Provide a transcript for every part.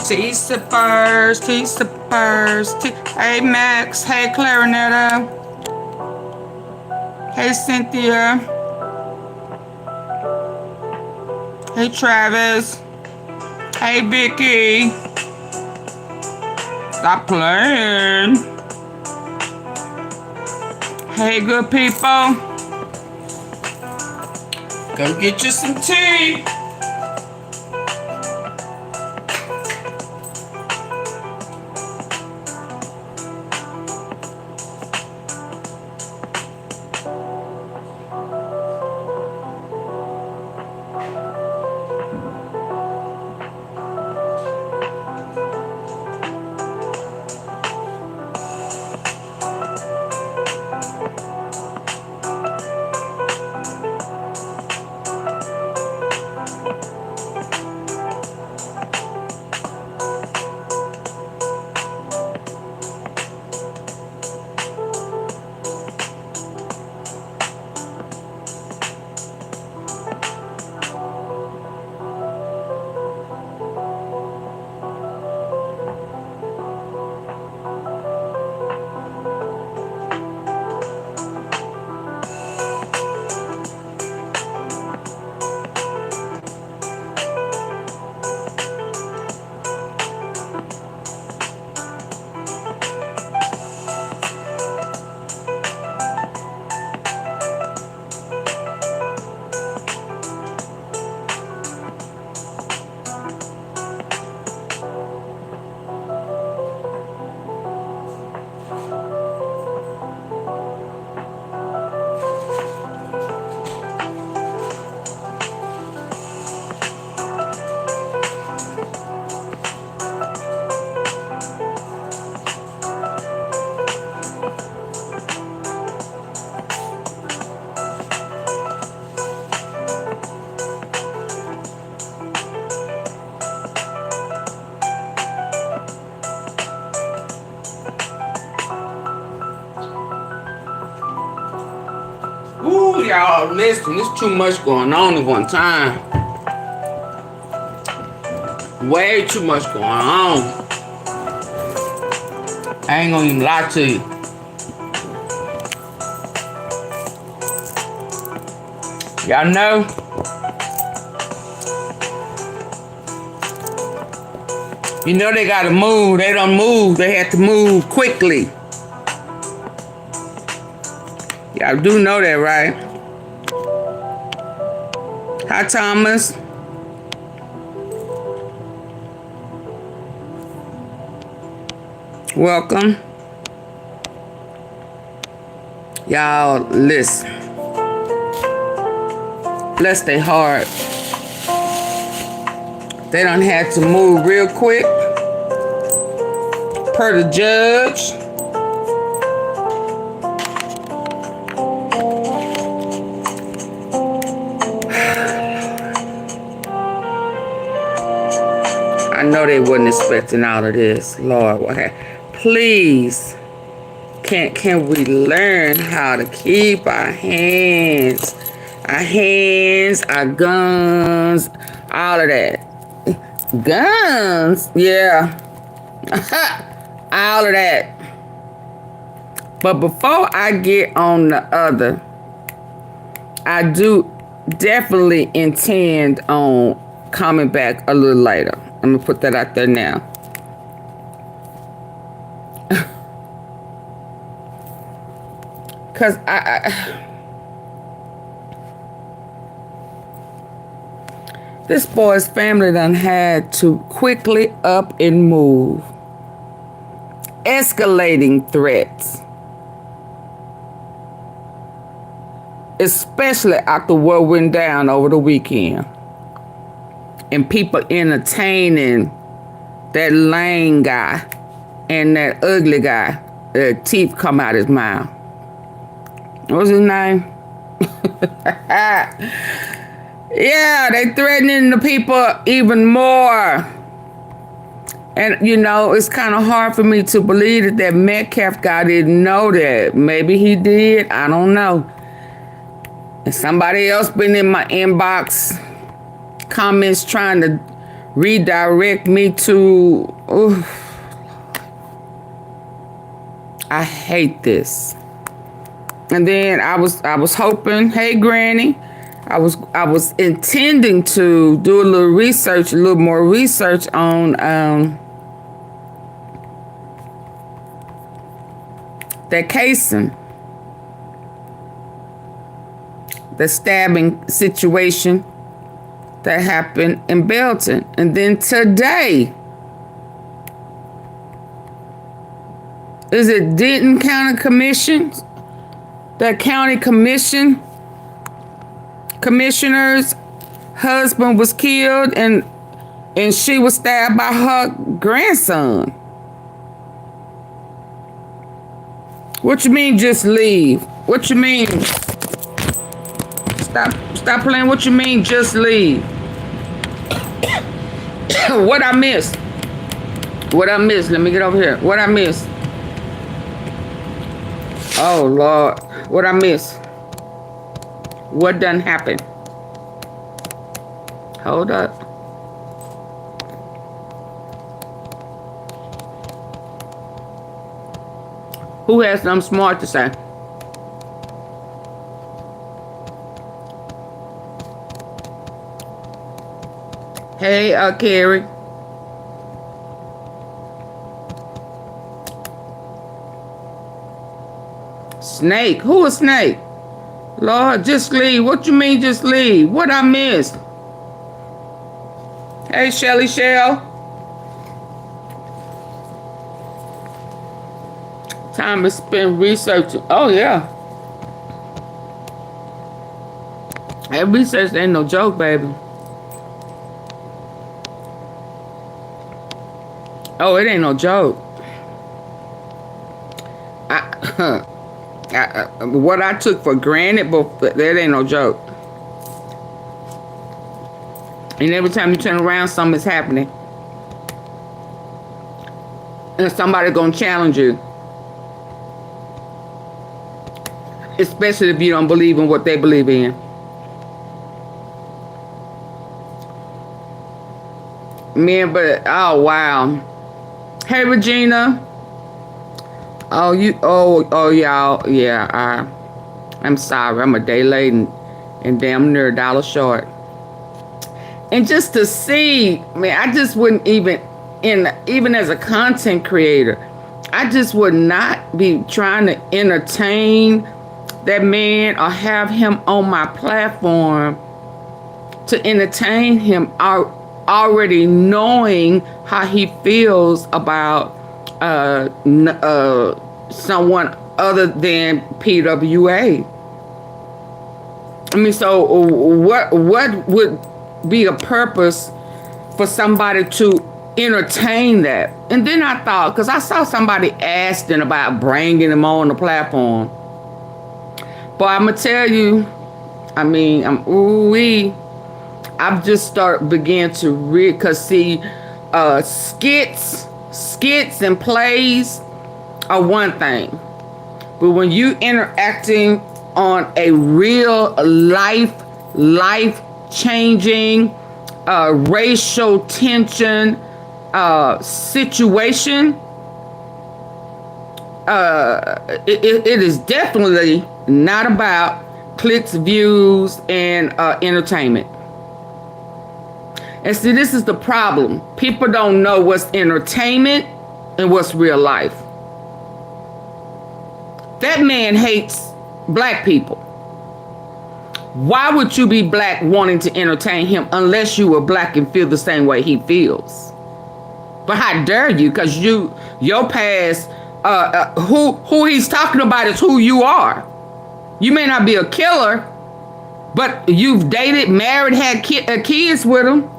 Tea sippers, tea sippers, tea. Hey Max, hey Clarinetta, hey Cynthia, hey Travis, hey Vicky. Stop playing. Hey good people, go get you some tea. Ooh, y'all, listen, there's too much going on at one time. Way too much going on. I ain't gonna even lie to you. Y'all know? You know they gotta move. They don't move. They have to move quickly. Y'all do know that, right? Hi, Thomas. Welcome. Y'all, listen. Bless their heart. They done had to move real quick. Per the judge. I know they wasn't expecting all of this. Lord, please, can we learn how to keep our hands, our guns, all of that. Guns, yeah. All of that. But before I get on the other, I do definitely intend on coming back a little later. I'm gonna put that out there now. Cause this boy's family done had to quickly up and move. Escalating threats. Especially after what went down over the weekend. And people entertaining that lame guy and that ugly guy. Their teeth come out his mouth. What's his name? Yeah, they threatening the people even more. And, you know, it's kind of hard for me to believe that Metcalf guy didn't know that. Maybe he did. I don't know. And somebody else been in my inbox comments trying to redirect me to, oof, I hate this. And then I was hoping, hey Granny, I was intending to do a little research, a little more research on that casing, the stabbing situation that happened in Belton. And then today, is it Denton County Commission? That county commissioner's husband was killed and she was stabbed by her grandson. What you mean just leave? What you mean? Stop playing. What you mean just leave? What I missed? What I missed? Let me get over here. What I missed? Oh Lord, what I missed? What done happened? Hold up. Who has something smart to say? Hey, Carrie. Snake? Who is Snake? Lord, just leave. What you mean just leave? What I missed? Hey, Shelly Shell. Time is spent researching. Oh, yeah. That research ain't no joke, baby. Oh, it ain't no joke. What I took for granted, but that ain't no joke. And every time you turn around, something's happening. And somebody gonna challenge you. Especially if you don't believe in what they believe in. Man, but, oh, wow. Hey, Regina. Oh, y'all. Yeah, I'm sorry. I'm a day late and damn near $1 short. And just to see, man, I just wouldn't even as a content creator, I just would not be trying to entertain that man or have him on my platform to entertain him already knowing how he feels about someone other than PWA. I mean, so what would be a purpose for somebody to entertain that? And then I thought, because I saw somebody asking about bringing him on the platform. But I'm gonna tell you, I mean, I've just began to read, because see, skits and plays are one thing, but when you interacting on a real life changing racial tension situation, it is definitely not about clicks, views, and entertainment. And see, this is the problem. People don't know what's entertainment and what's real life. That man hates black people. Why would you be black wanting to entertain him unless you were black and feel the same way he feels? But how dare you? Because your past, who he's talking about is who you are. You may not be a killer, but you've dated, married, had kids with him.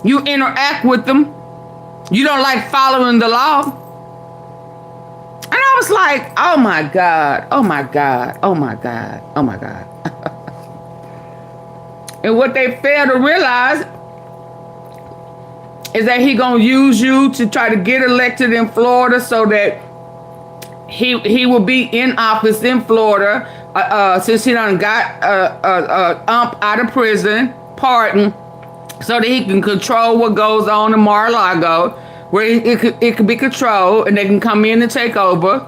You interact with them. You don't like following the law. And I was like, oh my God, oh my God, oh my God, oh my God. And what they fail to realize is that he gonna use you to try to get elected in Florida so that he will be in office in Florida since he done got out of prison, pardon. so that he can control what goes on in Mar-a-Lago, where it could be controlled, and they can come in and take over,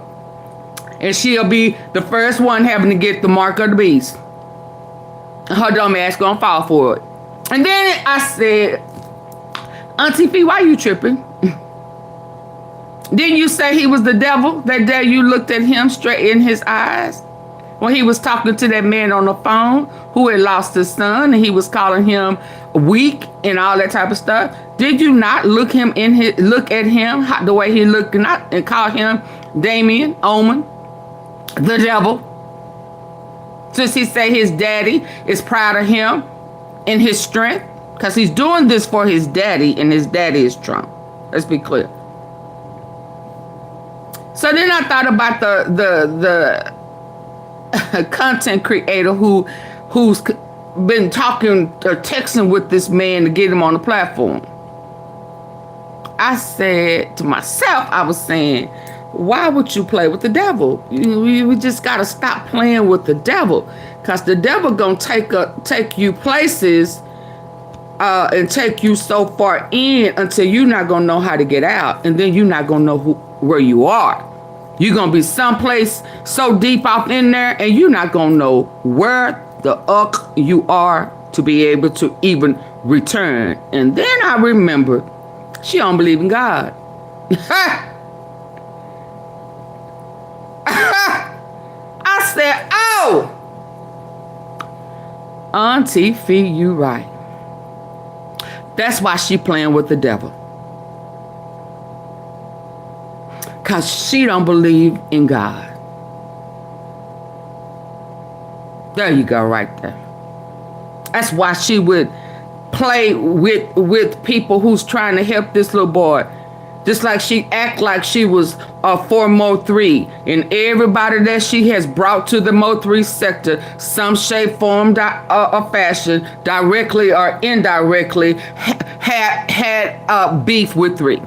and she'll be the first one having to get the mark of the beast. Her dumb ass gonna fall for it. And then I said, AunTeaFee, why you tripping? Didn't you say he was the devil? That day you looked at him straight in his eyes when he was talking to that man on the phone who had lost his son, and he was calling him weak and all that type of stuff. Did you not look at him the way he looked and call him Damien, Omen, the devil? Since he say his daddy is proud of him and his strength, because he's doing this for his daddy, and his daddy is Trump. Let's be clear. So then I thought about the content creator who's been talking or texting with this man to get him on the platform. I said to myself, I was saying, why would you play with the devil? We just got to stop playing with the devil, because the devil gonna take you places and take you so far in until you're not gonna know how to get out, and then you're not gonna know where you are. You're gonna be someplace so deep off in there, and you're not gonna know where the you are to be able to even return. And then I remembered, she don't believe in God. I said, oh, AunTeaFee, you right. That's why she playing with the devil. Because she don't believe in God. There you go, right there. That's why she would play with people who's trying to help this little boy. Just like she act like she was for Mo3, and everybody that she has brought to the Mo3 sector, some shape, form, or fashion, directly or indirectly, had beef with 3.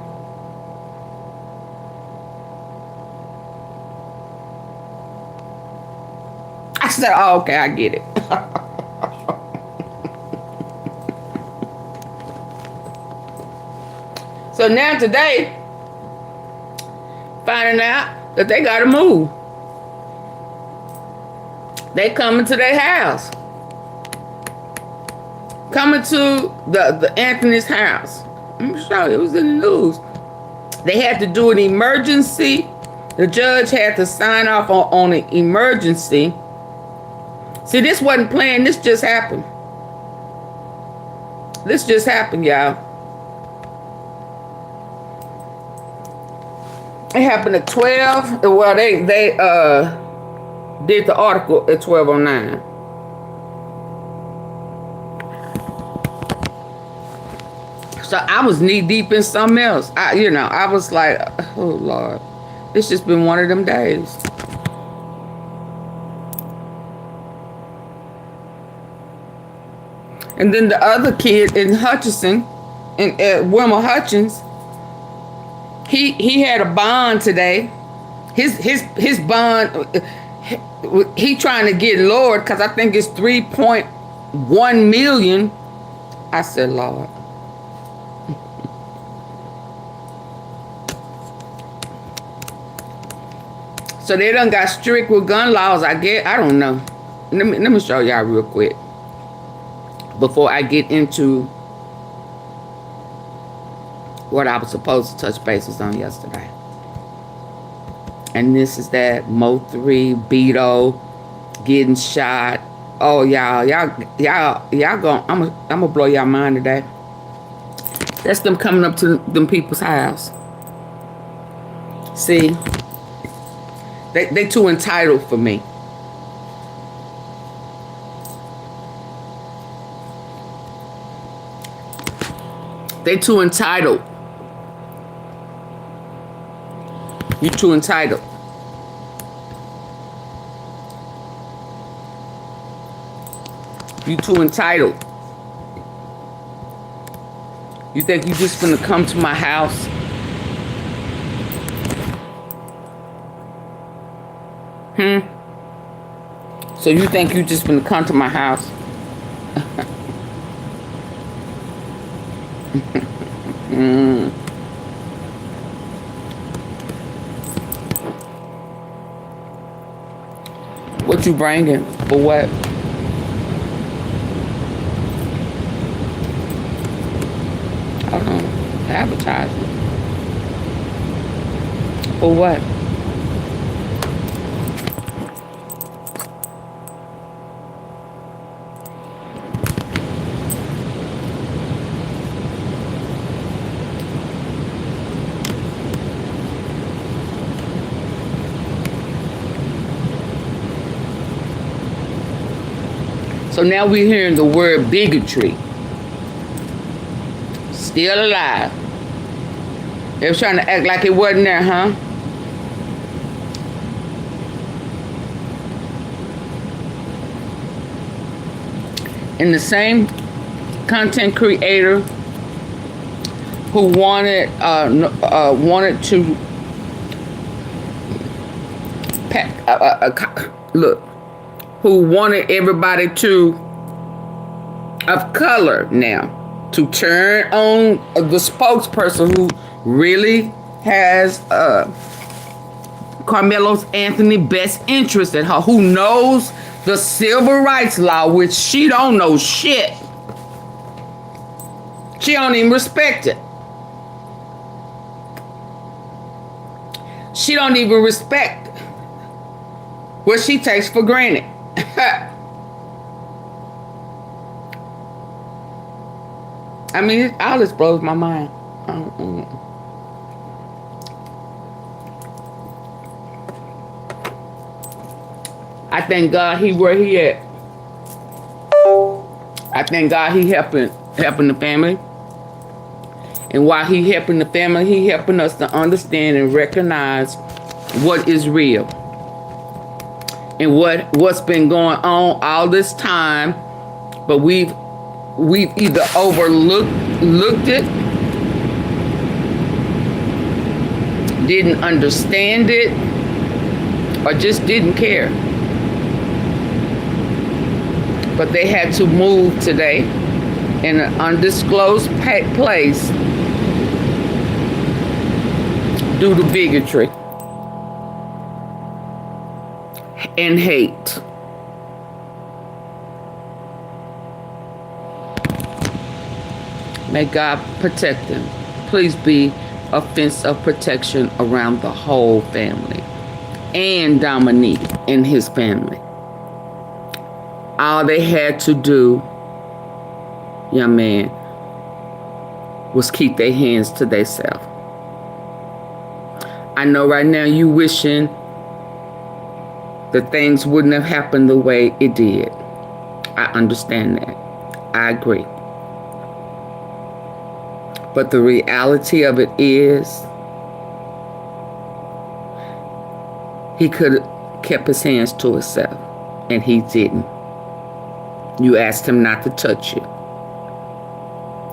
I said, oh, okay, I get it. So now today, finding out that they got to move. They coming to their house. Coming to the Anthony's house. I'm sure it was in the news. They had to do an emergency. The judge had to sign off on an emergency. See, this wasn't planned. This just happened. This just happened, y'all. It happened at 12. Well, they did the article at 12:09. So I was knee deep in something else. I was like, oh Lord, it's just been one of them days. And then the other kid in Hutchinson, Wilma Hutchins, he had a bond today. His bond, he trying to get lowered because I think it's 3.1 million. I said, Lord. So they done got strict with gun laws, I guess. I don't know. Let me show y'all real quick before I get into what I was supposed to touch bases on yesterday. And this is that Mo3, BEDO, getting shot. Oh, y'all going, I'm gonna blow y'all mind today. That's them coming up to them people's house. See, they too entitled for me. They too entitled. You too entitled. You too entitled. You think you just gonna come to my house? So you think you just gonna come to my house? What you bringing? For what? Hold on. Advertising. For what? So now we're hearing the word bigotry. Still alive. They was trying to act like it wasn't there, huh? And the same content creator who wanted to look, who wanted everybody to of color now to turn on the spokesperson who really has Carmelo's Anthony best interest at her, who knows the civil rights law, which she don't know shit. She don't even respect it. She don't even respect what she takes for granted. I mean, all this blows my mind. I thank God he where he at. I thank God he helping the family. And while he helping the family, he helping us to understand and recognize what is real. And what's been going on all this time, but we've either overlooked it, didn't understand it, or just didn't care. But they had to move today in an undisclosed place due to bigotry and hate. May God protect them. Please be a fence of protection around the whole family and Dominique and his family. All they had to do, young man, was keep their hands to themselves. I know right now you wishing that things wouldn't have happened the way it did. I understand that. I agree. But the reality of it is, he could have kept his hands to himself, and he didn't. You asked him not to touch you,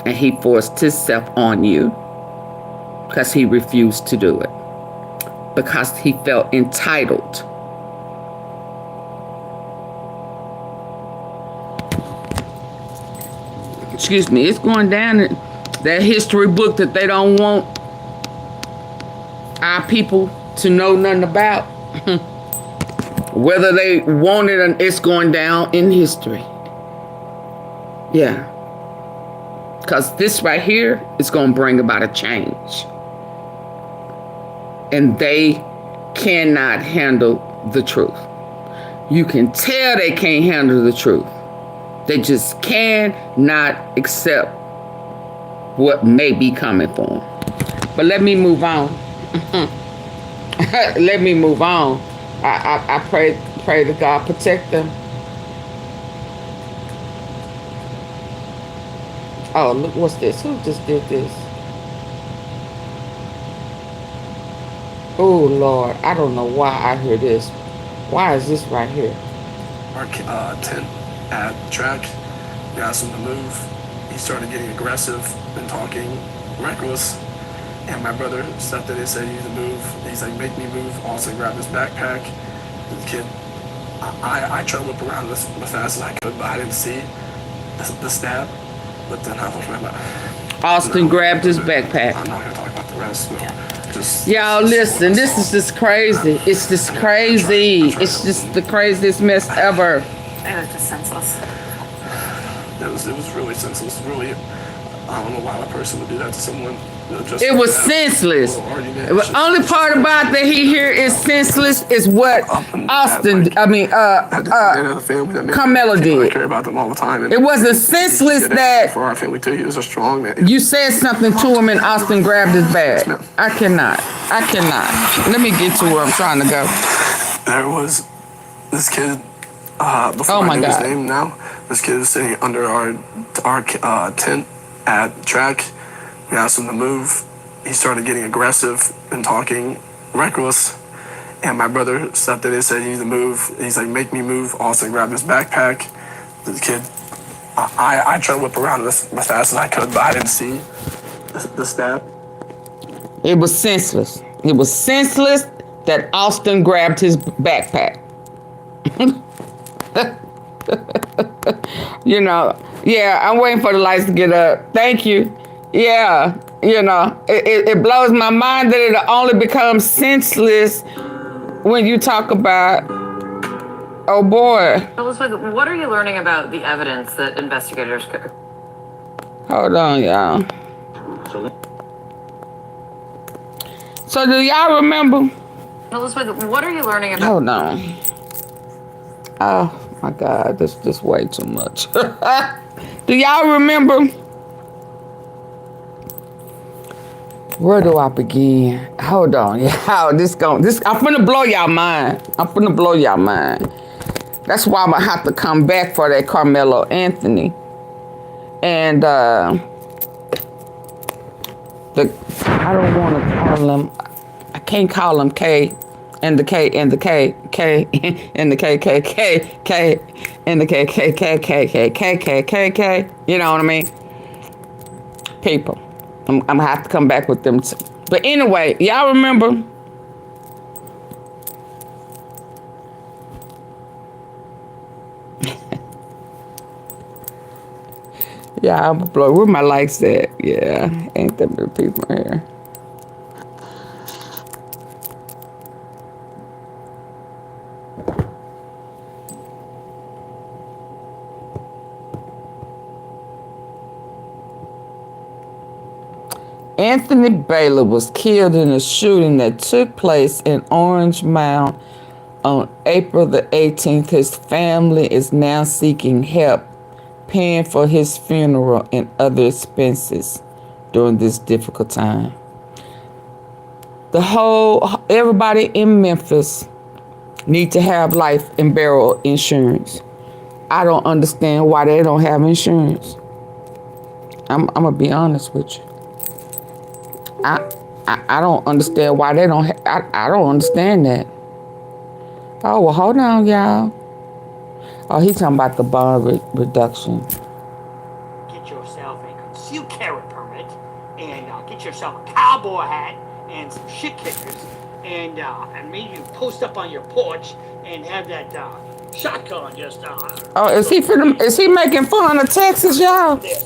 and he forced himself on you because he refused to do it, because he felt entitled. Excuse me, it's going down in that history book that they don't want our people to know nothing about. Whether they want it or it's going down in history. Yeah. Because this right here is going to bring about a change. And they cannot handle the truth. You can tell they can't handle the truth. They just cannot accept what may be coming for them. But let me move on. Let me move on. I pray that God protect them. Oh, look, what's this? Who just did this? Oh, Lord. I don't know why I hear this. Why is this right here? Our tent at the track, we asked him to move. He started getting aggressive and talking reckless. And my brother stepped in and said, you need to move. He's like, make me move. Also grabbed his backpack. The kid, I tried to whip around as fast as I could, but I didn't see the stab. But then I was like, Austin grabbed his backpack. I'm not going to talk about the rest. Y'all listen, this is just crazy. It's just crazy. It's just the craziest mess ever. It was just senseless. It was really senseless. Really, I don't know why a person would do that to someone. It was senseless. The only part about that he here is senseless is what Carmelo did. I care about them all the time. It wasn't senseless that for our family too. He was a strong man. You said something to him and Austin grabbed his bag. I cannot. Let me get to where I'm trying to go. There was this kid. Before I knew his name now, this kid was sitting under our tent at track. We asked him to move. He started getting aggressive and talking reckless. And my brother stepped in and said, "You need to move." He's like, "Make me move." Austin grabbed his backpack. The kid, I tried to whip around as fast as I could, but I didn't see the stab. It was senseless. It was senseless that Austin grabbed his backpack. You know, yeah, I'm waiting for the lights to get up. Thank you. Yeah, you know, it blows my mind that it only becomes senseless when you talk about, oh boy. Elizabeth, what are you learning about the evidence that investigators could? Hold on, y'all. So do y'all remember? Elizabeth, what are you learning about? Hold on. Oh my God, this is way too much. Do y'all remember? Where do I begin? Hold on, y'all. I'm finna blow y'all mind. That's why I'm gonna have to come back for that Carmelo Anthony. And I don't want to call him. I can't call him K and the K and the K K and the K K K K and the K K K K K K K K K. You know what I mean? People. I'm gonna have to come back with them too. But anyway, y'all remember? Yeah, I'm blow. Where my lights at? Yeah, ain't that many people here. Anthony Baylor was killed in a shooting that took place in Orange Mound on April the 18th. His family is now seeking help paying for his funeral and other expenses during this difficult time. Everybody in Memphis need to have life and burial insurance. I don't understand why they don't have insurance. I'm gonna be honest with you. I don't understand why they don't. I don't understand that. Oh well, hold on, y'all. Oh, he's talking about the bond reduction. Get yourself a concealed carry permit, and get yourself a cowboy hat and some shit kickers, and maybe you post up on your porch and have that shotgun just. Oh, is he making fun of Texas, y'all? There.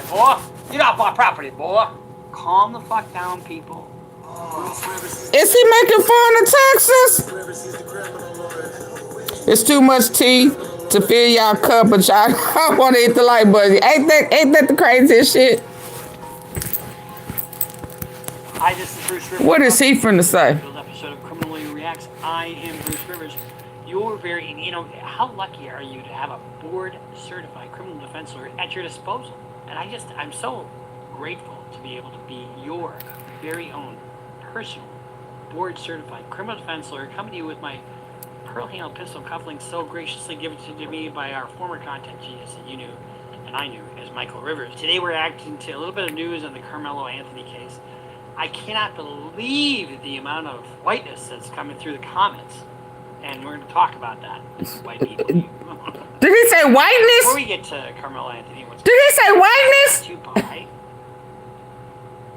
Boy, get off my property, boy. Calm the fuck down, people. Is he making fun of Texas? It's too much tea to fill y'all cup, but y'all don't want to hit the like button. Ain't that the craziest shit? Hi, this is Bruce Rivers. What is he finna say? Episode of Criminally Reacts. I am Bruce Rivers. You're how lucky are you to have a board-certified criminal defense lawyer at your disposal? And I'm so grateful to be able to be your very own personal board-certified criminal defense lawyer, coming to you with my pearl-handled pistol cufflinks so graciously given to me by our former content genius that you knew and I knew as Michael Rivers. Today we're reacting to a little bit of news on the Carmelo Anthony case. I cannot believe the amount of whiteness that's coming through the comments, and we're going to talk about that. White people. Did he say whiteness? Before we get to Carmelo Anthony, did he say whiteness? By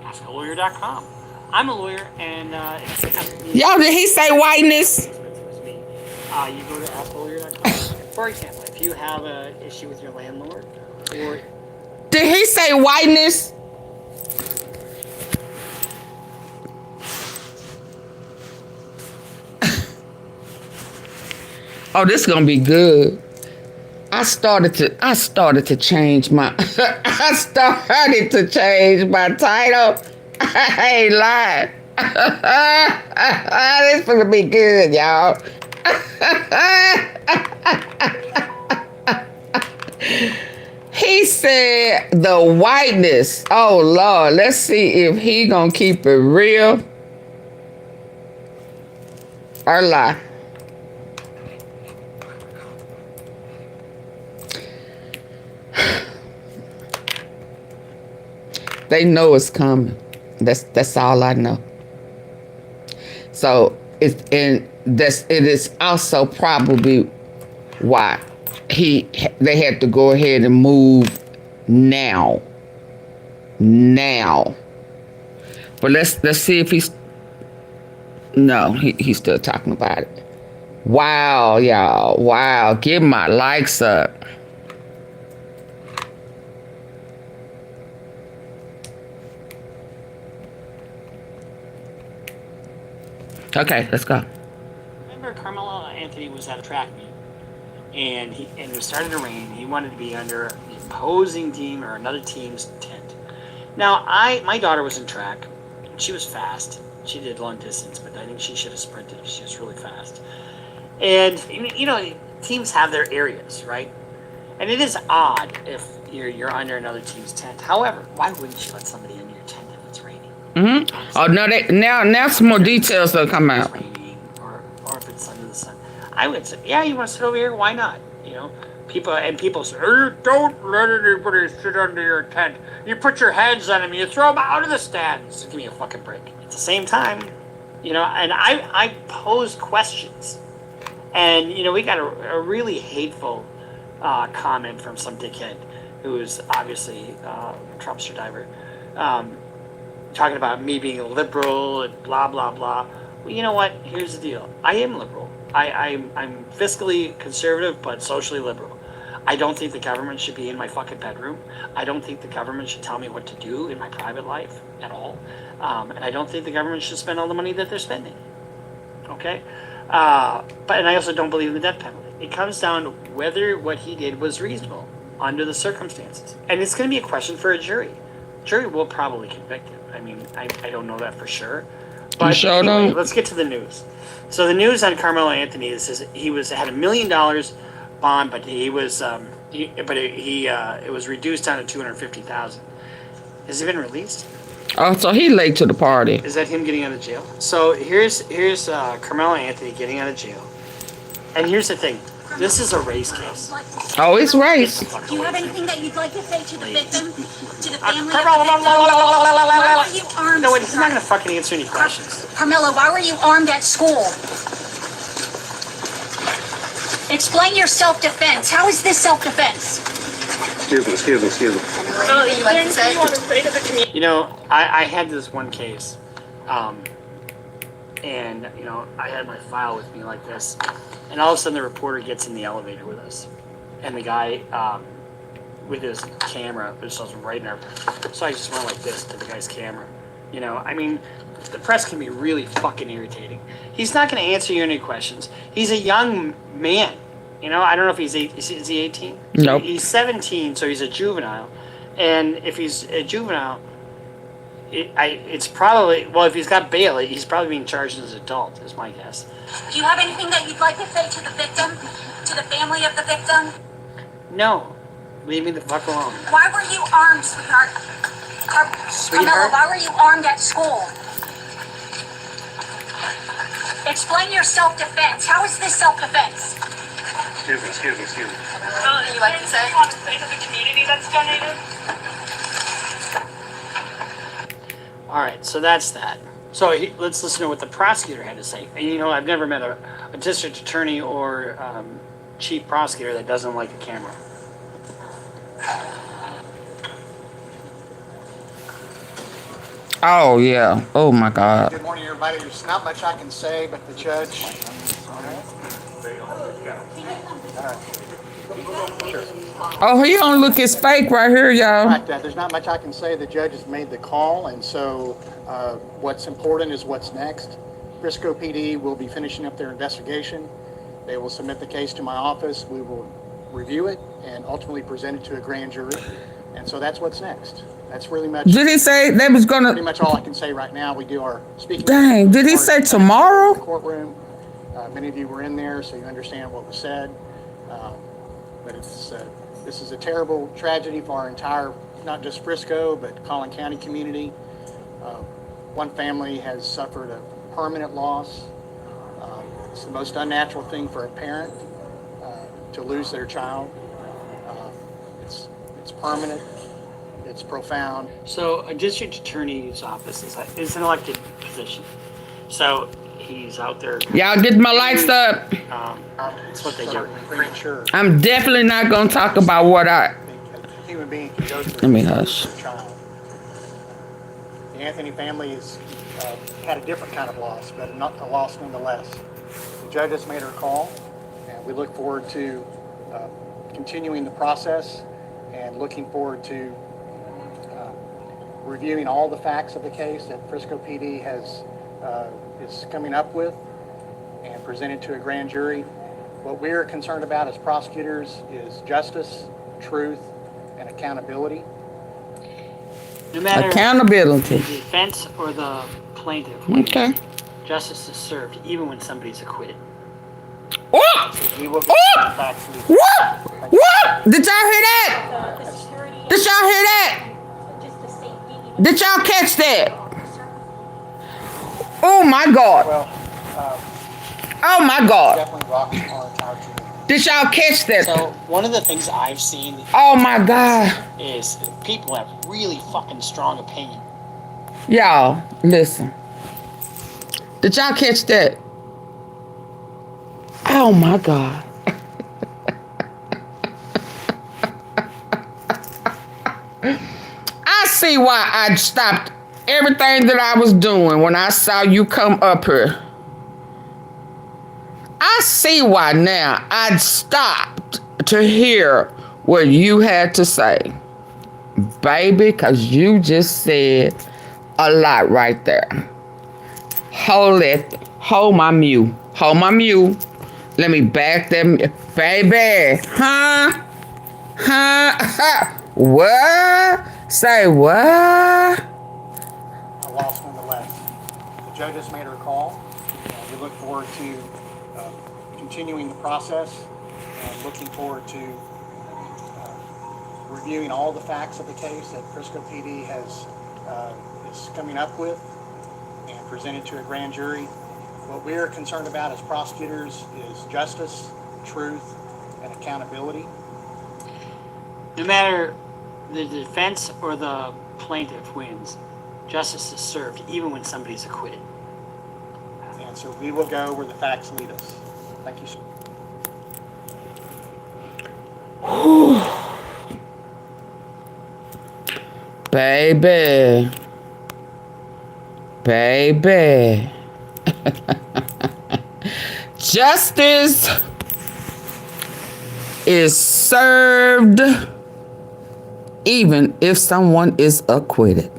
AskALawyer.com. I'm a lawyer, and y'all, did he say whiteness? You go to AskALawyer.com. For example, if you have an issue with your landlord, or did he say whiteness? Oh, this is gonna be good. I started to change my I started to change my title. I ain't lying. This is gonna be good, y'all. He said the whiteness. Oh Lord, let's see if he gonna keep it real or lie. They know it's coming. That's all I know. So it is also probably why they had to go ahead and move now. But let's see if he's he's still talking about it. Wow, y'all. Wow. Give my likes up. Okay, let's go. Remember, Carmelo Anthony was at a track meet, and it was starting to rain. He wanted to be under the opposing team or another team's tent. Now, my daughter was in track. She was fast. She did long distance, but I think she should have sprinted. She was really fast. And you know, teams have their areas, right? And it is odd if you're under another team's tent. However, why wouldn't you let somebody in your tent if it's raining? Mm-hmm. Oh no! Now some more details will come out. Raining or if it's under the sun, I would say, yeah, you want to sit over here? Why not? You know, people say, don't let anybody sit under your tent. You put your hands on them, you throw them out of the stands. Give me a fucking break. At the same time, you know, and I pose questions, and you know, we got a really hateful comment from some dickhead who is obviously a Trumpster diver. Talking about me being a liberal and blah, blah, blah. Well, you know what? Here's the deal. I am liberal. I'm fiscally conservative, but socially liberal. I don't think the government should be in my fucking bedroom. I don't think the government should tell me what to do in my private life at all. And I don't think the government should spend all the money that they're spending. Okay? And I also don't believe in the death penalty. It comes down to whether what he did was reasonable under the circumstances. And it's going to be a question for a jury. Jury will probably convict him. I mean, I don't know that for sure. But sure anyway, don't? Let's get to the news. So the news on Carmelo Anthony is had $1 million bond, but it was reduced down to $250,000. Has he been released? Oh, so he late to the party. Is that him getting out of jail? So here's Carmelo Anthony getting out of jail. And here's the thing. This is a race case. Oh, it's race. Do you have anything that you'd like to say to the victim? To the family of the victim? Why were you armed? No, wait, he's not going to fucking answer any questions. Carmelo, why were you armed at school? Explain your self-defense. How is this self-defense? Excuse me. You know, I had this one case, and, you know, I had my file with me like this, and all of a sudden the reporter gets in the elevator with us, and the guy, with his camera, which was right in our, so I just went like this to the guy's camera. You know, I mean, the press can be really fucking irritating. He's not going to answer you any questions. He's a young man. You know, I don't know if he's is he 18? Nope. He's 17, so he's a juvenile. And if he's a juvenile, it's probably, well, if he's got bail, he's probably being charged as an adult, is my guess. Do you have anything that you'd like to say to the victim? To the family of the victim? No. Leave me the fuck alone. Why were you armed, sweetheart? Carmelo, why were you armed at school? Explain your self-defense. How is this self-defense? Excuse me. What do you like to say? Want to say to the community that's donated? All right, so that's that. So let's listen to what the prosecutor had to say. And you know, I've never met a district attorney or chief prosecutor that doesn't like a camera. Oh yeah. Oh my God. Good morning, everybody. There's not much I can say, but the judge. Oh, he don't look as fake right here, y'all. Right, there's not much I can say. The judge has made the call, and so what's important is what's next. Briscoe PD will be finishing up their investigation. They will submit the case to my office. We will review it and ultimately present it to a grand jury. And so that's what's next. That's really much. Did he say they was gonna? Pretty much all I can say right now. We do our speaking. Dang, did he say tomorrow? Courtroom. Many of you were in there, so you understand what was said. But this is a terrible tragedy for our entire, not just Frisco, but Collin County community. One family has suffered a permanent loss. It's the most unnatural thing for a parent to lose their child. It's permanent. It's profound. So a district attorney's office is an elected position. So he's out there. Y'all get my lights up. That's what they do. Premature. I'm definitely not gonna talk about what I. A human being can go through. Let me hush. Their child. The Anthony family has had a different kind of loss, but not a loss nonetheless. The judge has made her call, and we look forward to continuing the process and looking forward to reviewing all the facts of the case that Frisco PD is coming up with and presented to a grand jury. What we're concerned about as prosecutors is justice, truth, and accountability. No matter Accountability. the defense or the plaintiff, Okay. justice is served even when somebody's acquitted. What? We will get the facts. What? What? Did y'all hear that? The security. Did y'all hear that? Just the safety. Did y'all catch that? Oh my God. Well, Oh my God. definitely rocks our entire community. Did y'all catch that? So one of the things I've seen Oh my God. is people have really fucking strong opinion. Y'all, listen. Did y'all catch that? Oh my God. I see why I stopped everything that I was doing when I saw you come up here. I see why now. I stopped to hear what you had to say. Baby, because you just said a lot right there. Hold it. Hold my mute. Hold my mute. Let me back them. Baby. Huh? Huh? What? Say what? A loss nonetheless. The judge has made her call. We look forward to continuing the process and looking forward to reviewing all the facts of the case that Frisco PD is coming up with and presented to a grand jury. What we are concerned about as prosecutors is justice, truth, and accountability. No matter the defense or the plaintiff wins, justice is served even when somebody's acquitted. And so we will go where the facts lead us. Thank you, sir. Baby. Baby. Justice is served even if someone is acquitted.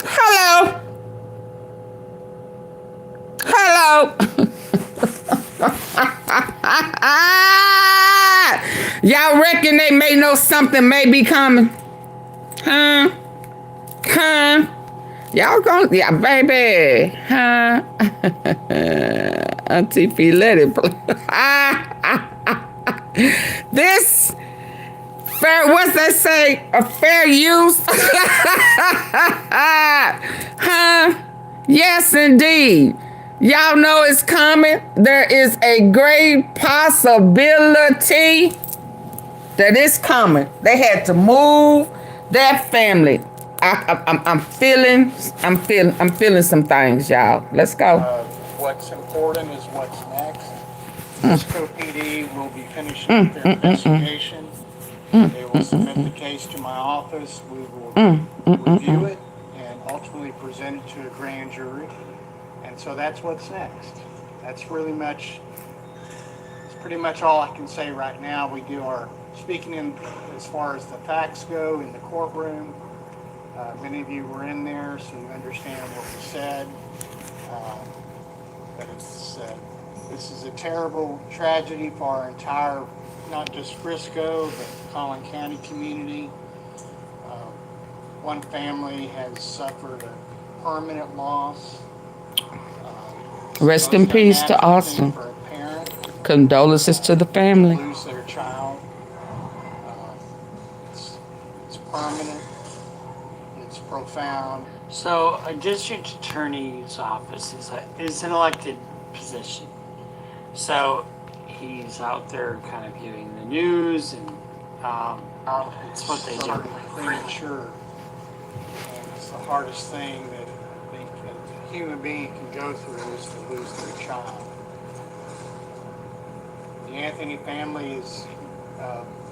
Hello. Hello. Y'all reckon they may know something may be coming? Huh? Huh? Y'all gonna, yeah, baby. Huh? AunTeaFee, let it play. This fair, what's that say? A fair use? Huh? Yes, indeed. Y'all know it's coming. There is a great possibility that it's coming. They had to move that family. I'm feeling some things, y'all. Let's go. What's important is what's next. Frisco PD will be finishing their investigation. They will submit the case to my office. We will review it and ultimately present it to a grand jury. And so that's what's next. That's really much, it's pretty much all I can say right now. We do our speaking in as far as the facts go in the courtroom. Many of you were in there, so you understand what was said. But it's This is a terrible tragedy for our entire, not just Frisco, but Collin County community. One family has suffered a permanent loss. Rest in peace to Austin. For a parent Condolences to the family. lose their child. It's permanent. It's profound. So a district attorney's office is an elected position. So he's out there kind of giving the news, and it's what they do. Certainly premature. And it's the hardest thing that a human being can go through is to lose their child. The Anthony family has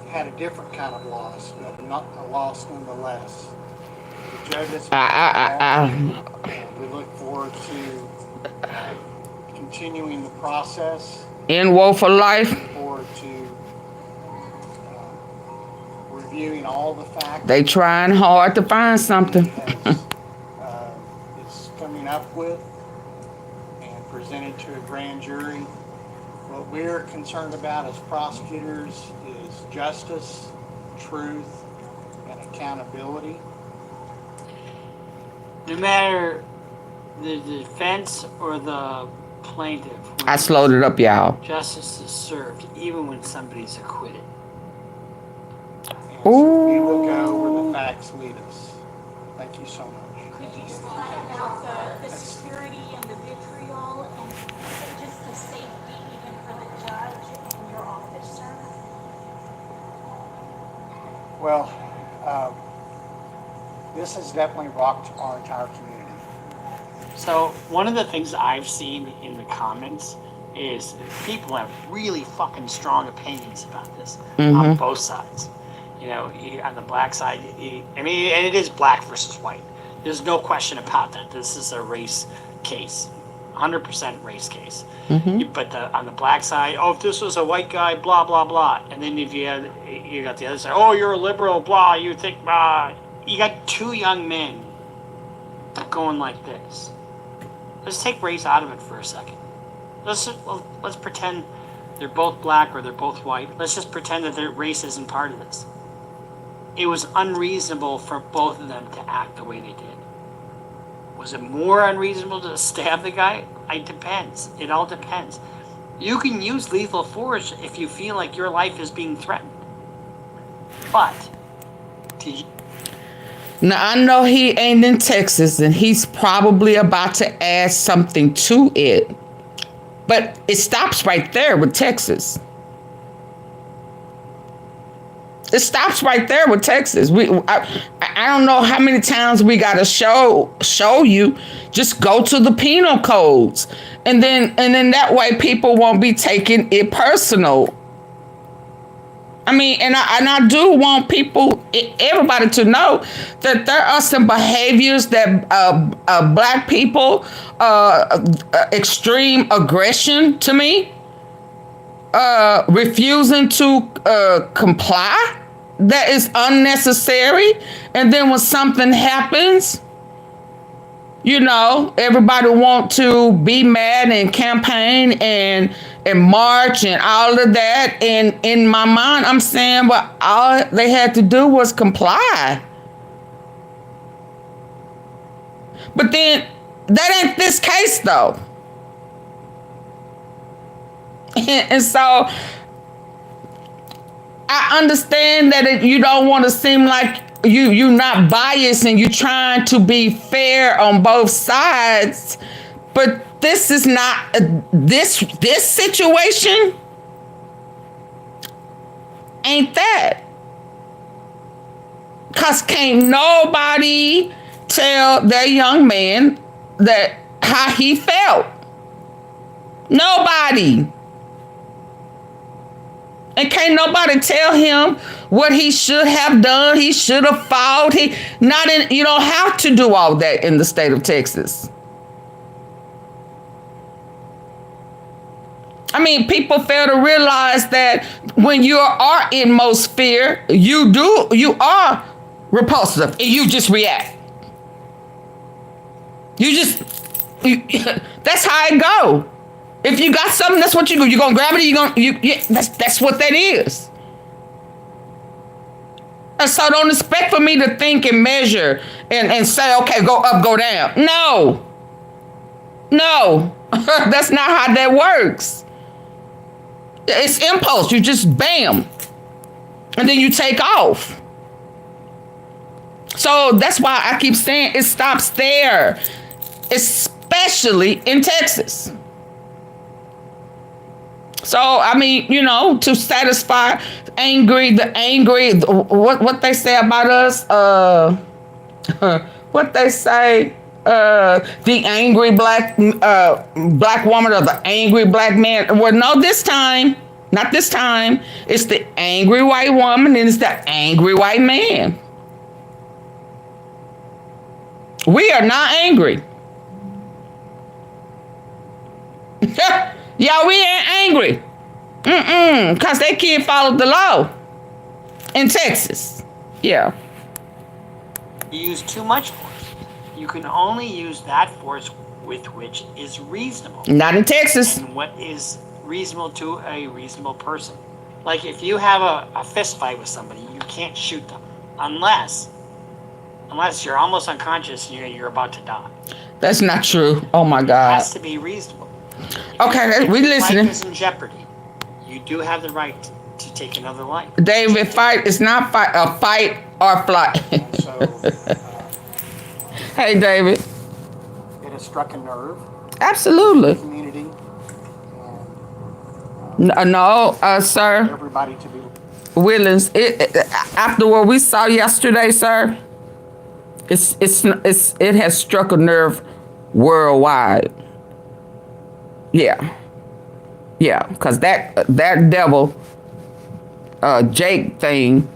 had a different kind of loss, but not a loss nonetheless. The judges, we look forward to continuing the process. In Woe for Life. Look forward to reviewing all the facts. They trying hard to find something. Is coming up with and presented to a grand jury. What we're concerned about as prosecutors is justice, truth, and accountability. No matter the defense or the plaintiff, I slowed it up, y'all. justice is served even when somebody's acquitted. And so we will go where the facts lead us. Thank you so much. Could you slide about the security and the vitriol and just the safety even for the judge and your officer? Well, this has definitely rocked our entire community. So one of the things I've seen in the comments is people have really fucking strong opinions about this on both sides. You know, on the black side, I mean, and it is black versus white. There's no question about that. This is a race case, 100% race case. But on the black side, oh, if this was a white guy, blah, blah, blah. And then if you got the other side, oh, you're a liberal, blah, you think, you got two young men going like this. Let's take race out of it for a second. Let's pretend they're both black or they're both white. Let's just pretend that their race isn't part of this. It was unreasonable for both of them to act the way they did. Was it more unreasonable to stab the guy? It depends. It all depends. You can use lethal force if you feel like your life is being threatened. But now, I know he ain't in Texas, and he's probably about to add something to it. But it stops right there with Texas. It stops right there with Texas. I don't know how many times we got to show you. Just go to the penal codes. And then that way people won't be taking it personal. I mean, and I do want everybody to know that there are some behaviors that black people, extreme aggression to me, refusing to comply, that is unnecessary. And then when something happens, you know, everybody want to be mad and campaign and march and all of that. And in my mind, I'm saying, well, all they had to do was comply. But then that ain't this case, though. And so I understand that you don't want to seem like you're not biased and you're trying to be fair on both sides, but this is not this situation ain't that. Cause can't nobody tell that young man that how he felt. Nobody. And can't nobody tell him what he should have done. He should have fought. You don't have to do all that in the state of Texas. I mean, people fail to realize that when you are in most fear, you are repulsive and you just react. That's how it go. If you got something, that's what you're gonna grab it. That's what that is. And so don't expect for me to think and measure and say, okay, go up, go down. No, that's not how that works. It's impulse. You just bam, and then you take off. So that's why I keep saying it stops there, especially in Texas. So, I mean, you know, to satisfy the angry, what they say about us, what they say, the angry black woman or the angry black man. Well, no, not this time. It's the angry white woman and it's the angry white man. We are not angry. Yeah, we ain't angry. Because they can't follow the law in Texas. Yeah. You use too much force. You can only use that force with which is reasonable. Not in Texas. And what is reasonable to a reasonable person. Like if you have a fist fight with somebody, you can't shoot them unless you're almost unconscious and you're about to die. That's not true. Oh my God. It has to be reasonable. Okay, we listening. Life is in jeopardy. You do have the right to take another life. David, fight is not a fight or flight. So, Hey, David. it has struck a nerve Absolutely. in the community. And No, sir. everybody to be Willens, after what we saw yesterday, sir, it has struck a nerve worldwide. Yeah, because that devil, Jake thing,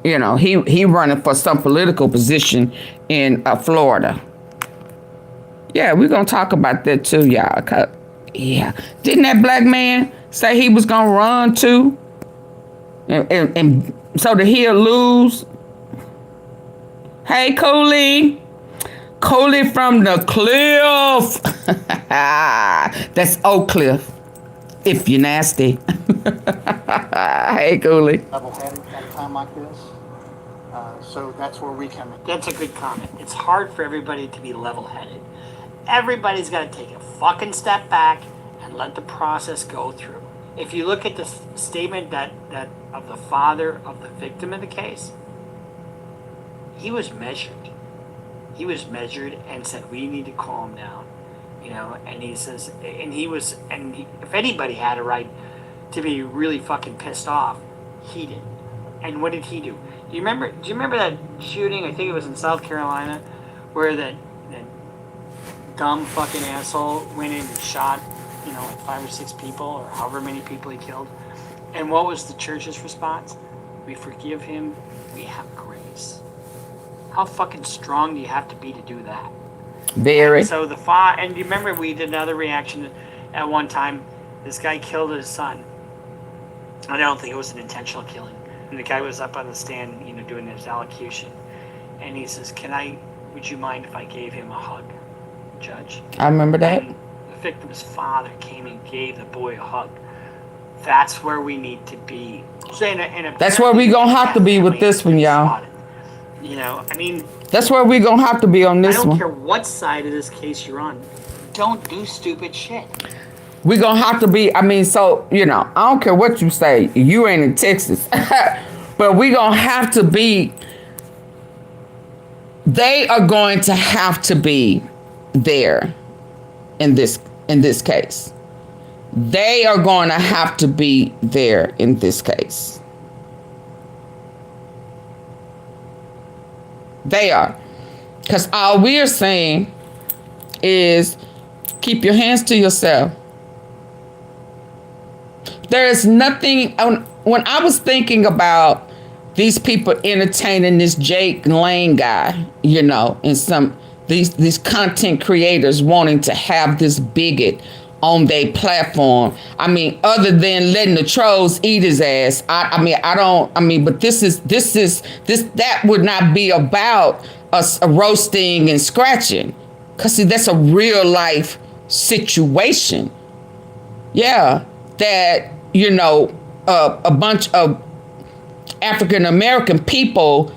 you know, he running for some political position in Florida. Yeah, we're gonna talk about that too, y'all. Yeah, didn't that black man say he was gonna run too? And so that he'll lose. Hey, Cooley from the cliff. That's Oak Cliff. If you're nasty. Hey, Cooley. level-headed at a time like this. So that's where we come in. That's a good comment. It's hard for everybody to be level-headed. Everybody's got to take a fucking step back and let the process go through. If you look at the statement that of the father of the victim in the case, he was measured. He was measured and said, we need to calm down. You know, and he says, if anybody had a right to be really fucking pissed off, he did. And what did he do? Do you remember that shooting, I think it was in South Carolina, where that dumb fucking asshole went in and shot, you know, like 5 or 6 people, or however many people he killed? And what was the church's response? We forgive him, we have grace. How fucking strong do you have to be to do that? Very. So and you remember we did another reaction at one time. This guy killed his son. I don't think it was an intentional killing. And the guy was up on the stand, you know, doing his allocution. And he says, would you mind if I gave him a hug, Judge? I remember that. And the victim's father came and gave the boy a hug. That's where we need to be. That's where we gonna have to be with this one, y'all. You know, I mean, that's where we gonna have to be on this one. I one. don't care what side of this case you're on. Don't do stupid shit. We gonna have to be, I mean, so, you know, I don't care what you say. You ain't in Texas. But we gonna have to be, they are going to have to be there in this case. They are going to have to be there in this case. They are. Because all we are saying is keep your hands to yourself. There is nothing, when I was thinking about these people entertaining this Jake Lane guy, you know, and these content creators wanting to have this bigot on their platform. I mean, other than letting the trolls eat his ass, but that would not be about us roasting and scratching. Cause see, that's a real life situation. Yeah, that, you know, a bunch of African American people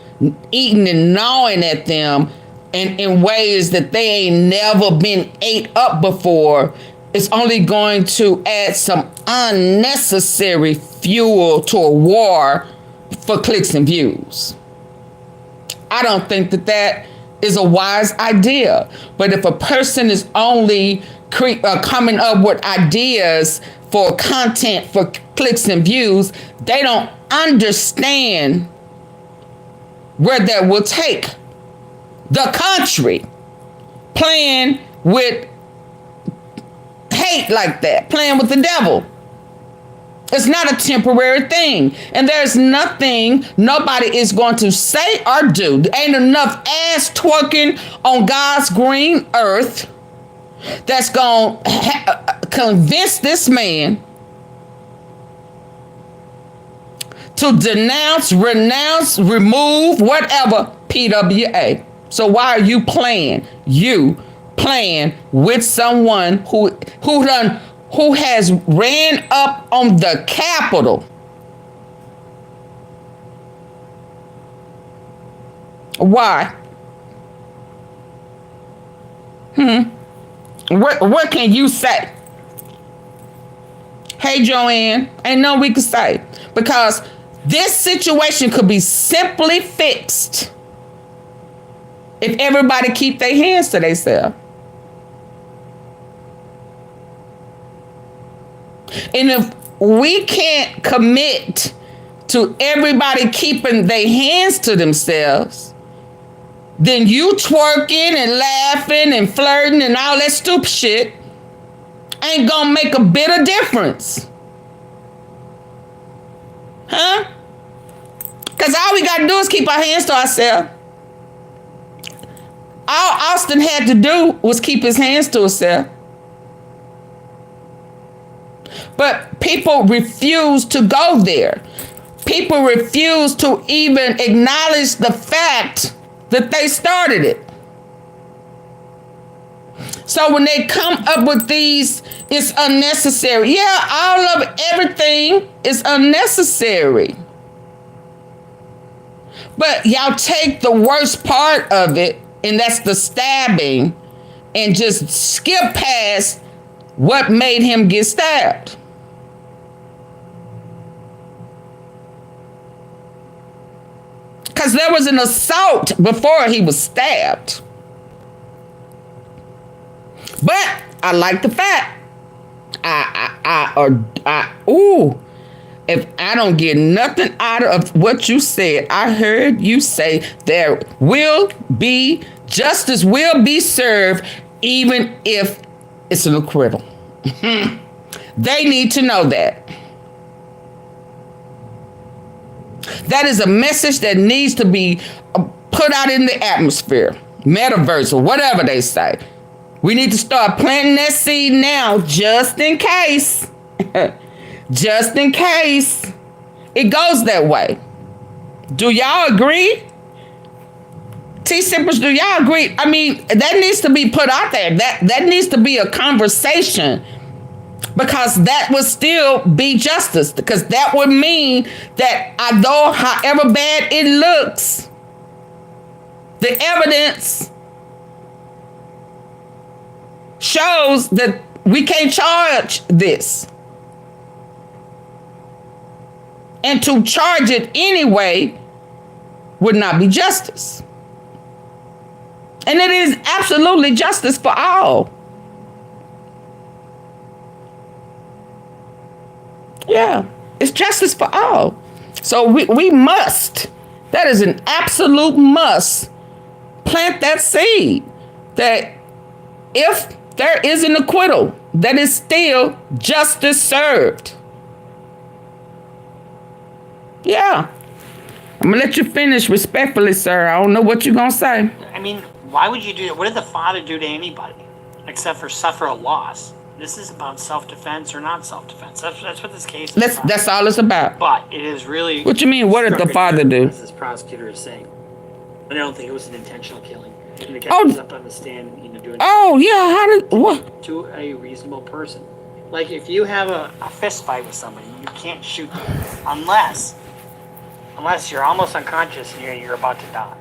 eating and gnawing at them in ways that they ain't never been ate up before, is only going to add some unnecessary fuel to a war for clicks and views. I don't think that that is a wise idea. But if a person is only coming up with ideas for content for clicks and views, they don't understand where that will take the country. Playing with hate like that, playing with the devil. It's not a temporary thing. And there's nothing nobody is going to say or do. There ain't enough ass twerking on God's green earth that's going to convince this man to denounce, renounce, remove, whatever, PWA. So why are you playing? You playing with someone who has ran up on the Capitol. Why? What can you say? Hey, Joanne, ain't no we can say. Because this situation could be simply fixed if everybody keep their hands to themselves. And if we can't commit to everybody keeping their hands to themselves, then you twerking and laughing and flirting and all that stupid shit ain't gonna make a bit of difference. Huh? Because all we gotta do is keep our hands to ourselves. All Austin had to do was keep his hands to himself. But people refuse to go there. People refuse to even acknowledge the fact that they started it. So when they come up with these, it's unnecessary. Yeah, all of everything is unnecessary. But y'all take the worst part of it, and that's the stabbing, and just skip past what made him get stabbed. Because there was an assault before he was stabbed. But I like the fact. If I don't get nothing out of what you said, I heard you say there will be, justice will be served, even if it's an acquittal. They need to know that. That is a message that needs to be put out in the atmosphere, metaverse, or whatever they say. We need to start planting that seed now, just in case. Just in case it goes that way. Do y'all agree? T-Sippers, do y'all agree? I mean, that needs to be put out there. That needs to be a conversation. Because that would still be justice. Because that would mean that although however bad it looks, the evidence shows that we can't charge this. And to charge it anyway would not be justice. And it is absolutely justice for all. Yeah, it's justice for all. So we must, that is an absolute must, plant that seed that if there is an acquittal, that is still justice served. Yeah. I'm going to let you finish respectfully, sir. I don't know what you're going to say. I mean, why would you do that? What did the father do to anybody except for suffer a loss? This is about self-defense or not self-defense. That's what this case is about. That's all it's about. But it is really... What you mean, what did the father do? As this prosecutor is saying. And I don't think it was an intentional killing. And the guy was up on the stand, doing... Oh, yeah, how did... What? To a reasonable person. Like if you have a fist fight with somebody, you can't shoot them unless you're almost unconscious and you're about to die.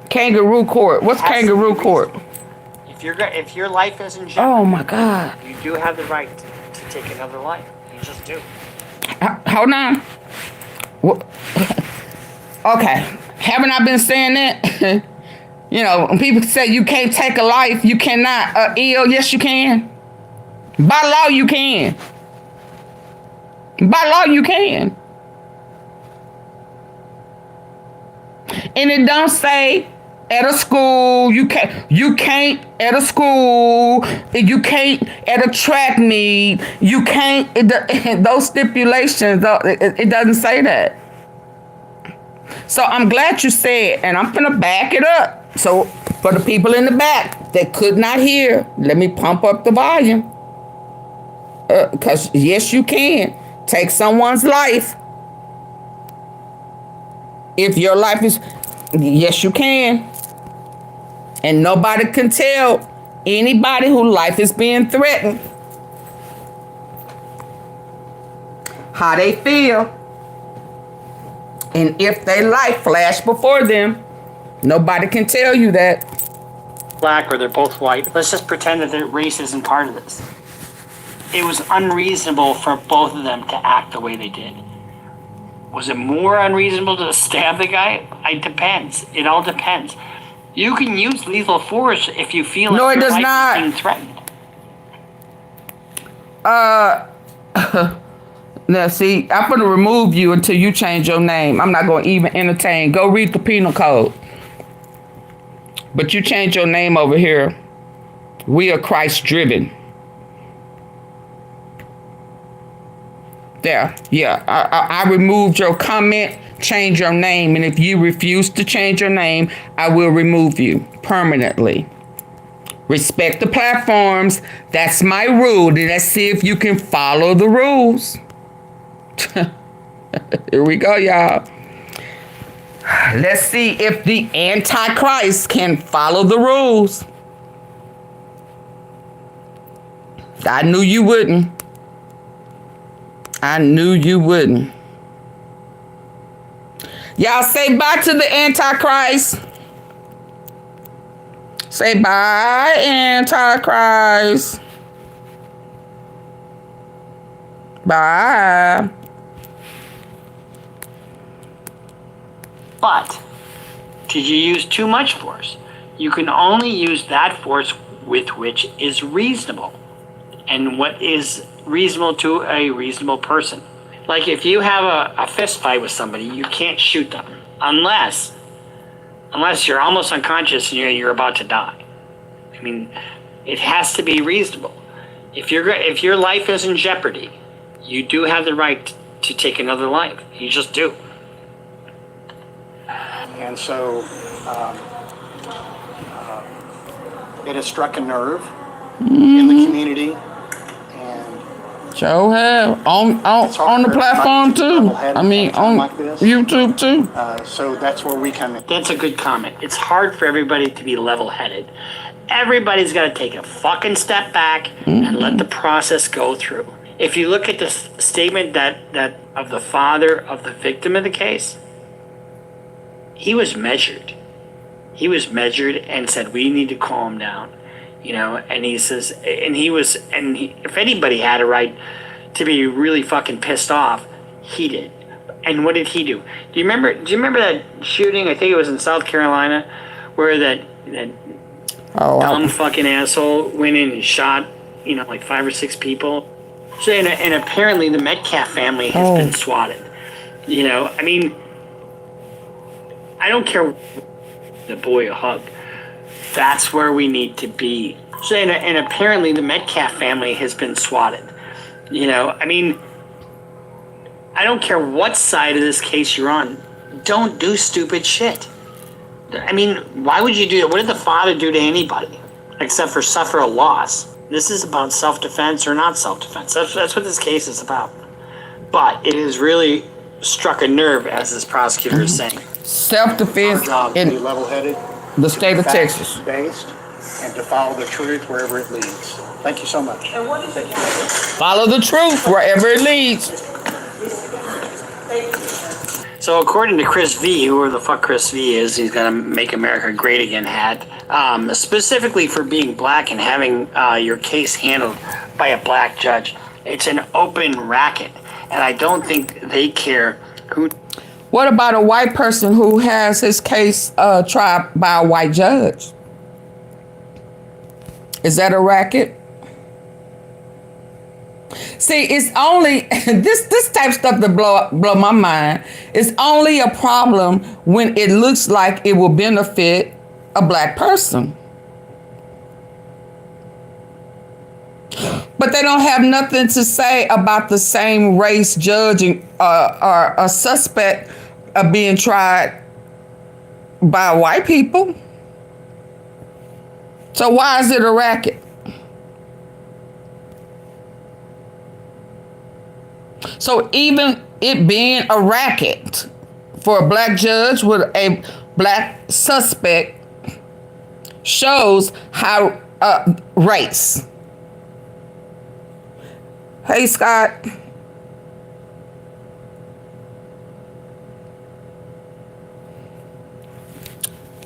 Kangaroo court. What's kangaroo court? If your life is in jeopardy, Oh my God. you do have the right to take another life. You just do. Hold on. Okay. Haven't I been saying that? You know, when people say you can't take a life, you cannot. Yes, you can. By law, you can. By law, you can. And it don't say at a school, you can't at a school, you can't at a track meet, you can't, those stipulations, it doesn't say that. So I'm glad you said, and I'm gonna back it up. So for the people in the back that could not hear, let me pump up the volume. Because yes, you can take someone's life. If your life is, yes, you can. And nobody can tell anybody whose life is being threatened how they feel. And if their life flashed before them, nobody can tell you that. Black or they're both white. Let's just pretend that their race isn't part of this. It was unreasonable for both of them to act the way they did. Was it more unreasonable to stab the guy? It depends. It all depends. You can use lethal force if you feel like your life is being threatened. Now, see, I'm going to remove you until you change your name. I'm not going to even entertain. Go read the penal code. But you change your name over here. We are Christ-driven. There, yeah. I removed your comment. Change your name. And if you refuse to change your name, I will remove you permanently. Respect the platforms. That's my rule. Then let's see if you can follow the rules. Here we go, y'all. Let's see if the Antichrist can follow the rules. I knew you wouldn't. I knew you wouldn't. Y'all say bye to the Antichrist. Say bye, Antichrist. Bye. But did you use too much force? You can only use that force with which is reasonable. And what is reasonable to a reasonable person. Like if you have a fist fight with somebody, you can't shoot them unless you're almost unconscious and you're about to die. I mean, it has to be reasonable. If your life is in jeopardy, you do have the right to take another life. You just do. And so it has struck a nerve in the community. Joe have on the platform too. I mean on YouTube too. So that's where we come in. That's a good comment. It's hard for everybody to be level-headed. Everybody's got to take a fucking step back and let the process go through. If you look at the statement that of the father of the victim of the case, he was measured. He was measured and said, "We need to calm down." You know, and he says, if anybody had a right to be really fucking pissed off, he did. And what did he do? Do you remember that shooting? I think it was in South Carolina, where that dumb fucking asshole went in and shot, like 5 or 6 people. So and apparently the Metcalf family has been swatted. I mean, I don't care. The boy a hug. That's where we need to be. So, and apparently the Metcalf family has been swatted. I mean, I don't care what side of this case you're on. Don't do stupid shit. I mean, why would you do that? What did the father do to anybody? Except for suffer a loss. This is about self-defense or not self-defense. That's what this case is about. But it has really struck a nerve, as this prosecutor is saying. Self-defense and be level-headed. The state of Texas. Based and to follow the truth wherever it leads. Thank you so much. Follow the truth wherever it leads. So according to Chris V, whoever the fuck Chris V is, he's got a Make America Great Again hat, specifically for being black and having your case handled by a black judge. It's an open racket, and I don't think they care who. What about a white person who has his case tried by a white judge? Is that a racket? See, it's only this type of stuff that blow my mind. It's only a problem when it looks like it will benefit a black person. But they don't have nothing to say about the same race judging or a suspect being tried by white people. So why is it a racket? So even it being a racket for a black judge with a black suspect shows how race. Hey, Scott.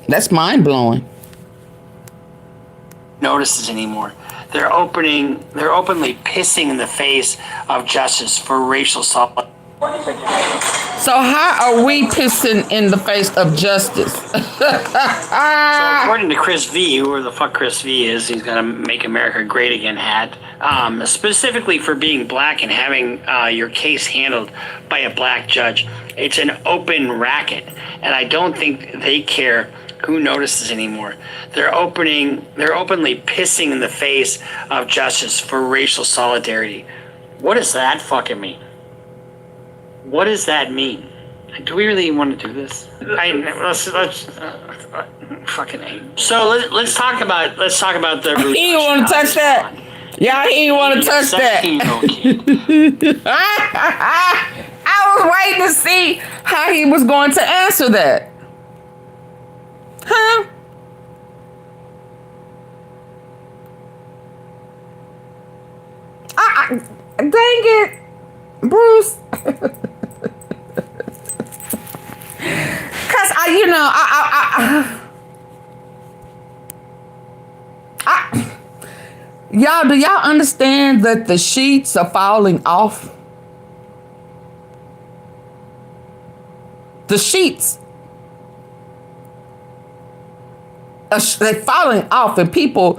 That's mind-blowing. Notices anymore. They're openly pissing in the face of justice for racial assault. So how are we pissing in the face of justice? So according to Chris V, whoever the fuck Chris V is, he's got a Make America Great Again hat, specifically for being black and having your case handled by a black judge. It's an open racket, and I don't think they care who notices anymore. They're openly pissing in the face of justice for racial solidarity. What does that fucking mean? What does that mean? Do we really want to do this? Let's fucking hate. So let's talk about the. He didn't want to touch that. Y'all, he didn't want to touch that. I was waiting to see how he was going to answer that. Huh? Dang it, Bruce. Cause y'all, do y'all understand that the sheets are falling off? The sheets. They're falling off, and people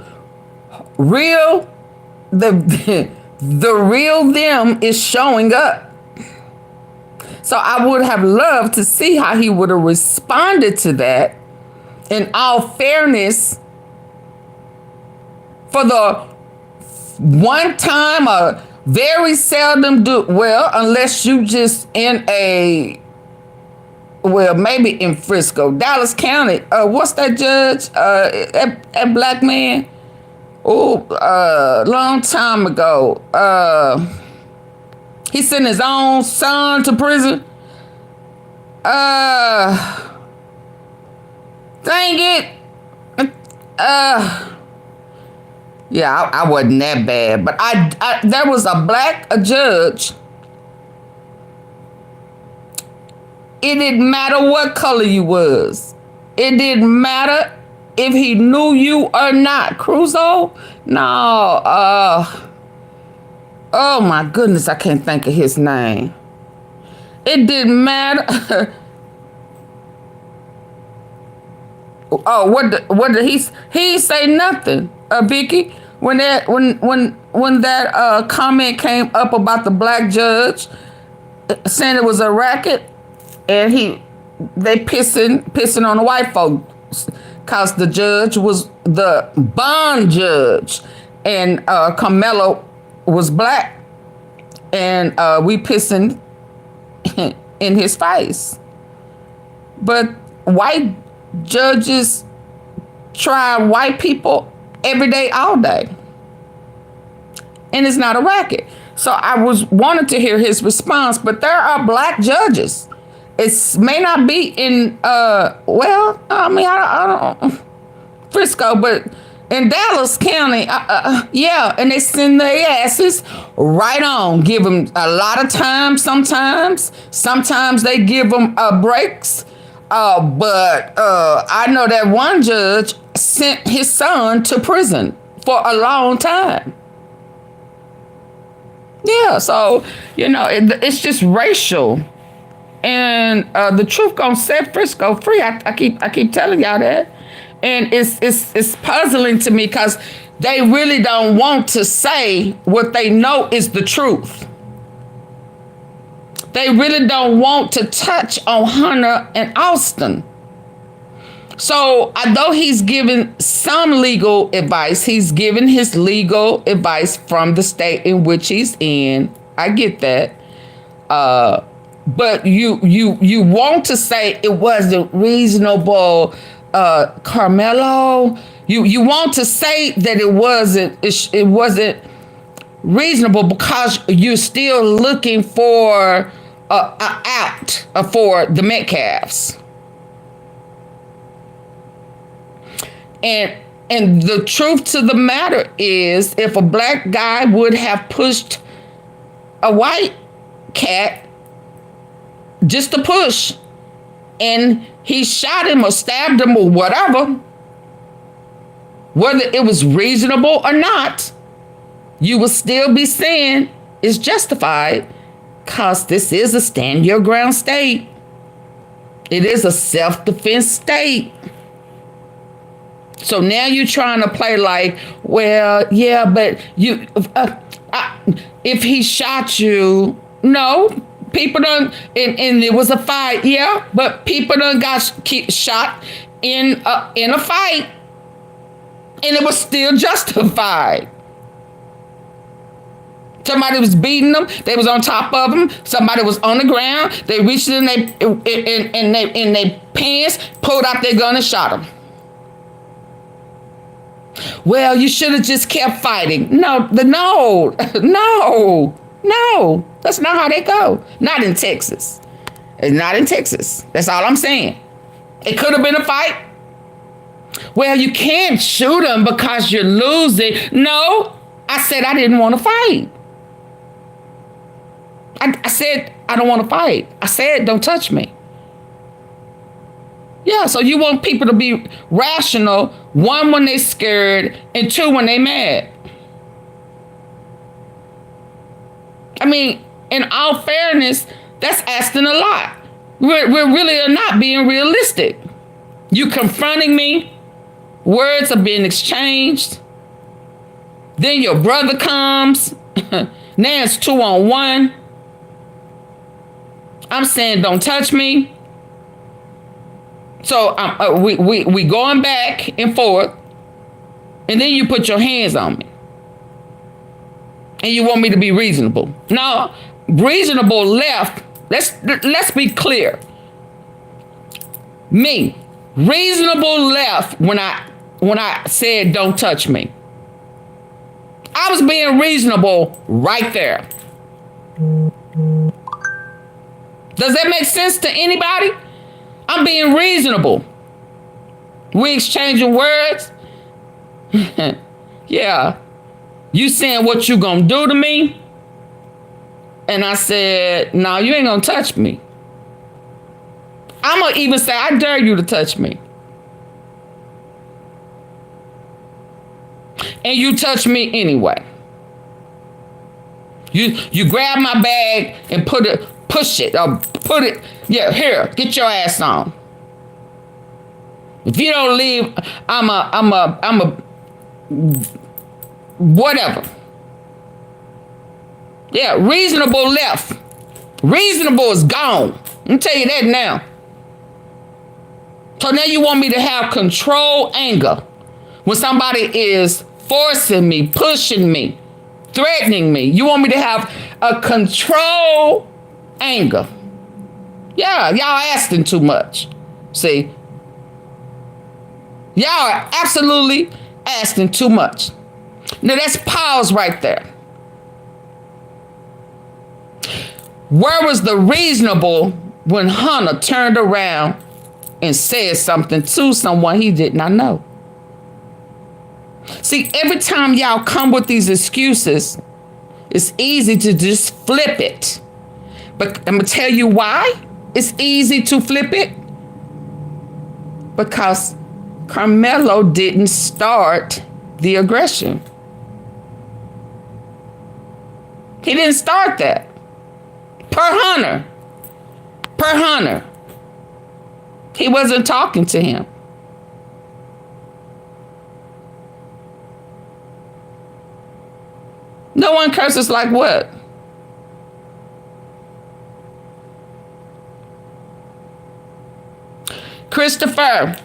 the real them is showing up. So I would have loved to see how he would have responded to that. In all fairness, for the one time or very seldom unless you just in maybe in Frisco, Dallas County. What's that judge? That black man? Long time ago. He sent his own son to prison. Dang it. Yeah, I wasn't that bad, but there was a black judge. It didn't matter what color you was. It didn't matter if he knew you or not. Crusoe? No. Oh my goodness, I can't think of his name. It didn't matter. What did he say nothing, Vicky? When that comment came up about the black judge saying it was a racket, and they pissing on the white folks because the judge was the bond judge, and Carmelo was black, and we pissing in his face. But white judges try white people every day, all day, and it's not a racket. So I wanted to hear his response, but there are black judges. It may not be in I don't Frisco, but in Dallas County, yeah, and they send their asses right on. Give them a lot of time sometimes. Sometimes they give them breaks. But I know that one judge sent his son to prison for a long time. Yeah, so, you know, it's just racial. And the truth gonna set Frisco free. I keep telling y'all that. And it's puzzling to me because they really don't want to say what they know is the truth. They really don't want to touch on Hunter and Austin. So although he's given some legal advice, he's given his legal advice from the state in which he's in. I get that. But you want to say it wasn't reasonable, Carmelo. You want to say that it wasn't reasonable because you're still looking for out for the Metcalfs. And the truth to the matter is, if a black guy would have pushed a white cat just to push, and he shot him or stabbed him or whatever, whether it was reasonable or not, you will still be saying it's justified because this is a stand your ground state. It is a self-defense state. So now you're trying to play like, well, yeah, but you, if he shot you, no, people done, and it was a fight, yeah, but people done got shot in a fight, and it was still justified. Somebody was beating them. They was on top of them. Somebody was on the ground. They reached in their pants, pulled out their gun and shot them. Well, you should have just kept fighting. No. That's not how they go. Not in Texas. It's not in Texas. That's all I'm saying. It could have been a fight. Well, you can't shoot them because you're losing. No, I said I didn't want to fight. I said I don't want to fight. I said don't touch me. Yeah, so you want people to be rational, one, when they scared, and two, when they mad. I mean, in all fairness, that's asking a lot. We're really not being realistic. You confronting me, words are being exchanged. Then your brother comes. Now it's 2-on-1. I'm saying don't touch me. So we going back and forth, and then you put your hands on me, and you want me to be reasonable. No, reasonable left. Let's be clear. Me, reasonable left when I said don't touch me. I was being reasonable right there. Does that make sense to anybody? I'm being reasonable. We exchanging words. Yeah. You saying what you gonna do to me? And I said, no, you ain't gonna touch me. I'm gonna even say, I dare you to touch me. And you touch me anyway. You grab my bag and push it, yeah, here, get your ass on. If you don't leave, I'm a whatever. Yeah, reasonable left. Reasonable is gone. I'll tell you that now. So now you want me to have control anger when somebody is forcing me, pushing me, threatening me. You want me to have a control anger. Yeah, y'all asking too much. See? Y'all are absolutely asking too much. Now let's pause right there. Where was the reasonable when Hunter turned around and said something to someone he did not know? See, every time y'all come with these excuses, it's easy to just flip it. But I'm going to tell you why it's easy to flip it. Because Carmelo didn't start the aggression. He didn't start that. Per Hunter. He wasn't talking to him. No one curses like what? Christopher,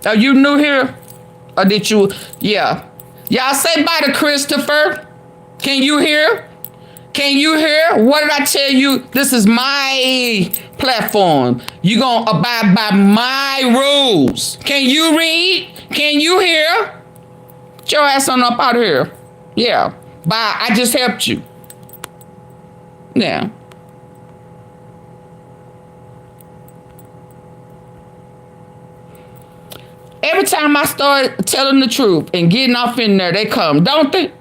are you new here? Or did you? Yeah. Y'all say bye to Christopher. Can you hear? Can you hear? What did I tell you? This is my platform. You gonna abide by my rules. Can you read? Can you hear? Get your ass on up out of here. Yeah. Bye. I just helped you. Yeah. Every time I start telling the truth and getting off in there, they come, don't they?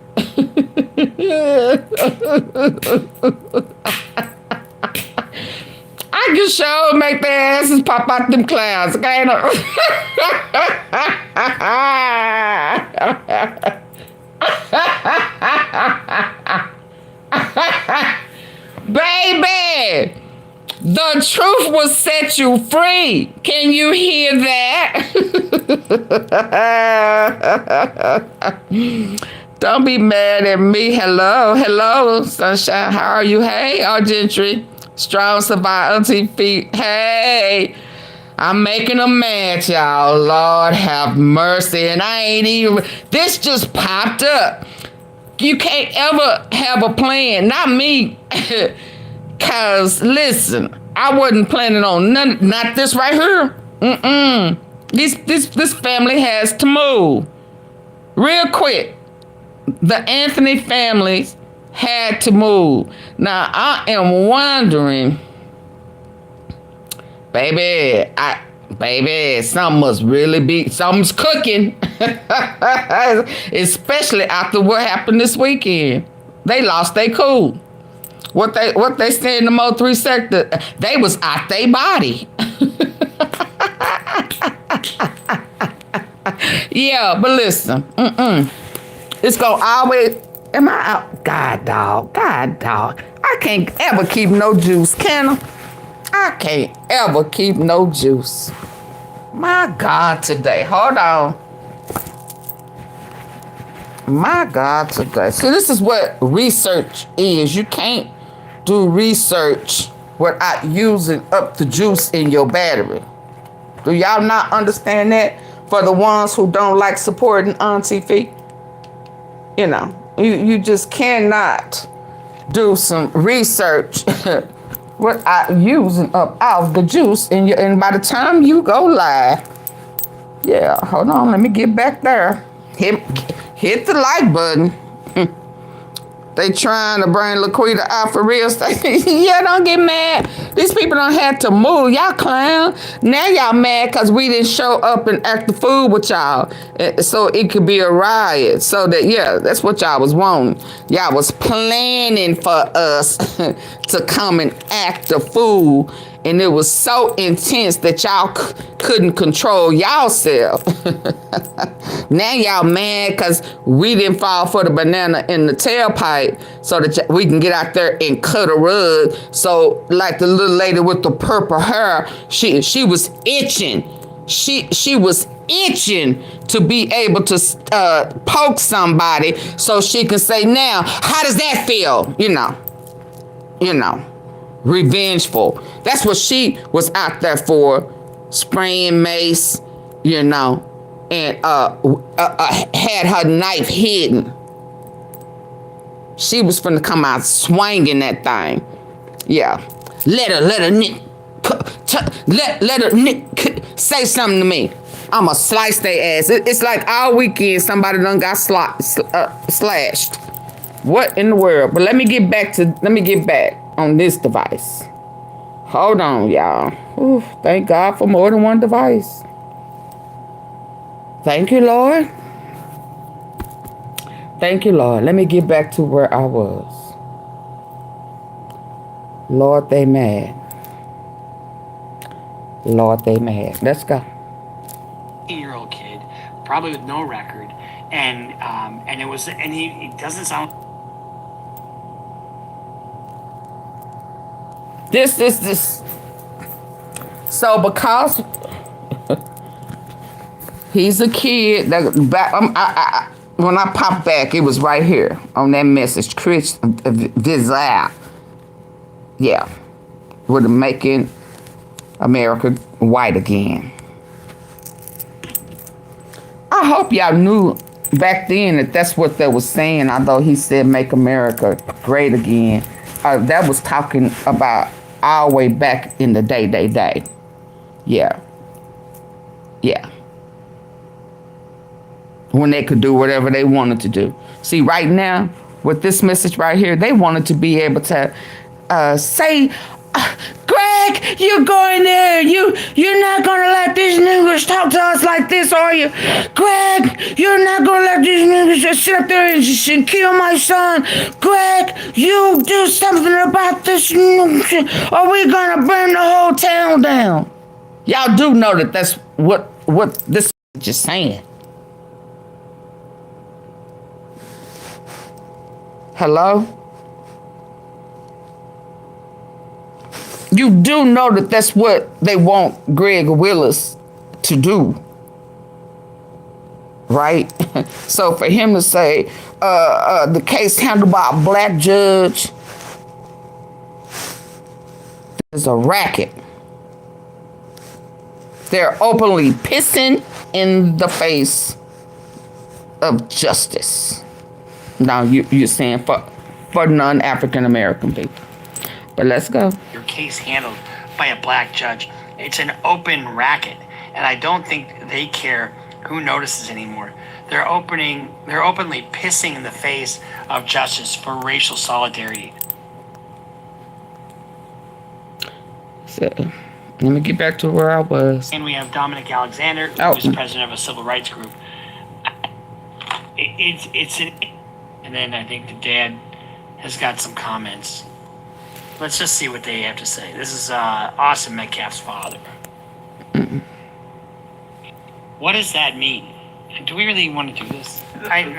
I can sure make their asses pop out them clouds, okay? Baby, the truth will set you free. Can you hear that? Don't be mad at me. Hello, sunshine. How are you? Hey, Gentry. Strong survive, AunTeaFee. Hey, I'm making a match, y'all. Lord have mercy. And I ain't even, this just popped up. You can't ever have a plan. Not me. Cause listen, I wasn't planning on none, not this right here. This family has to move. Real quick. The Anthony families had to move. Now I am wondering, baby, something must really be, something's cooking. Especially after what happened this weekend. They lost their cool. What they said in the Mo 3 sector, they was out their body. Yeah, but listen, it's gonna always, am I out? God dog. I can't ever keep no juice, can I? I can't ever keep no juice. My God, today. Hold on. My God, today. See, this is what research is. You can't do research without using up the juice in your battery. Do y'all not understand that? For the ones who don't like supporting AunTeaFee, you know, you just cannot do some research without using up all the juice in your, and by the time you go live, yeah, hold on, let me get back there. Hit the like button. They trying to bring Laquita out for real estate. Yeah, don't get mad. These people don't have to move. Y'all clown. Now y'all mad because we didn't show up and act the fool with y'all. So it could be a riot. So that, yeah, that's what y'all was wanting. Y'all was planning for us to come and act the fool. And it was so intense that y'all couldn't control y'allself. Now y'all mad because we didn't fall for the banana in the tailpipe so that we can get out there and cut a rug. So like the little lady with the purple hair, she was itching. She was itching to be able to poke somebody so she can say, now, how does that feel? You know. Revengeful. That's what she was out there for. Spraying mace, you know, and had her knife hidden. She was finna come out swinging that thing. Yeah. Let her say something to me. I'ma slice their ass. It's like all weekend somebody done got slashed. What in the world? But let me get back on this device. Hold on, y'all. Ooh, thank God for more than one device. Thank you, Lord. Thank you, Lord. Let me get back to where I was. Lord, they mad. Lord, they mad. Let's go. 18-year-old kid, probably with no record, and he doesn't sound. This. So because he's a kid, when I popped back, it was right here on that message. Chris Vizal. Yeah. We're making America white again. I hope y'all knew back then that that's what they was saying, although he said make America great again. That was talking about all the way back in the day. Yeah. When they could do whatever they wanted to do. See, right now, with this message right here, they wanted to be able to say, Greg, you're going there. You're not gonna let these niggas talk to us like this, are you? Greg, you're not gonna let these niggas just sit up there and kill my son. Greg, you do something about this, or we're gonna burn the whole town down. Y'all do know that that's what this is just saying. Hello? You do know that that's what they want Greg Willis to do, right? So for him to say the case handled by a black judge is a racket. They're openly pissing in the face of justice. Now you're saying for non-African American people. But let's go. Your case handled by a black judge. It's an open racket, and I don't think they care who notices anymore. They're openly pissing in the face of justice for racial solidarity. So, let me get back to where I was. And we have Dominic Alexander, who's president of a civil rights group. And then I think the dad has got some comments. Let's just see what they have to say. This is Austin Metcalf's father. What does that mean? Do we really want to do this? Let's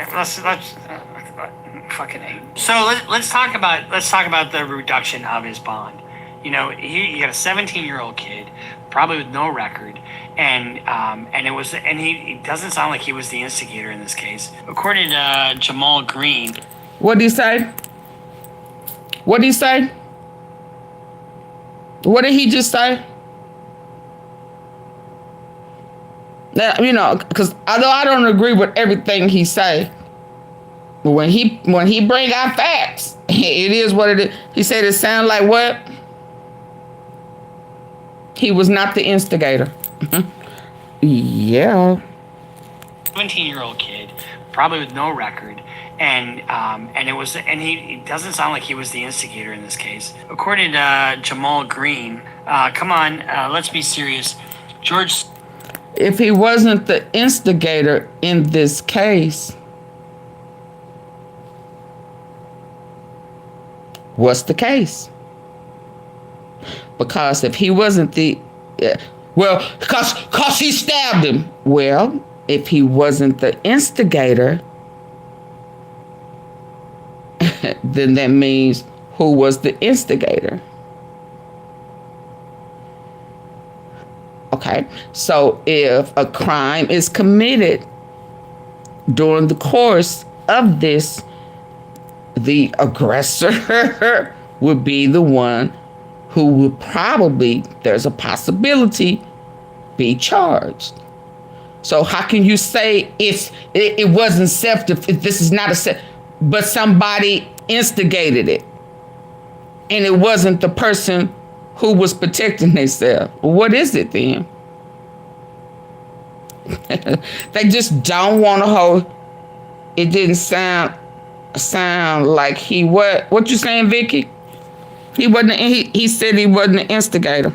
fucking hate. So let's talk about the reduction of his bond. You know, you got a 17-year-old kid, probably with no record, and he doesn't sound like he was the instigator in this case. According to Jamal Green. What did he say? What did he say? What did he just say? Now, you know, because although I don't agree with everything he say, but when he bring out facts, it is what it is. He said it sounded like what? He was not the instigator. Yeah. 17-year-old kid, probably with no record, and he doesn't sound like he was the instigator in this case. According to Jamal Green, come on, let's be serious. George. If he wasn't the instigator in this case, what's the case? Because if he wasn't because he stabbed him. Well, if he wasn't the instigator, then that means who was the instigator? Okay, so if a crime is committed during the course of this, the aggressor would be the one who would probably, there's a possibility, be charged. So how can you say it wasn't self-defense, this is not a self, but somebody instigated it, and it wasn't the person who was protecting themselves? What is it then? They just don't want to hold. It didn't sound like he what you saying, Vicky? He wasn't. He said he wasn't an instigator.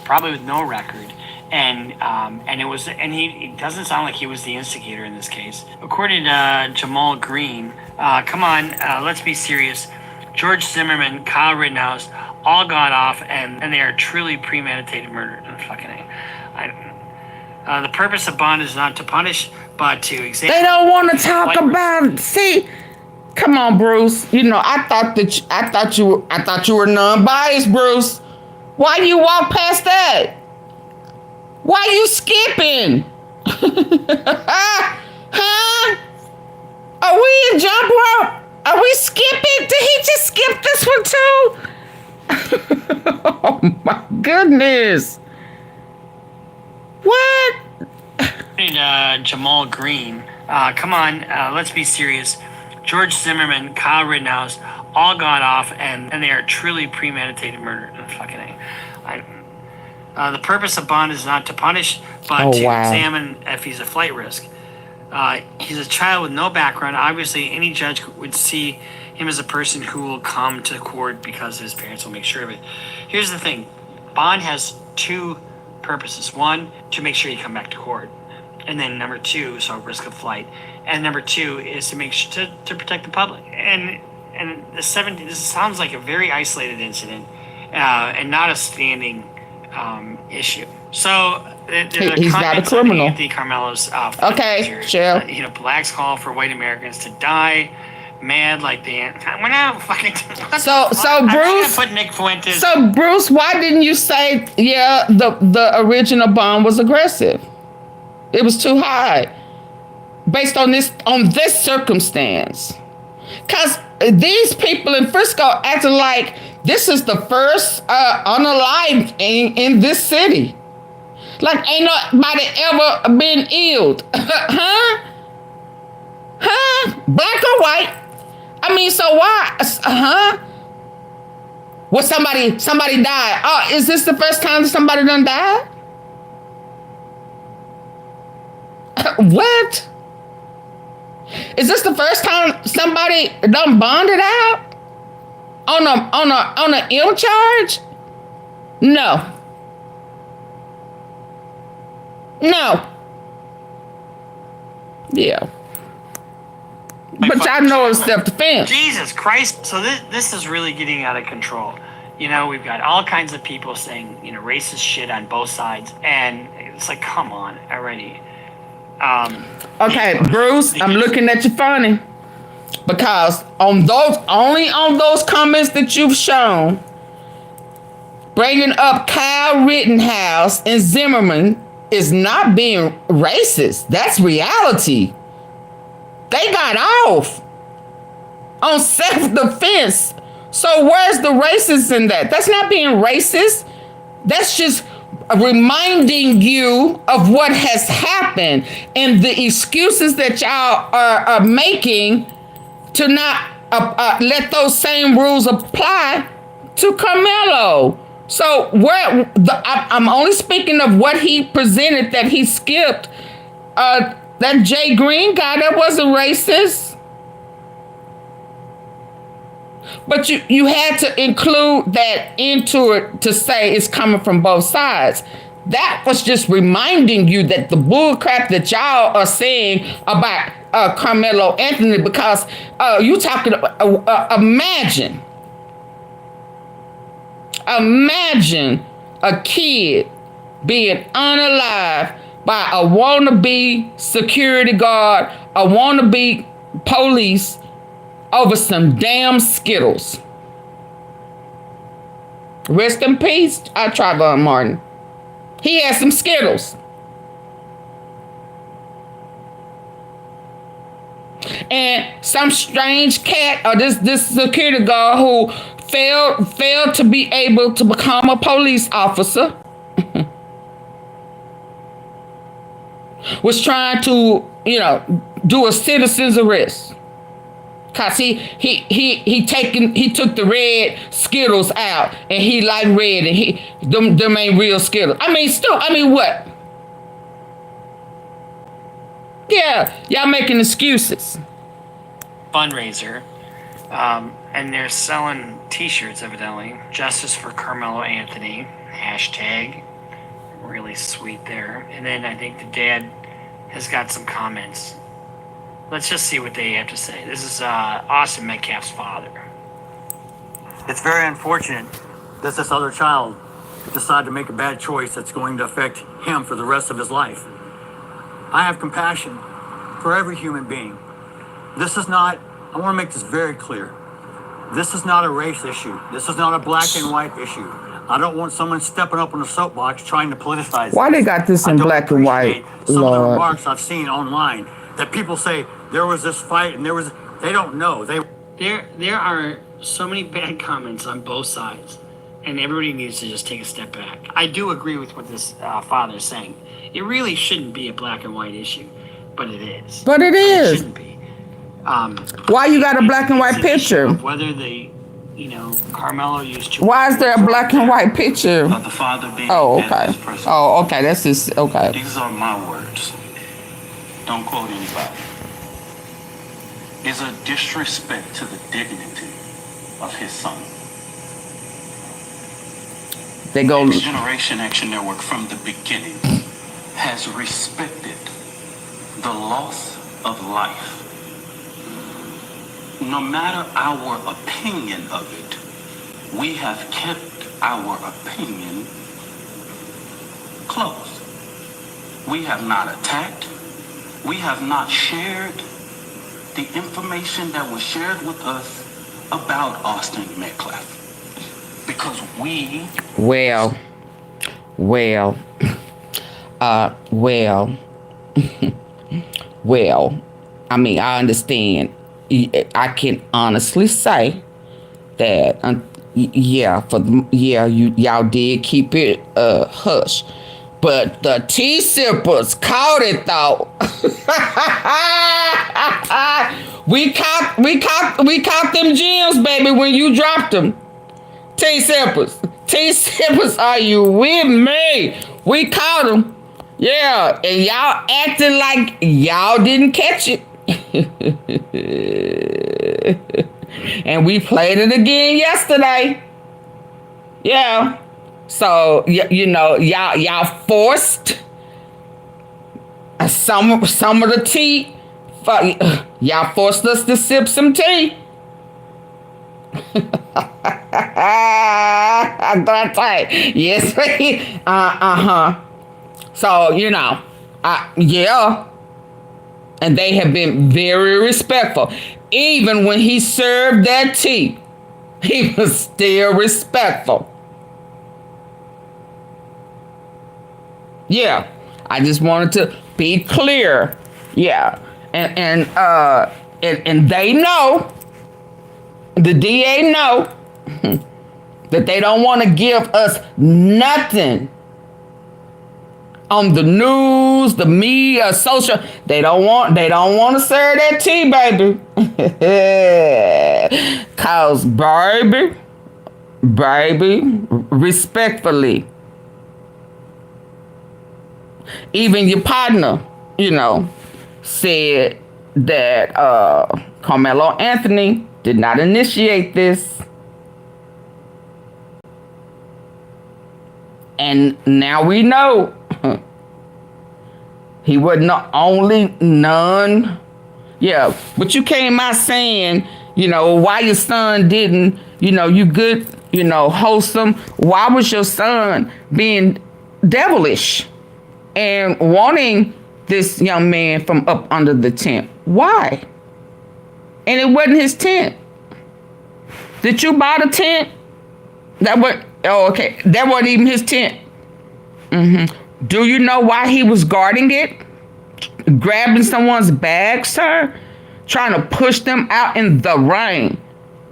Probably with no record, and it doesn't sound like he was the instigator in this case. According to Jamal Green, come on, let's be serious. George Zimmerman, Kyle Rittenhouse, all got off, and they are truly premeditated murder. The purpose of bond is not to punish, but to examine. They don't want to talk about it. See, come on, Bruce. You know, I thought you were non-biased, Bruce. Why you walk past that? Why you skipping? Huh? Are we in jump rope? Are we skipping? Did he just skip this one too? Oh my goodness. What? Jamal Green. Come on, let's be serious. George Zimmerman, Kyle Rittenhouse, all got off, and they are truly premeditated murder. The purpose of bond is not to punish, but to examine if he's a flight risk. He's a child with no background. Obviously, any judge would see him as a person who will come to court because his parents will make sure of it. Here's the thing. Bond has two purposes. One, to make sure you come back to court. And then number two, so risk of flight. And number two is to make sure to protect the public. And this sounds like a very isolated incident and not a standing issue. So he's not a criminal. Anthony Carmelo's okay, chill. Blacks call for white Americans to die. Mad like the we're not fucking. So Bruce. Put Nick Fuentes. So Bruce, why didn't you say the original bond was aggressive? It was too high, based on this circumstance. Cause these people in Frisco acting like this is the first unalived in this city. Like ain't nobody ever been killed. Huh? Black or white? I mean, so why? Well, somebody died. Oh, is this the first time somebody done died? What? Is this the first time somebody done bonded out on a ill charge? No. Yeah. But y'all know it's self-defense. Jesus Christ. So this is really getting out of control. We've got all kinds of people saying, racist shit on both sides. And it's like, come on already. Okay, Bruce, I'm looking at you funny. Because only on those comments that you've shown, bringing up Kyle Rittenhouse and Zimmerman is not being racist. That's reality. They got off on self-defense. So where's the racist in that? That's not being racist. That's just reminding you of what has happened and the excuses that y'all are making to not let those same rules apply to Carmelo. So I'm only speaking of what he presented that he skipped. That Jay Green guy, that wasn't racist. But you had to include that into it to say it's coming from both sides. That was just reminding you that the bull crap that y'all are saying about Carmelo Anthony, because you talking about, imagine a kid being unalive by a wannabe security guard, a wannabe police over some damn Skittles. Rest in peace, Trayvon Martin. He had some Skittles. And some strange cat or this security guard who failed to be able to become a police officer was trying to, do a citizen's arrest. Cause he took the red Skittles out and he like red and them ain't real Skittles. What? Yeah, y'all making excuses. Fundraiser, and they're selling T-shirts evidently. Justice for Carmelo Anthony, hashtag really sweet there. And then I think the dad has got some comments. Let's just see what they have to say. This is Austin Metcalf's father. It's very unfortunate that this other child decided to make a bad choice that's going to affect him for the rest of his life. I have compassion for every human being. This is not, I want to make this very clear. This is not a race issue. This is not a black and white issue. I don't want someone stepping up on a soapbox trying to politicize. Why they got this in black and white, some of the Lord? remarks I've seen online that people say there was this fight and they don't know. There are so many bad comments on both sides, and everybody needs to just take a step back. I do agree with what this father is saying. It really shouldn't be a black and white issue, but it is. But it It is. shouldn't be. Why you got a black and white It's an issue picture? of whether Carmelo used to. Why is there a black and white picture? Of the father being Oh, dead okay. as person. Oh, okay. That's just okay. These are my words. Don't quote anybody. Is a disrespect to the dignity of his son. They go. Next Generation Action Network from the beginning has respected the loss of life. No matter our opinion of it, we have kept our opinion close. We have not attacked. We have not shared the information that was shared with us about Austin Metcalf. Because we... Well. I mean, I understand. I can honestly say that, y'all did keep it hush, but the tea sippers caught it though. we caught them gems, baby, when you dropped them. Tea sippers, are you with me? We caught them, yeah, and y'all acting like y'all didn't catch it. And we played it again yesterday. Yeah. So y'all forced some of the tea. Y'all forced us to sip some tea. That's right. Yes. So yeah. And they have been very respectful. Even when he served that tea, he was still respectful. Yeah, I just wanted to be clear. Yeah, and they know, the DA know that they don't want to give us nothing on the news, the media, social. They don't want to serve that tea, baby. Cause baby, respectfully, even your partner, said that Carmelo Anthony did not initiate this. And now we know he wasn't the only none. Yeah, but you came out saying, why your son didn't, you good, wholesome. Why was your son being devilish and wanting this young man from up under the tent? Why? And it wasn't his tent. Did you buy the tent? That wasn't even his tent. Do you know why he was guarding it? Grabbing someone's bag, sir? Trying to push them out in the rain.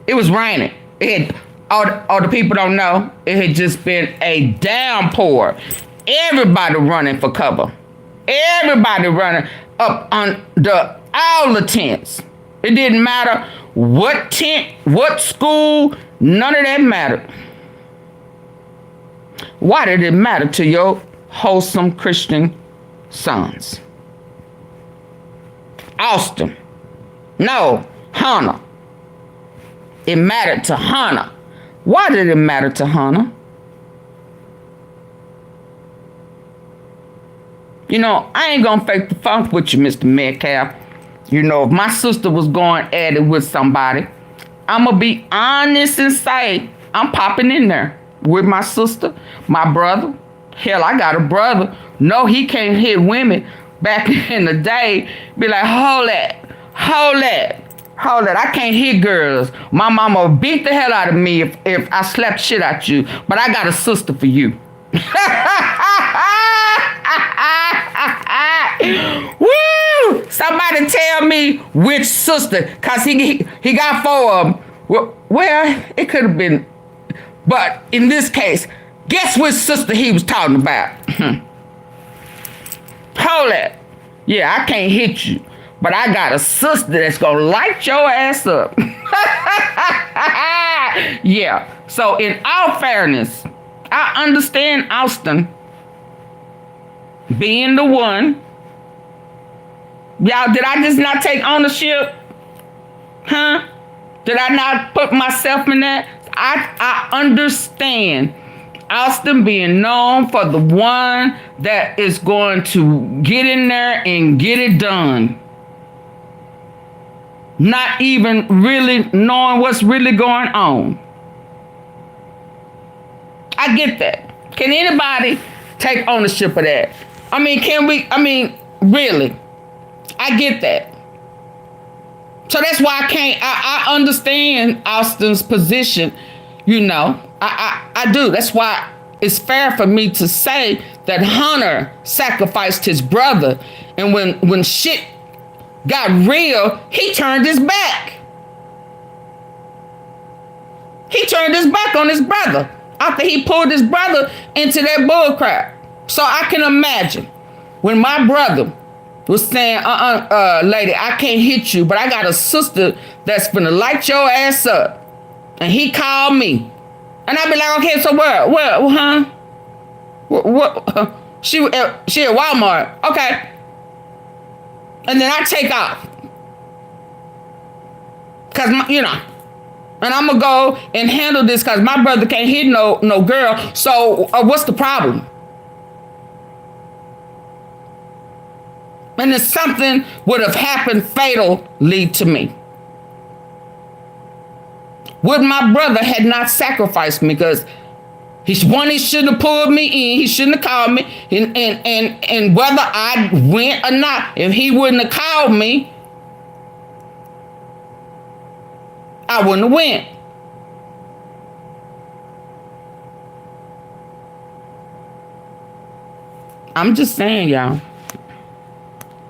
It was raining. All the people don't know, it had just been a downpour. Everybody running for cover. Everybody running up under all the tents. It didn't matter what tent, what school, none of that mattered. Why did it matter to your wholesome Christian sons? Austin. No, Hannah. It mattered to Hannah. Why did it matter to Hannah? You know, I ain't gonna fake the funk with you, Mr. Metcalf. You know, if my sister was going at it with somebody, I'm gonna be honest and say I'm popping in there with my sister, my brother. Hell, I got a brother. No, he can't hit women. Back in the day, be like, hold that. I can't hit girls. My mama would beat the hell out of me if I slapped shit at you. But I got a sister for you. Woo! Somebody tell me which sister, cause he got 4 of them. Well, it could have been, but in this case, guess which sister he was talking about? Hold it. Yeah, I can't hit you, but I got a sister that's gonna light your ass up. Yeah. So in all fairness, I understand Austin being the one. Y'all, did I just not take ownership? Huh? Did I not put myself in that? I understand Austin being known for the one that is going to get in there and get it done. Not even really knowing what's really going on. I get that. Can anybody take ownership of that? I mean, really? I get that. So that's why I understand Austin's position, you know. I do. That's why it's fair for me to say that Hunter sacrificed his brother, and when shit got real, he turned his back. He turned his back on his brother after he pulled his brother into that bullcrap. So I can imagine when my brother was saying, lady, I can't hit you, but I got a sister that's gonna light your ass up. And he called me. And I'd be like, okay, so where, huh? What? She at Walmart. Okay. And then I take off. Cause you know, and I'm gonna go and handle this cause my brother can't hit no girl. So what's the problem? And if something would have happened fatally to me, would my brother had not sacrificed me? Because he shouldn't have pulled me in. He shouldn't have called me. And whether I went or not, if he wouldn't have called me, I wouldn't have went. I'm just saying, y'all.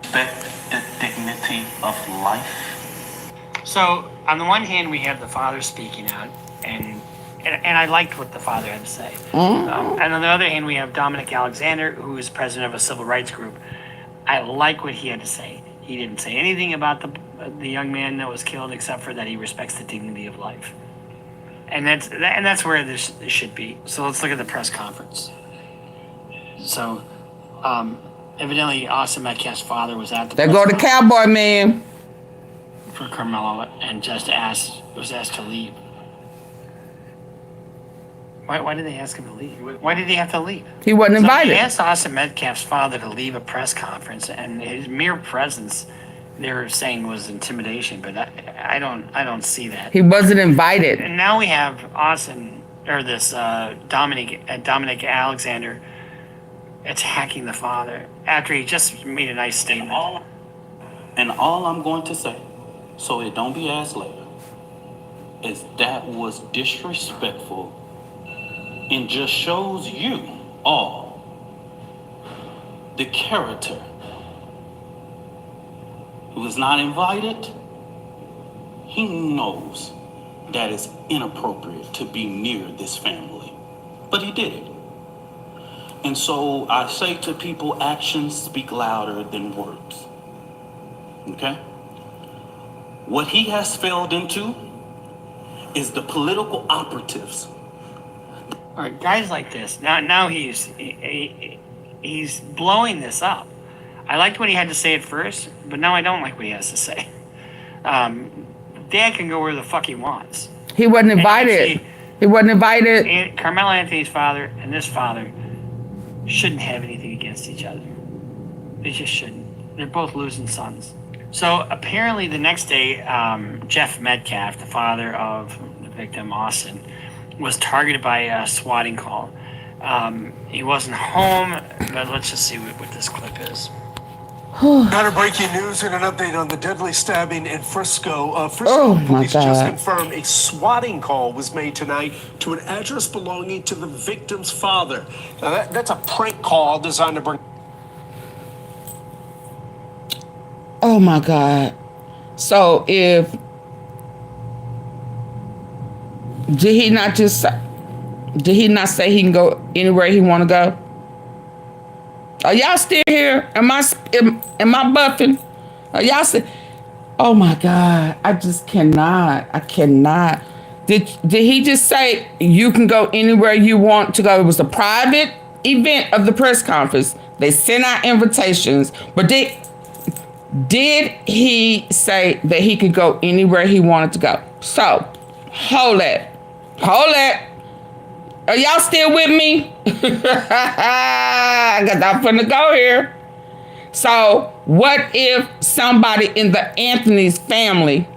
Respect the dignity of life. So on the one hand, we have the father speaking out, and I liked what the father had to say. And on the other hand, we have Dominic Alexander, who is president of a civil rights group. I like what he had to say. He didn't say anything about the young man that was killed, except for that he respects the dignity of life, and that's where this should be. So let's look at the press conference. So, evidently, Austin Metcalf's father was at the. There go the cowboy man. For Carmelo, and was asked to leave. Why did they ask him to leave? Why did he have to leave? He wasn't invited. They asked Austin Metcalf's father to leave a press conference, and his mere presence, they were saying, was intimidation. But I don't see that. He wasn't invited. And now we have Dominic Alexander attacking the father after he just made a nice statement. And all I'm going to say, so it don't be asked later, is that was disrespectful and just shows you all the character who is not invited. He knows that it's inappropriate to be near this family, but he did it. And so I say to people, actions speak louder than words. Okay? What he has failed into is the political operatives. All right, guys like this. Now he's blowing this up. I liked what he had to say at first, but now I don't like what he has to say. Dad can go where the fuck he wants. He wasn't invited. He wasn't invited. And Carmelo Anthony's father and this father shouldn't have anything against each other. They just shouldn't. They're both losing sons. So apparently the next day, Jeff Metcalf, the father of the victim, Austin, was targeted by a swatting call. He wasn't home, but let's just see what this clip is. Better breaking news and an update on the deadly stabbing in Frisco. Frisco police just confirmed a swatting call was made tonight to an address belonging to the victim's father. Now that's a prank call designed to bring... Oh my God. So if... Did he not say he can go anywhere he want to go? Are y'all still here? Am I buffing? Are y'all still? Oh my God. I just cannot. I cannot. Did he just say you can go anywhere you want to go? It was a private event of the press conference. They sent out invitations, but did he say that he could go anywhere he wanted to go? So, hold it. Are y'all still with me? Because I'm finna go here. So, what if somebody in the Anthony's family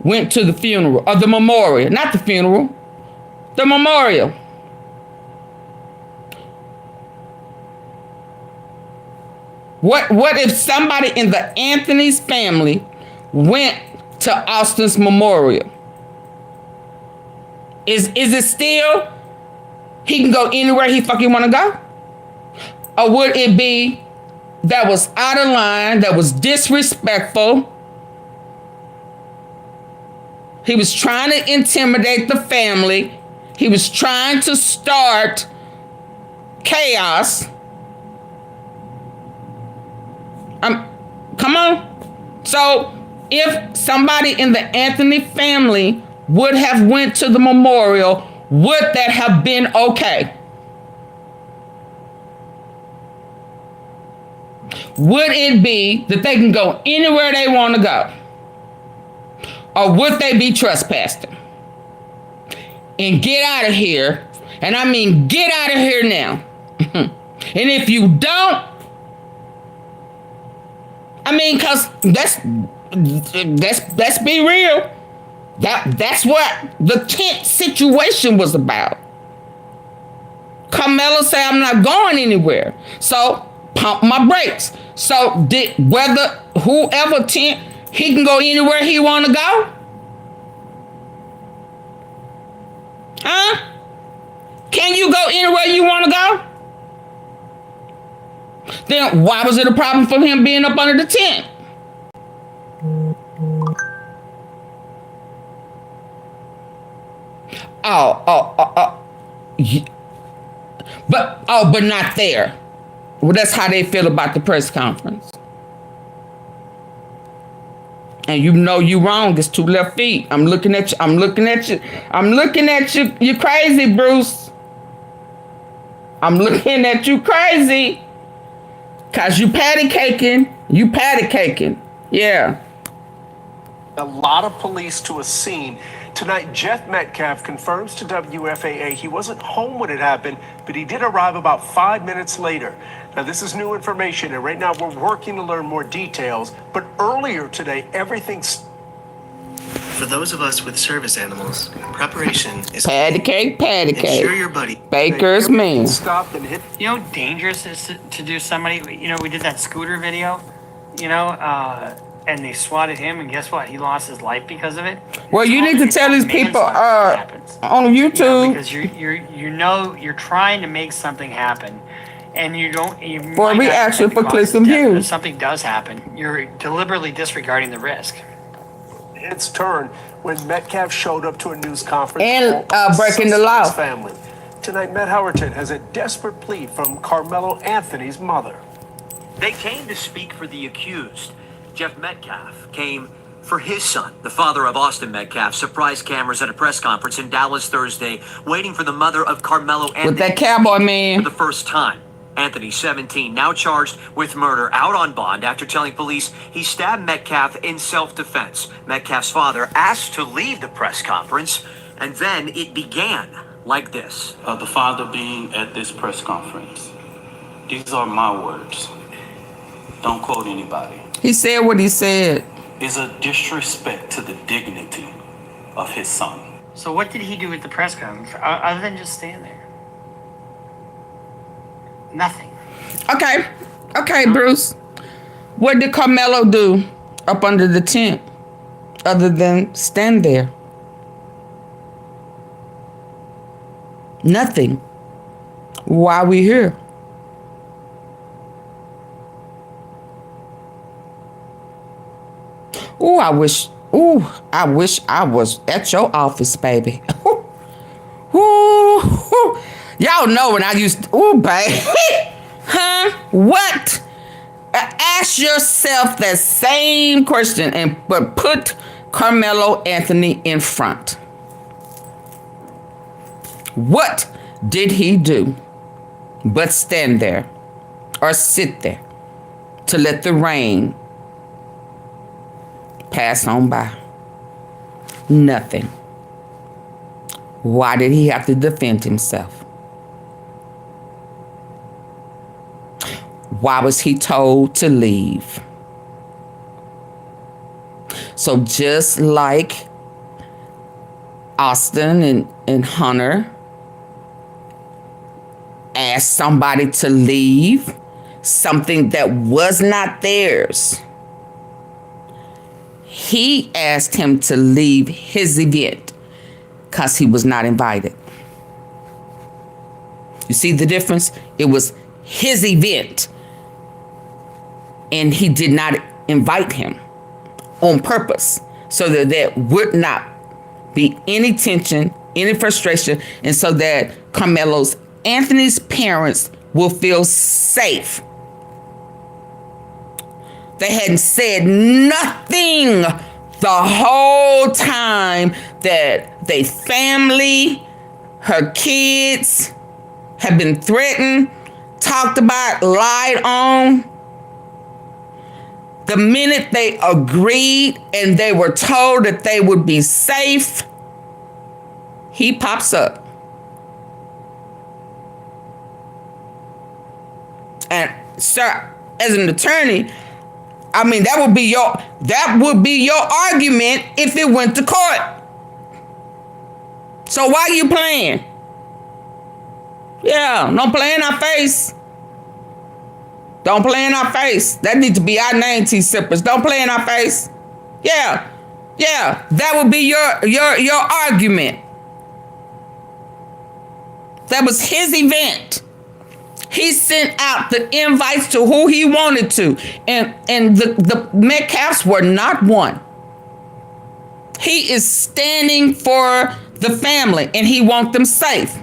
went to the funeral, or the memorial? Not the funeral, the memorial. What if somebody in the Anthony's family went to Austin's memorial? Is it still he can go anywhere he fucking want to go? Or would it be that was out of line, that was disrespectful? He was trying to intimidate the family. He was trying to start chaos. Come on. So if somebody in the Anthony family would have went to the memorial, would that have been okay? Would it be that they can go anywhere they want to go? Or would they be trespassing? And get out of here. And I mean, get out of here now. And if you don't, I mean, cause let's be real. That's what the tent situation was about. Carmelo said, I'm not going anywhere. So pump my brakes. So whoever tent, he can go anywhere he want to go? Huh? Can you go anywhere you want to go? Then why was it a problem for him being up under the tent? But not there. Well, that's how they feel about the press conference. And you know you wrong. It's 2 left feet. I'm looking at you. You crazy, Bruce. I'm looking at you crazy. Cause you patty caking. Yeah. A lot of police to a scene. Tonight, Jeff Metcalf confirms to WFAA he wasn't home when it happened, but he did arrive about 5 minutes later. Now, this is new information, and right now we're working to learn more details. But earlier today, everything's... For those of us with service animals, preparation is... Patty cake. Ensure your buddy... Baker's man. Stopped and hit... You know how dangerous it is to do somebody... You know, we did that scooter video, and they swatted him, and guess what? He lost his life because of it. Well, you need to tell these people on YouTube. Because you're trying to make something happen, and you don't. For a reaction for clicks and views. If something does happen, you're deliberately disregarding the risk. Its turn when Metcalf showed up to a news conference and breaking the law. Family. Tonight, Matt Howerton has a desperate plea from Carmelo Anthony's mother. They came to speak for the accused. Jeff Metcalf came for his son, the father of Austin Metcalf. Surprise cameras at a press conference in Dallas Thursday, waiting for the mother of Carmelo Anthony. With that cowboy man. For the first time. Anthony, 17, now charged with murder, out on bond after telling police he stabbed Metcalf in self-defense. Metcalf's father asked to leave the press conference, and then it began like this. The father being at this press conference. These are my words. don't quote anybody, He said what he said. is a disrespect to the dignity of his son. So what did he do at the press conference other than just stand there? Nothing. Okay. Okay, Bruce. What did Carmelo do up under the tent other than stand there? Nothing. Why we here? Ooh, I wish I was at your office, baby. Ooh, y'all know when I used to, ooh, baby. Huh? What? Ask yourself that same question but put Carmelo Anthony in front. What did he do but stand there or sit there to let the rain pass on by? Nothing. Why did he have to defend himself? Why was he told to leave? So just like Austin and Hunter asked somebody to leave something that was not theirs, he asked him to leave his event because he was not invited. You see the difference? It was his event, and he did not invite him on purpose so that there would not be any tension, any frustration, and so that Carmelo's Anthony's parents will feel safe. They hadn't said nothing the whole time that they family, her kids, have been threatened, talked about, lied on. The minute they agreed and they were told that they would be safe, he pops up. And sir, as an attorney, I mean, that would be your argument if it went to court. So why are you playing? Yeah, don't play in our face. Don't play in our face. That needs to be our name, T-Sippers. Don't play in our face. Yeah, that would be your argument. That was his event. He sent out the invites to who he wanted to. And the Metcalfs were not one. He is standing for the family and he wants them safe.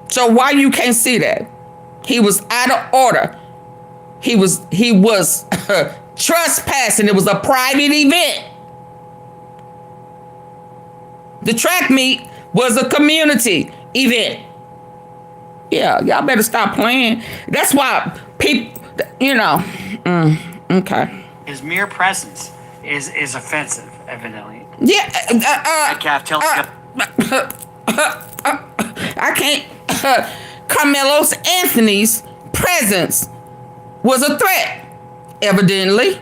So why you can't see that? He was out of order. He was trespassing. It was a private event. The track meet was a community event. Yeah, y'all better stop playing. That's why people, okay. His mere presence is offensive, evidently. Yeah. Metcalf telling I can't. Carmelo's Anthony's presence was a threat, evidently.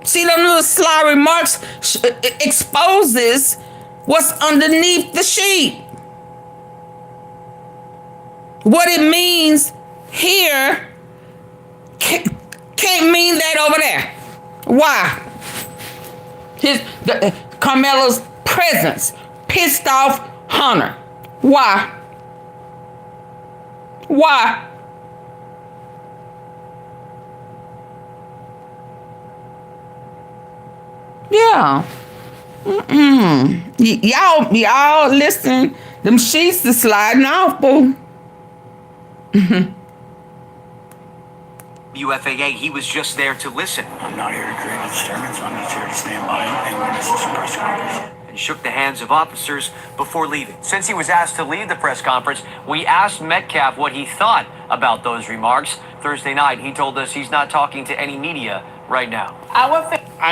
See, them little sly remarks exposes what's underneath the sheet. What it means here can't mean that over there. Why? Carmelo's presence pissed off Hunter. Why? Yeah. Y'all listen. Them sheets are sliding off, boo. UFAA, he was just there to listen. I'm not here to create a disturbance. I'm just here to stand by and witness this press conference. And shook the hands of officers before leaving. Since he was asked to leave the press conference, we asked Metcalf what he thought about those remarks. Thursday night, he told us he's not talking to any media right now. I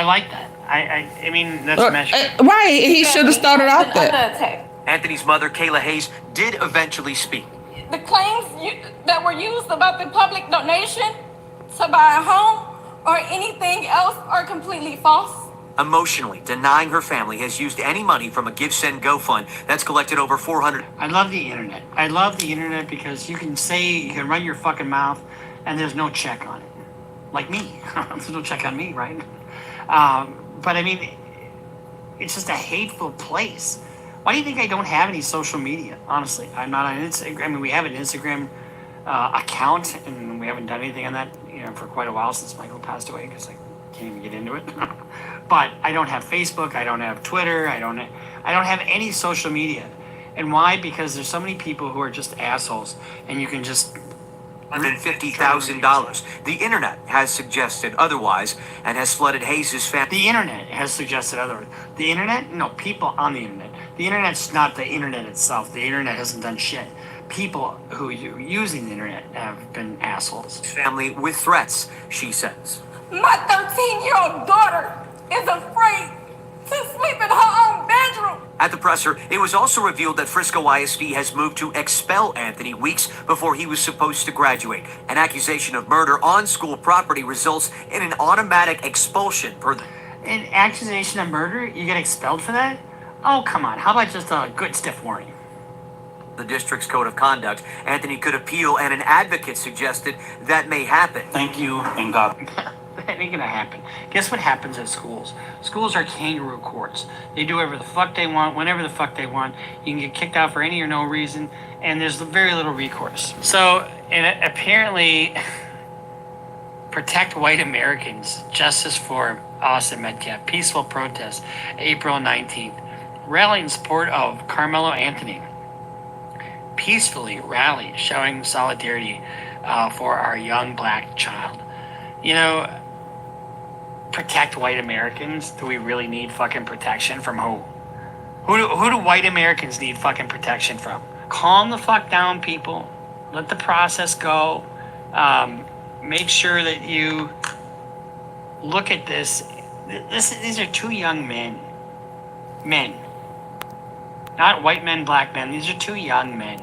like that. I mean, that's measured. Why? He should have started out that. Anthony's mother, Kayla Hayes, did eventually speak. The claims that were used about the public donation to buy a home or anything else are completely false. Emotionally denying her family has used any money from a Give Send Go fund that's collected over 400. I love the internet. I love the internet because you can run your fucking mouth and there's no check on it. Like me. There's no check on me, right? But I mean, it's just a hateful place. Why do you think I don't have any social media? Honestly, I'm not on Instagram. I mean, we have an Instagram account, and we haven't done anything on that, for quite a while since Michael passed away because I can't even get into it. But I don't have Facebook. I don't have Twitter. I don't have any social media. And why? Because there's so many people who are just assholes, and you can just $150,000. The internet has suggested otherwise and has flooded Hayes' family. The internet has suggested otherwise. The internet? No, people on the internet. The internet's not the internet itself. The internet hasn't done shit. People who are using the internet have been assholes. Family with threats, she says. My 13-year-old daughter is afraid to sleep in her own bedroom. At the presser, it was also revealed that Frisco ISD has moved to expel Anthony weeks before he was supposed to graduate. An accusation of murder on school property results in an automatic expulsion. An accusation of murder? You get expelled for that? Oh, come on. How about just a good stiff warning? The district's code of conduct, Anthony could appeal, and an advocate suggested that may happen. Thank you, and God. That ain't gonna happen. Guess what happens at schools? Schools are kangaroo courts. They do whatever the fuck they want, whenever the fuck they want. You can get kicked out for any or no reason, and there's very little recourse. So, and apparently, Protect White Americans, Justice for Austin Metcalf, peaceful protest, April 19th. Rally in support of Carmelo Anthony. Peacefully rally, showing solidarity for our young black child. Protect white Americans? Do we really need fucking protection from who? Who do white Americans need fucking protection from? Calm the fuck down, people. Let the process go. Make sure that you look at this. These are two young men. Men. Not white men, black men. These are two young men.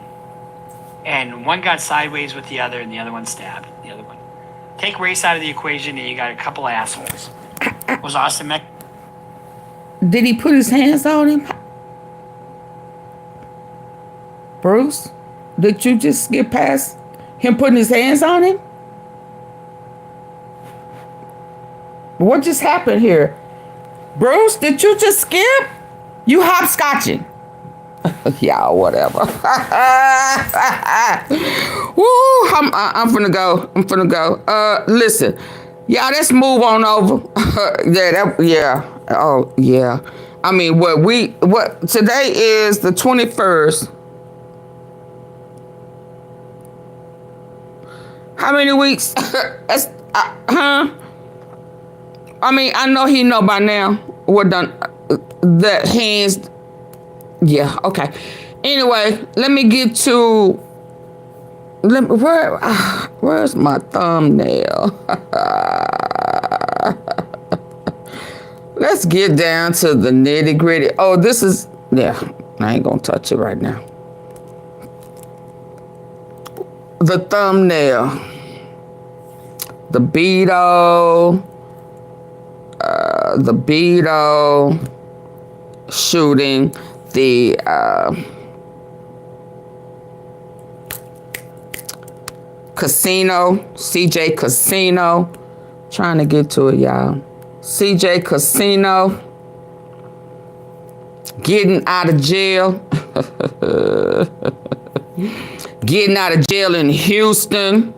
And one got sideways with the other, and the other one stabbed the other one. Take race out of the equation, and you got a couple assholes. Was Austin Metcalf? Did he put his hands on him? Bruce, did you just skip past him putting his hands on him? What just happened here? Bruce, did you just skip? You hopscotching. Yeah, whatever. Woo, I'm finna go. Listen, y'all, let's move on over. Yeah. Oh, yeah. I mean, what today is the 21st. How many weeks? That's, I mean, I know he know by now what done that hands. Yeah, okay. Anyway, let me get to. Where's my thumbnail? Let's get down to the nitty gritty. Oh, this is. Yeah, I ain't gonna touch it right now. The thumbnail. The BEDO. The BEDO shooting. The casino, CJ Casino. Trying to get to it, y'all. CJ Casino getting out of jail. Getting out of jail in Houston.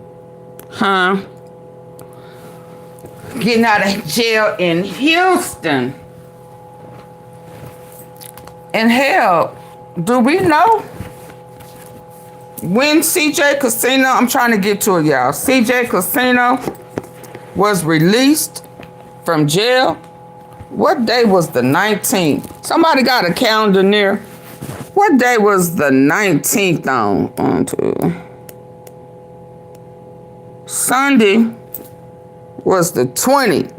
Getting out of jail in Houston. And hell, do we know when CJ Casino, I'm trying to get to it, y'all. CJ Casino was released from jail. What day was the 19th? Somebody got a calendar near. What day was the 19th on to? Sunday was the 20th.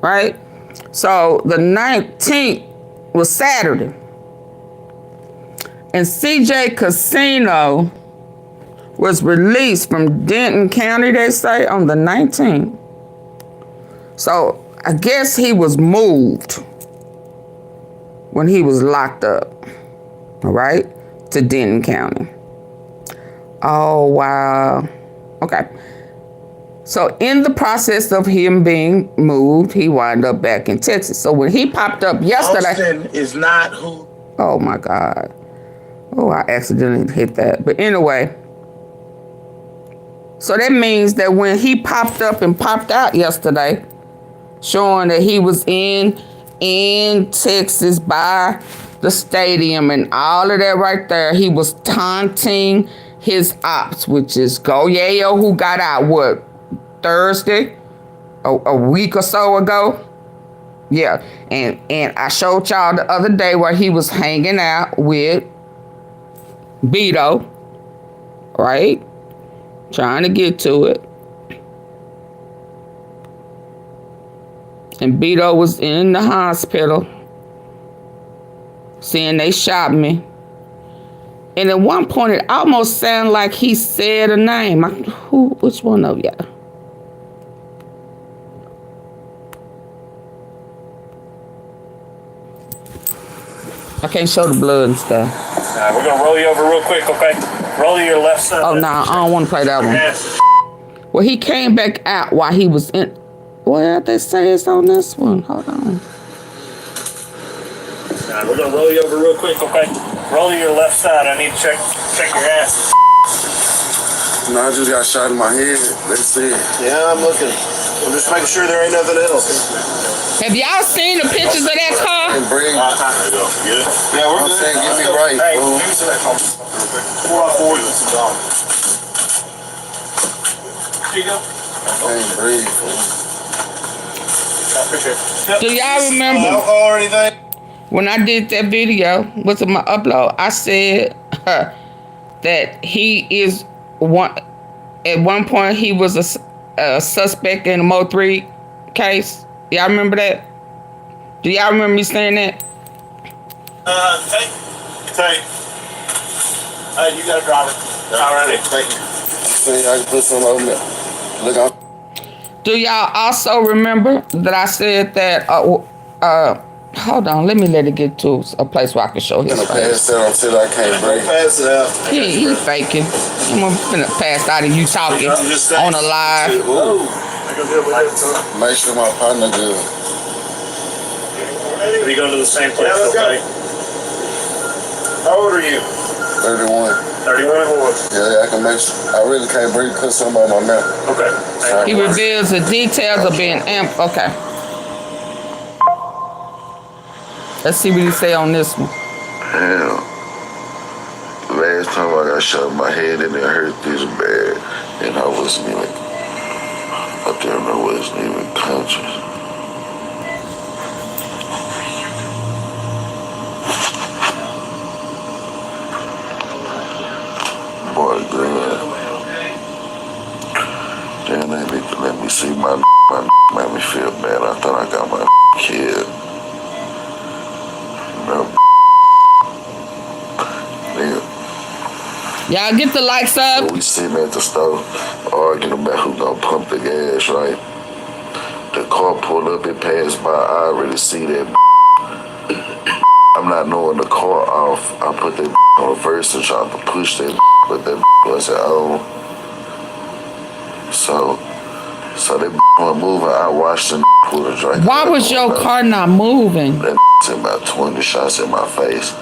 Right? So the 19th was Saturday. And CJ Casino was released from Denton County, they say, on the 19th. So I guess he was moved when he was locked up, all right, to Denton County. Oh, wow. Okay. So in the process of him being moved, he wound up back in Texas. So when he popped up yesterday... Austin is not who... Oh, my God. Oh, I accidentally hit that. But anyway... So that means that when he popped up and popped out yesterday, showing that he was in Texas by the stadium and all of that right there, he was taunting his ops, which is GOYAYO, who got out, what, Thursday? A week or so ago? Yeah, and I showed y'all the other day where he was hanging out with BEDO, right? Trying to get to it. And BEDO was in the hospital saying they shot me. And at one point it almost sounded like he said a name. Which one of y'all? I can't show the blood and stuff. We're gonna roll you over real quick, okay? Roll to your left side. Oh, no, I don't want to play that one. Well, he came back out while he was in... Well, they say it's on this one. Hold on. We're gonna roll you over real quick, okay? Roll to your left side. I need to check your ass. No, I just got shot in my head. That's it. Yeah, I'm looking. I'm just making sure there ain't nothing else. Have y'all seen the pictures of that car? And bring... Yeah, we're good. saying, get me right, hey, bro. 4x4. Here you go. I can't breathe, bro. Do y'all remember alcohol or anything? when I did that video, what's in my upload, I said that he is one. At one point, he was a suspect in a Mo3 case. Y'all remember that? Do y'all remember me saying that? Hey, you got a driver. Alrighty, thank you. See, I can put some on there. Look out. Do y'all also remember that I said that, hold on, let it get to a place where I can show his I'm gonna face. pass out until I can't breathe. Pass it out. He faking. I'm gonna pass out of you talking on a live. Make sure my partner good. We go to the same place, okay? How old are you? 31. 31 or what? Yeah, I can make sure. I really can't breathe because somebody on there. Okay. He reveals the details of being okay. Let's see what he say on this one. Damn. Last time I got shot in my head and it hurt this bad. And I wasn't even, I wasn't even conscious. Boy, God. Damn, they need to let me see my made me feel bad. I thought I got my kid. Y'all get the likes up. So we sitting at the stove arguing about who gonna pump the gas, right? The car pulled up, it passed by. I already see that. I'm not knowing the car off. I put that on reverse and tried to push that, but that wasn't on. So that wasn't moving. I watched them pull the drink. Why was your car not moving? That sent about 20 shots in my face.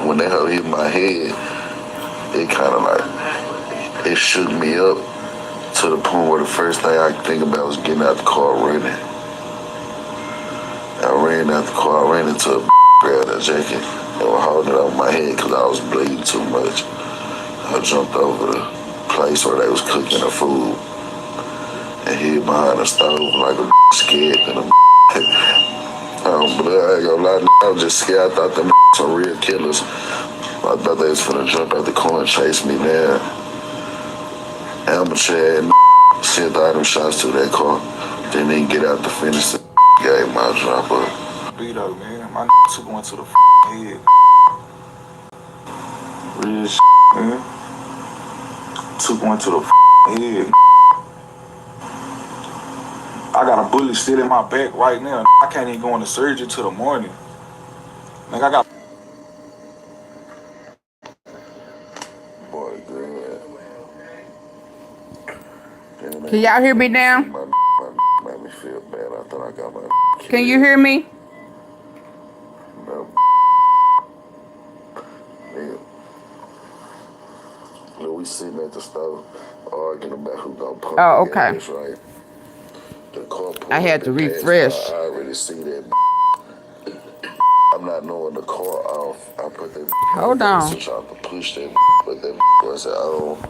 When they hit my head, it kind of like, it shook me up to the point where the first thing I could think about was getting out the car running. I ran out the car, I ran into a grabbed a jacket and was holding it over my head because I was bleeding too much. I jumped over the place where they was cooking the food and hid behind the stove like a scared and a but I ain't gonna lie, I was just scared. I thought them some real killers. I thought they was finna jump out the car and chase me down. Amateur sent all them shots to that car. Didn't even get out to finish the game. I drop up. BEDO, man, my took one to the head. Real shit, man. Took one to the head. I got a bullet still in my back right now. I can't even go into surgery till the morning. Like I got. Boy, girl. Can y'all hear me now? Made me feel bad. I thought I got my. Can you hear me? No. Nigga. Look, we sitting at the stove arguing about who gonna pump Oh, the okay. gas, right? The car pulled I had up to and passed refresh. by. I already see that. I'm not knowing the car off. I put that Hold on. switch off to push that, but that wasn't on.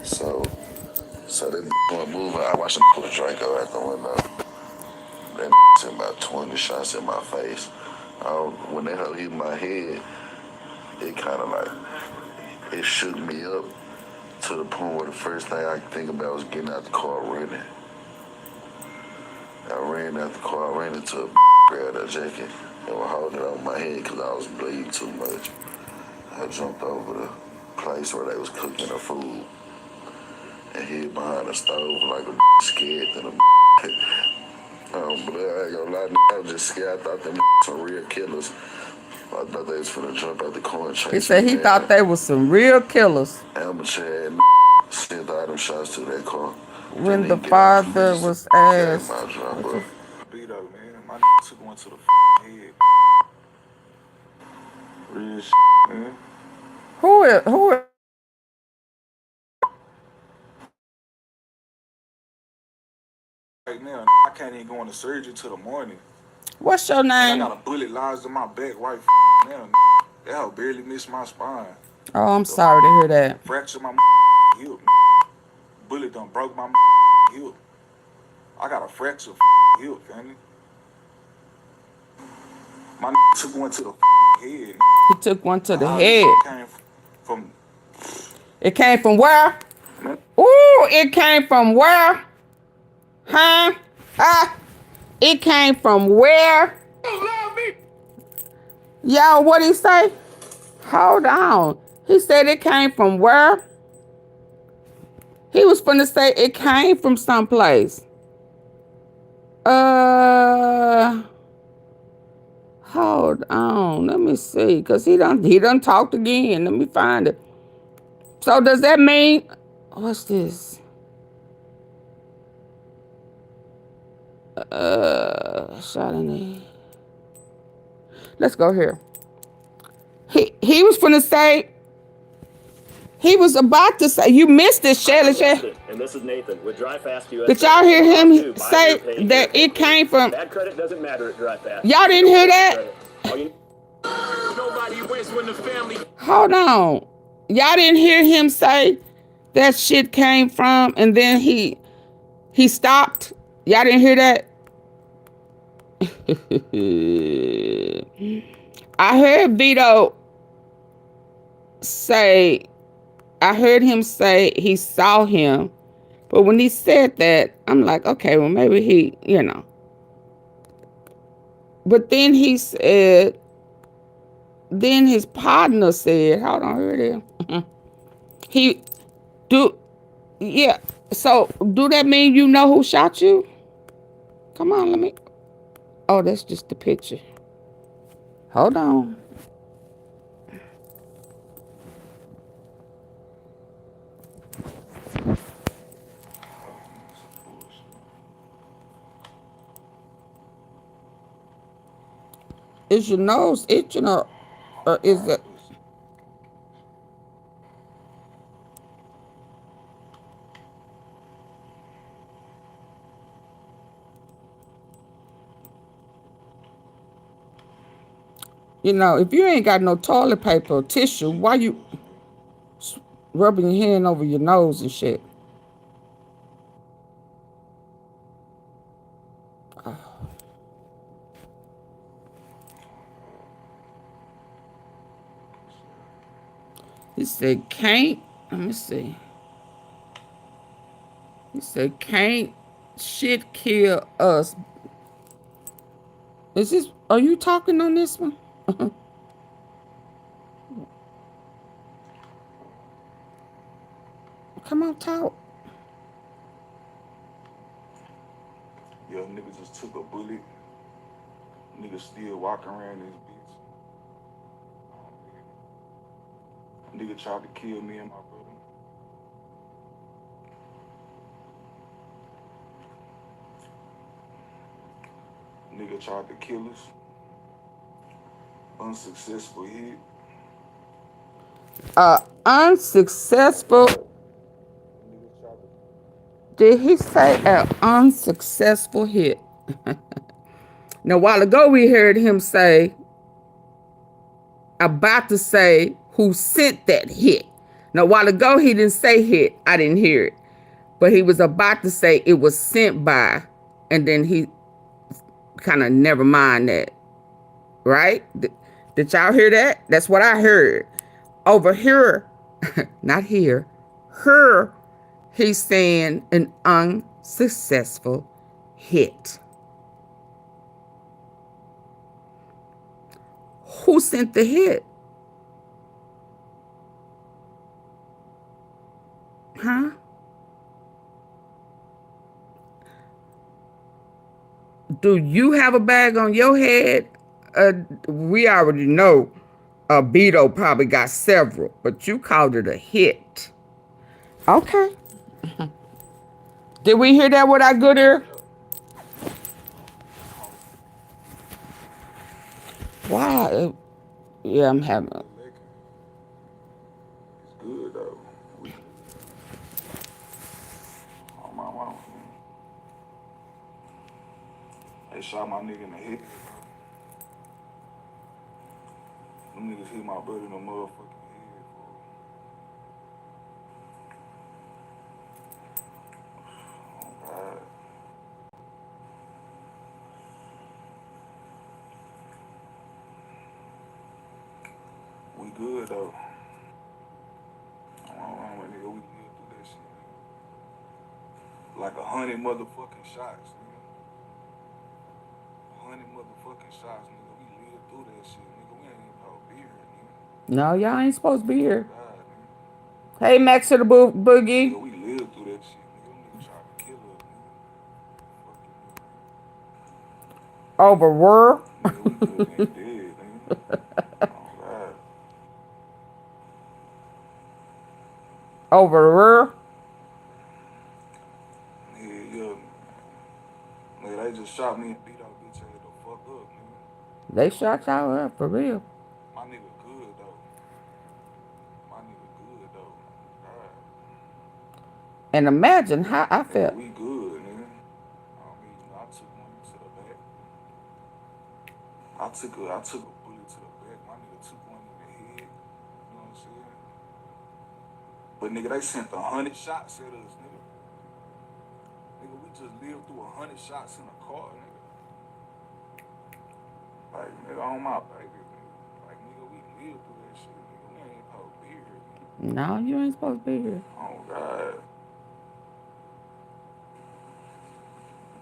So that one moving. I watched him put a Draco out the window. That sent about 20 shots in my face. When that hit my head, it kind of like, it shook me up to the point where the first thing I could think about was getting out the car running. I ran out the car, I ran into a grabbed a jacket and was holding it on my head because I was bleeding too much. I jumped over the place where they was cooking the food and hid behind the stove like a scared than a but I ain't gonna lie, I was just scared. I thought them some real killers. I thought they was finna jump out the car and chase me. He said he thought they was some real killers. Amateur and sent all them shots to that car. When the father was asked. BEDO, man. My took one to the head. Real shit, man. Who is Right now, I can't even go into surgery till the morning. What's your name? I got a bullet lodged in my back right now. That hoe barely missed my spine. Oh, I'm sorry to hear that. Fractured my hip. Bullet done broke my hip. I got a fractured hip, family. My took one to the head. He took one to the head. It came from where? Ooh, it came from where? Huh? It came from where? Yo, what'd he say? Hold on. He said it came from where? He was finna say it came from someplace. Hold on. Let me see. Cause he done talked again. Let me find it. So does that mean, what's this? Shot in the, let's go here. He was finna say, he was about to say, you missed it, Shelly. And this is Nathan with DriveFast USA. Did y'all hear him say that it came from? Bad credit doesn't matter at DriveFast. Y'all didn't hear that? Nobody wins when the family. Hold on. Y'all didn't hear him say that shit came from, and then he stopped. Y'all didn't hear that? I heard BEDO say, I heard him say he saw him, but when he said that, I'm like, okay, well, maybe he, you know. But then he said, then his partner said, hold on, here it is. Yeah, so do that mean you know who shot you? Come on, let me. Oh, that's just the picture. Hold on. Is your nose itching or is it? You know, if you ain't got no toilet paper or tissue, why you rubbing your hand over your nose and shit? Oh. He said, can't, let me see. He said, can't shit kill us. Is this, are you talking on this one? Come on, talk. Yeah, nigga just took a bullet. Nigga still walking around this bitch. Nigga tried to kill me and my brother. Nigga tried to kill us. Unsuccessful hit. Unsuccessful. Did he say an unsuccessful hit? Now, a while ago, we heard him say, about to say who sent that hit. Now, a while ago, he didn't say hit. I didn't hear it. But he was about to say it was sent by, and then he kind of never mind that. Right? Did y'all hear that? That's what I heard. Over here, not here, her, he's saying an unsuccessful hit. Who sent the hit? Huh? Do you have a bag on your head? We already know BEDO probably got several, but you called it a hit. Okay. Did we hear that with our good ear? Why? Yeah, I'm having. It's good though. Oh my mom. They shot my nigga in the head. Them niggas hit my brother in the motherfucking head, bro. Oh God. We good though. Oh, nigga, we lived through that shit, nigga. Like 100 motherfucking shots, nigga. 100 motherfucking shots, nigga. We lived through that shit, nigga. We ain't even supposed to be here, nigga. No, y'all ain't supposed to be here. Hey, Max to the boogie. Nigga, we lived through that shit, nigga. Them niggas tried to kill us, nigga. Over were? Nigga, we could have been dead, nigga. Oh, God. Over were? Yeah. Nigga, they just shot me and beat our bitch ass the fuck up, nigga. They shot y'all up, for real. My nigga good, though. My nigga good, though. God. And imagine how I felt. We good, nigga. I mean, I took one to the back. I took a bullet to the back. My nigga took one in the head. You know what I'm saying? But nigga, they sent 100 shots at us, nigga. Nigga, we just lived through 100 shots in a car, nigga. Like, nigga, on my baby, nigga. Like, nigga, we lived through that shit, nigga. We ain't supposed to be here, nigga. No, you ain't supposed to be here. Oh, God.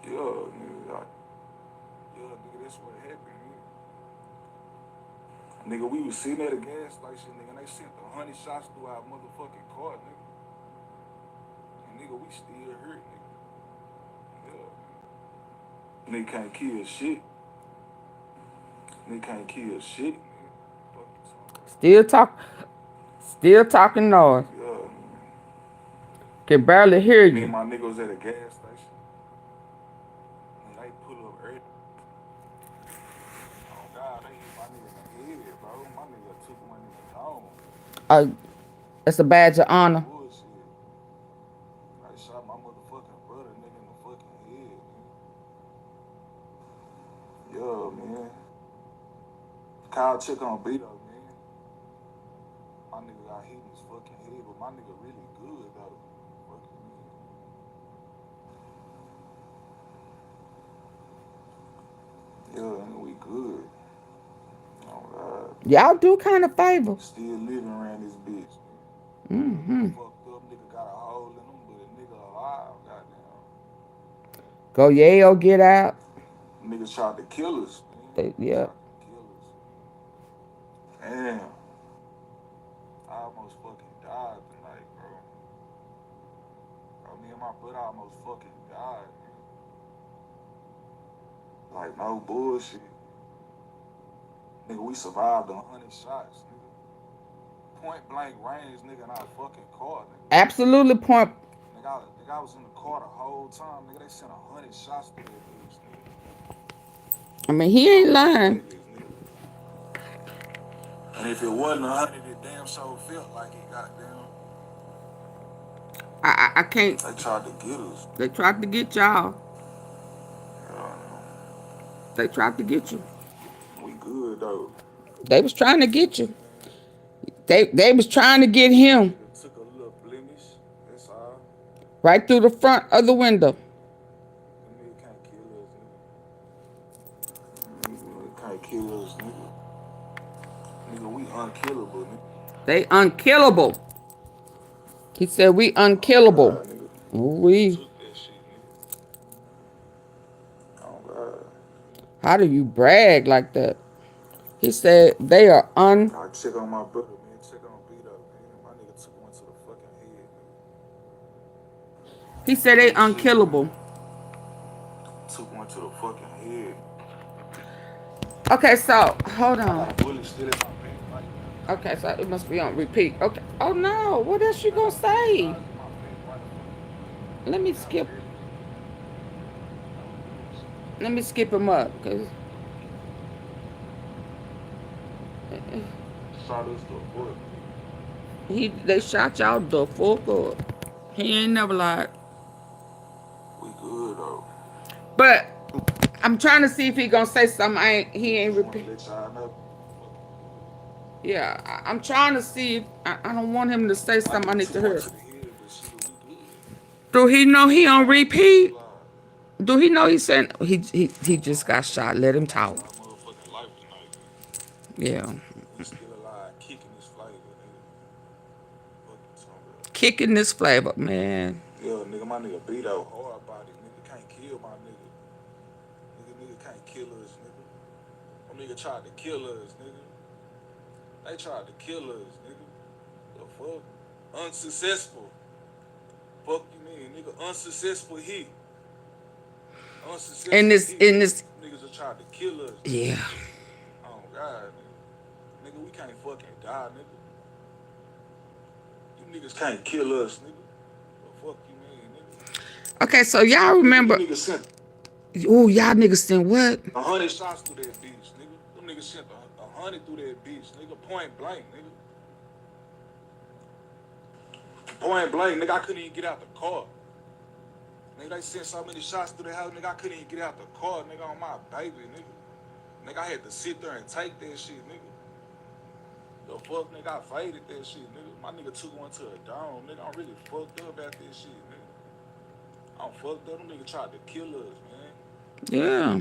Yeah, nigga. Nigga, that's what happened, nigga. Nigga, we was sitting at a gas station, nigga, and they sent 100 shots through our motherfucking car, nigga. And nigga, we still hurt, nigga. Yeah. Nigga can't kill shit. Nigga can't kill shit, nigga. Still talking noise. Yeah, nigga. Can barely hear you. Me and my nigga was at a gas station. And they pull up early. Oh, God, they hit my nigga in the head, bro. My nigga took one in the dome. It's a badge of honor. Bullshit. I shot my motherfucking brother, nigga, in the fucking head, nigga. Yeah, man. Kyle check on BEDO, man. My nigga got hit in his fucking head, but my nigga really good, though. Yeah, nigga, we good. Oh, God. Y'all do kind of favor. Still living around this bitch. Mm-hmm. Fucked up, nigga got a hole in him, but a nigga alive, goddamn. GOYAYO get out. Niggas tried to kill us. Yeah. Damn. I almost fucking died tonight, bro. my brother almost fucking died. Like, no bullshit. Nigga, we survived 100 shots, nigga. Point blank range, nigga, in our fucking car, nigga. Absolutely point. Nigga, I was in the car the whole time, nigga. They sent 100 shots through that bitch, nigga. I mean, he ain't lying. And if it wasn't 100, it damn sure felt like it, goddamn. I can't. They tried to get us. They tried to get y'all. They tried to get you. We good though. They was trying to get you. They was trying to get him. Took a little blemish. That's all. Right through the front of the window. Nigga can't kill us, nigga. Nigga can't kill us, nigga. Nigga, we unkillable, nigga. They unkillable. He said we unkillable. We. How do you brag like that? He said they are I check on my brother, man. Check on BEDO, man. My nigga took one to the fucking head, nigga. He said they unkillable. Took one to the fucking head. Okay, so hold on. Bullet still in my back. Okay, so it must be on repeat. Okay. Oh no, what else you gonna say? Let me skip. Let me skip him up, cause shot us the foot. they shot y'all the fuck up. He ain't never lied. We good though. But I'm trying to see if he gonna say something. He ain't repeat. Yeah, I'm trying to see if I don't want him to say something I need to hear. Do he know he on repeat? Do he know he said he just got shot? Let him talk. Yeah. Kicking this flavor, man. Yo, nigga, my nigga BEDO hard body. Nigga can't kill my nigga. Nigga can't kill us, nigga. My nigga tried to kill us, nigga. They tried to kill us, nigga. The fuck? Unsuccessful. Fuck you mean, nigga? Unsuccessful hit. Unsuccessful in this niggas are trying to kill us. Yeah. Oh God, nigga. Nigga, we can't fucking die, nigga. You niggas can't kill us, nigga. The fuck you mean, nigga? Okay, so y'all remember. Oh, y'all niggas sent what? 100 shots through that bitch, nigga. Them niggas sent 100 through that bitch, nigga. Point blank, nigga. Point blank, nigga. I couldn't even get out the car. Nigga, they sent so many shots through the house, nigga. I couldn't even get out the car, nigga, on my baby, nigga. Nigga, I had to sit there and take that shit, nigga. The fuck, nigga, I faded that shit, nigga. My nigga took one to a dome, nigga. I'm really fucked up about that shit, nigga. I'm fucked up. Them niggas tried to kill us, man. Yeah.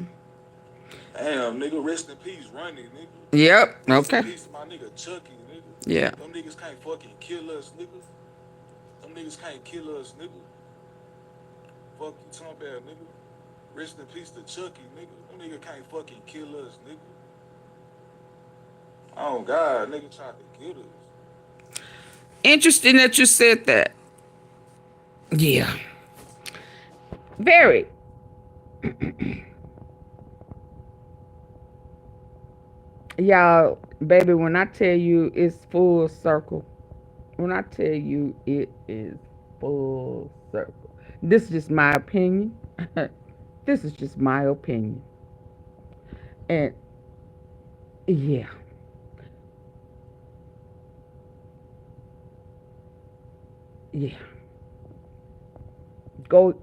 Damn, nigga, rest in peace, Runny, nigga. Yep, Rest okay. in peace to my nigga Chucky, nigga. Yeah. Them niggas can't fucking kill us, nigga. Them niggas can't kill us, nigga. Fuck you talking about, nigga. Rest in peace to Chucky, nigga. Them niggas can't fucking kill us, nigga. Oh, God, nigga tried to kill us. Interesting that you said that. Yeah. Very. Y'all, baby, when I tell you it's full circle, when I tell you it is full circle, this is just my opinion. This is just my opinion. And yeah. Yeah. Go.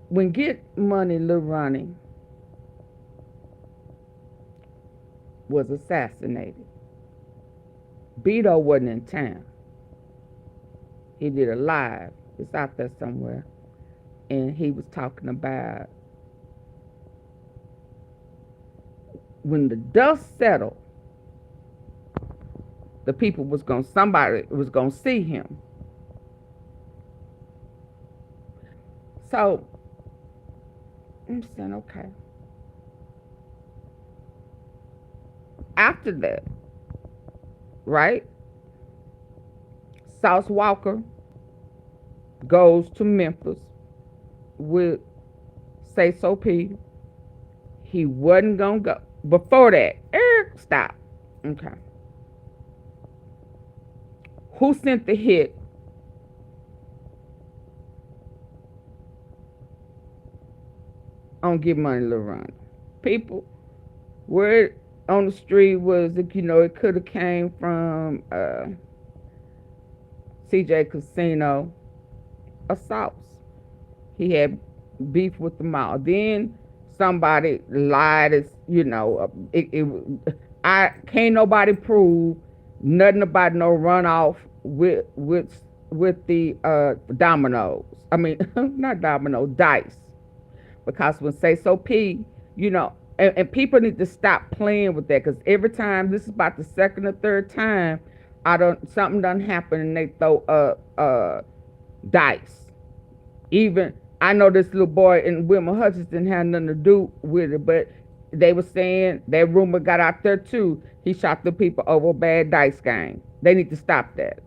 When Get Money Lil Ronnie was assassinated, BEDO wasn't in town. He did a live. It's out there somewhere. And he was talking about when the dust settled, the people somebody was gonna see him. So I'm saying, okay. After that, right? Sauce Walker goes to Memphis with Say So P. He wasn't gonna go. Before that, stop. Okay. Who sent the hit? On Get Money Lil Ronnie. People, word on the street was that, it could have came from CJ Casino assaults. He had beef with the mall. Then somebody lied as, I can't nobody prove nothing about no runoff with the dominoes. I mean, not domino, dice. Because when Say So P, and people need to stop playing with that, because every time, this is about the second or third time, something done happen and they throw dice. Even I know this little boy in Wilma Hutchins didn't have nothing to do with it, but they were saying that rumor got out there too. He shot the people over a bad dice game. They need to stop that.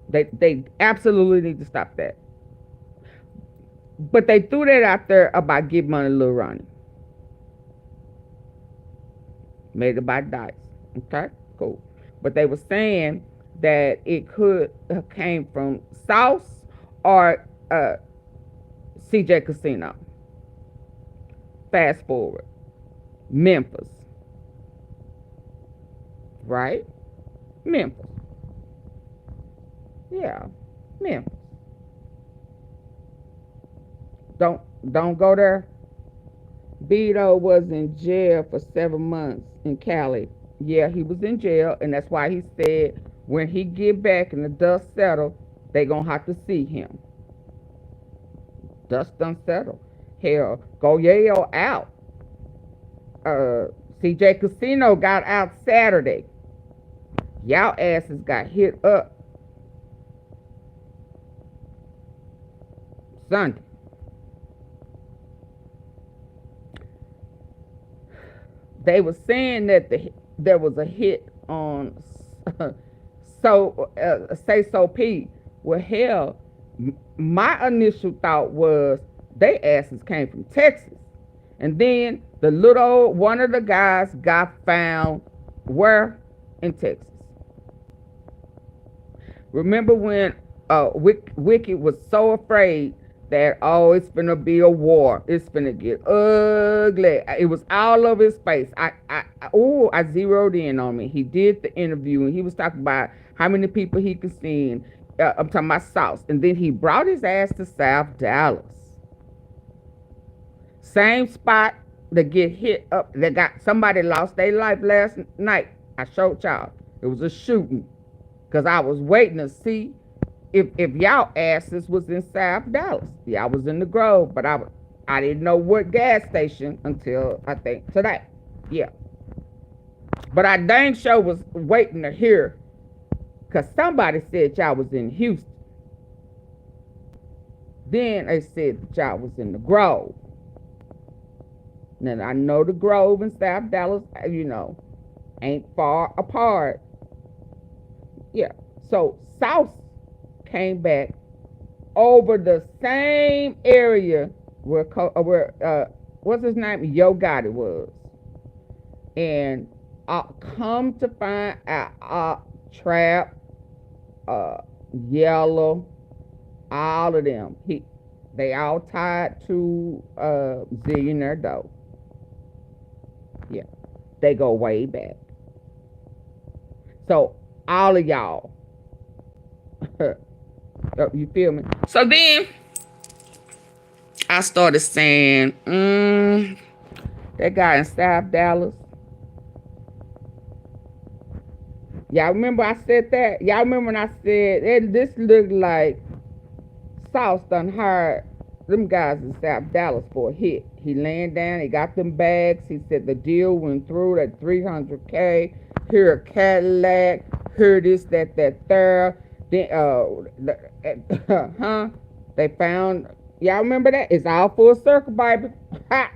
They absolutely need to stop that. But they threw that out there about Get Money Lil Ronnie. Made it by dice. Okay, cool. But they were saying that it could have came from Sauce or CJ Casino. Fast forward. Memphis. Right? Memphis. Yeah, Memphis. Don't go there. BEDO was in jail for 7 months in Cali. Yeah, he was in jail, and that's why he said when he get back and the dust settle, they gonna have to see him. Dust done settle. Hell, GOYAYO out. CJ Casino got out Saturday. Y'all asses got hit up Sunday. They were saying that there was a hit on Say So P. Well, hell, my initial thought was they asses came from Texas. And then one of the guys got found where? In Texas. Remember when Wiki was so afraid that, it's finna be a war. It's finna get ugly. It was all over his face. I zeroed in on me. He did the interview and he was talking about how many people he could see. I'm talking about Sauce. And then he brought his ass to South Dallas. Same spot that get hit up. Somebody lost their life last night. I showed y'all. It was a shooting. Because I was waiting to see if y'all asses was in South Dallas. Y'all was in the Grove, but I didn't know what gas station until I think today. Yeah. But I dang sure was waiting to hear, because somebody said y'all was in Houston. Then they said that y'all was in the Grove. Now I know the Grove and South Dallas, ain't far apart. Yeah. So South came back over the same area where what's his name? YOGOTTI was. And come to find out, Trap, Yellow, all of them, they all tied to Zillionaire Doe. Yeah, they go way back. So all of y'all, you feel me? So then I started saying, that guy in South Dallas. Y'all remember I said that? Y'all remember when I said this looked like Sauce done hired them guys in South Dallas for a hit. He laying down, he got them bags. He said the deal went through at $300K. Here a Cadillac. Here this, that, third. Then they found, y'all remember that? It's all full circle, baby. Ha!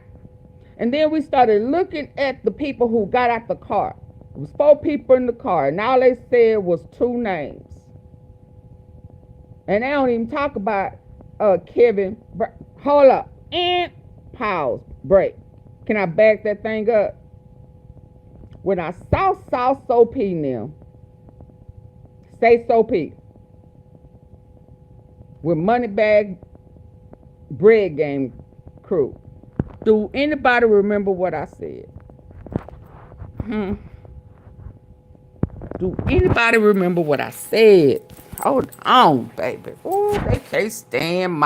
And then we started looking at the people who got out the car. It was 4 people in the car, and all they said was 2 names. And they don't even talk about Kevin. Hold up. And pause. Break. Can I back that thing up? When I saw Soapy now, say Soapy, with Moneybag Bread Game crew, do anybody remember what I said? Do anybody remember what I said? Hold on, baby. Oh, they can't stand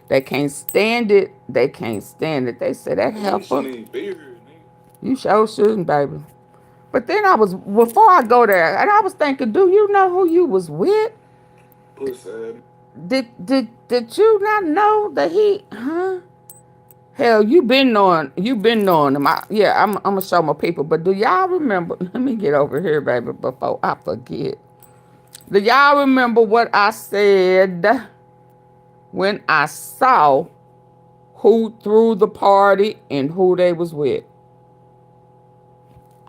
they can't stand it. They can't stand it. They said that heifer. You sure shouldn't, baby. But then before I go there, and I was thinking, do you know who you was with? Did you not know that hell, you been knowing him. I'm gonna show my people. But do y'all remember? Let me get over here, baby, before I forget. Do y'all remember what I said when I saw who threw the party and who they was with?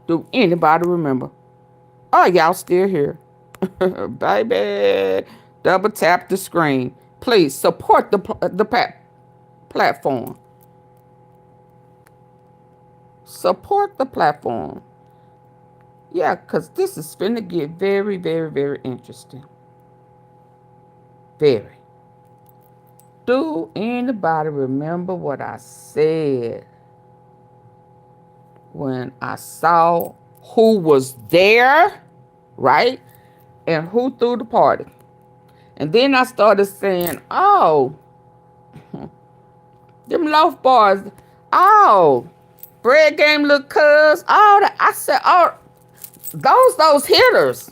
Do anybody remember? Oh, y'all still here. Baby, double tap the screen. Please support the platform. Support the platform. Yeah, because this is finna get very, very, very interesting. Very. Do anybody remember what I said when I saw who was there, right? And who threw the party? And then I started saying, oh, them loaf bars, oh, bread game look cuz, all that. I said, oh, those hitters,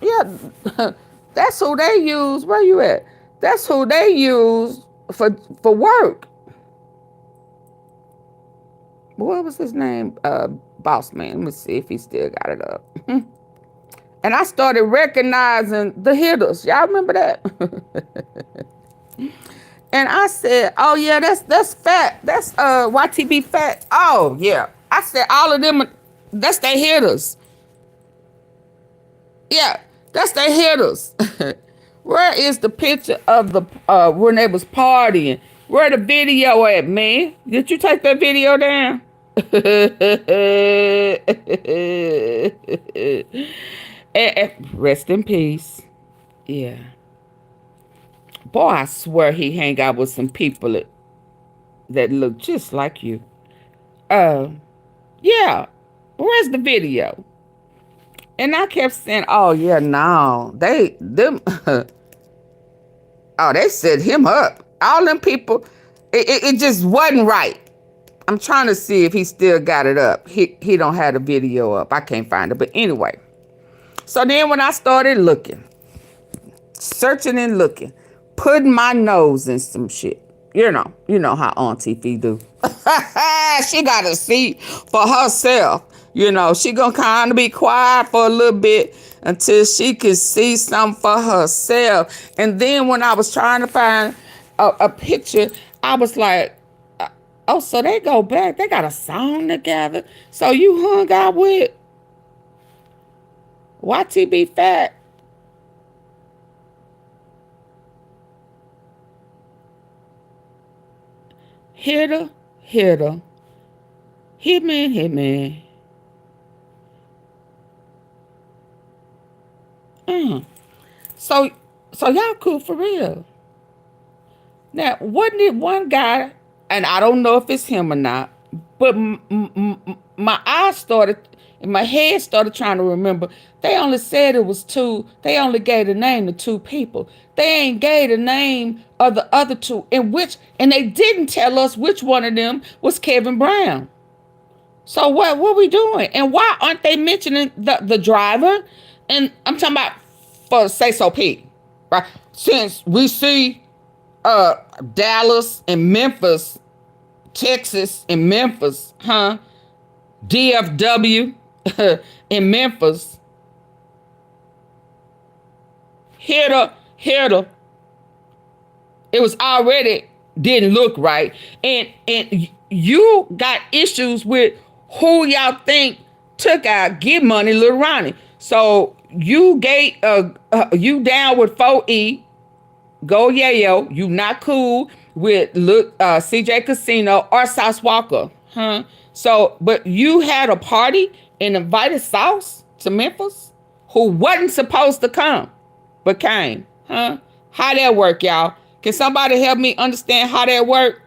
yeah, that's who they use. Where you at? That's who they use for work. What was his name? Boss man. Let me see if he still got it up. And I started recognizing the hitters. Y'all remember that? And I said, oh yeah, that's fat. That's YTB fat. Oh yeah. I said all of them, that's their hitters. Yeah, that's their hitters. Where is the picture of the when they was partying? Where the video at, man? Did you take that video down? And rest in peace. Yeah. Boy, I swear he hang out with some people that look just like you. Yeah. Where's the video? And I kept saying, oh yeah, no. They set him up. All them people, it just wasn't right. I'm trying to see if he still got it up. He don't have the video up. I can't find it. But anyway. So then when I started looking, searching and looking, putting my nose in some shit. You know how AunTeaFee do. She got to see for herself. She gonna kind of be quiet for a little bit until she can see something for herself. And then when I was trying to find a picture, I was like, oh, so they go back. They got a song together. So you hung out with YTB Fat. Hitter. Hitman. So y'all cool for real. Now, wasn't it one guy, and I don't know if it's him or not, but my eyes started, and my head started trying to remember. They only said it was two. They only gave the name to two people. They ain't gave the name of the other two, and they didn't tell us which one of them was Kevin Brown. So what we doing? And why aren't they mentioning the driver? And I'm talking about for Say So P, right? Since we see Dallas and Memphis, Texas and Memphis, DFW in Memphis. Hitter. It was already didn't look right. And you got issues with who y'all think took out Get Money Lil Ronnie. So you you down with 4E, GOYAYO. You not cool with CJ Casino or Sauce Walker, huh? So, but you had a party and invited Sauce to Memphis, who wasn't supposed to come, but came, huh? How that work, y'all? Can somebody help me understand how that work?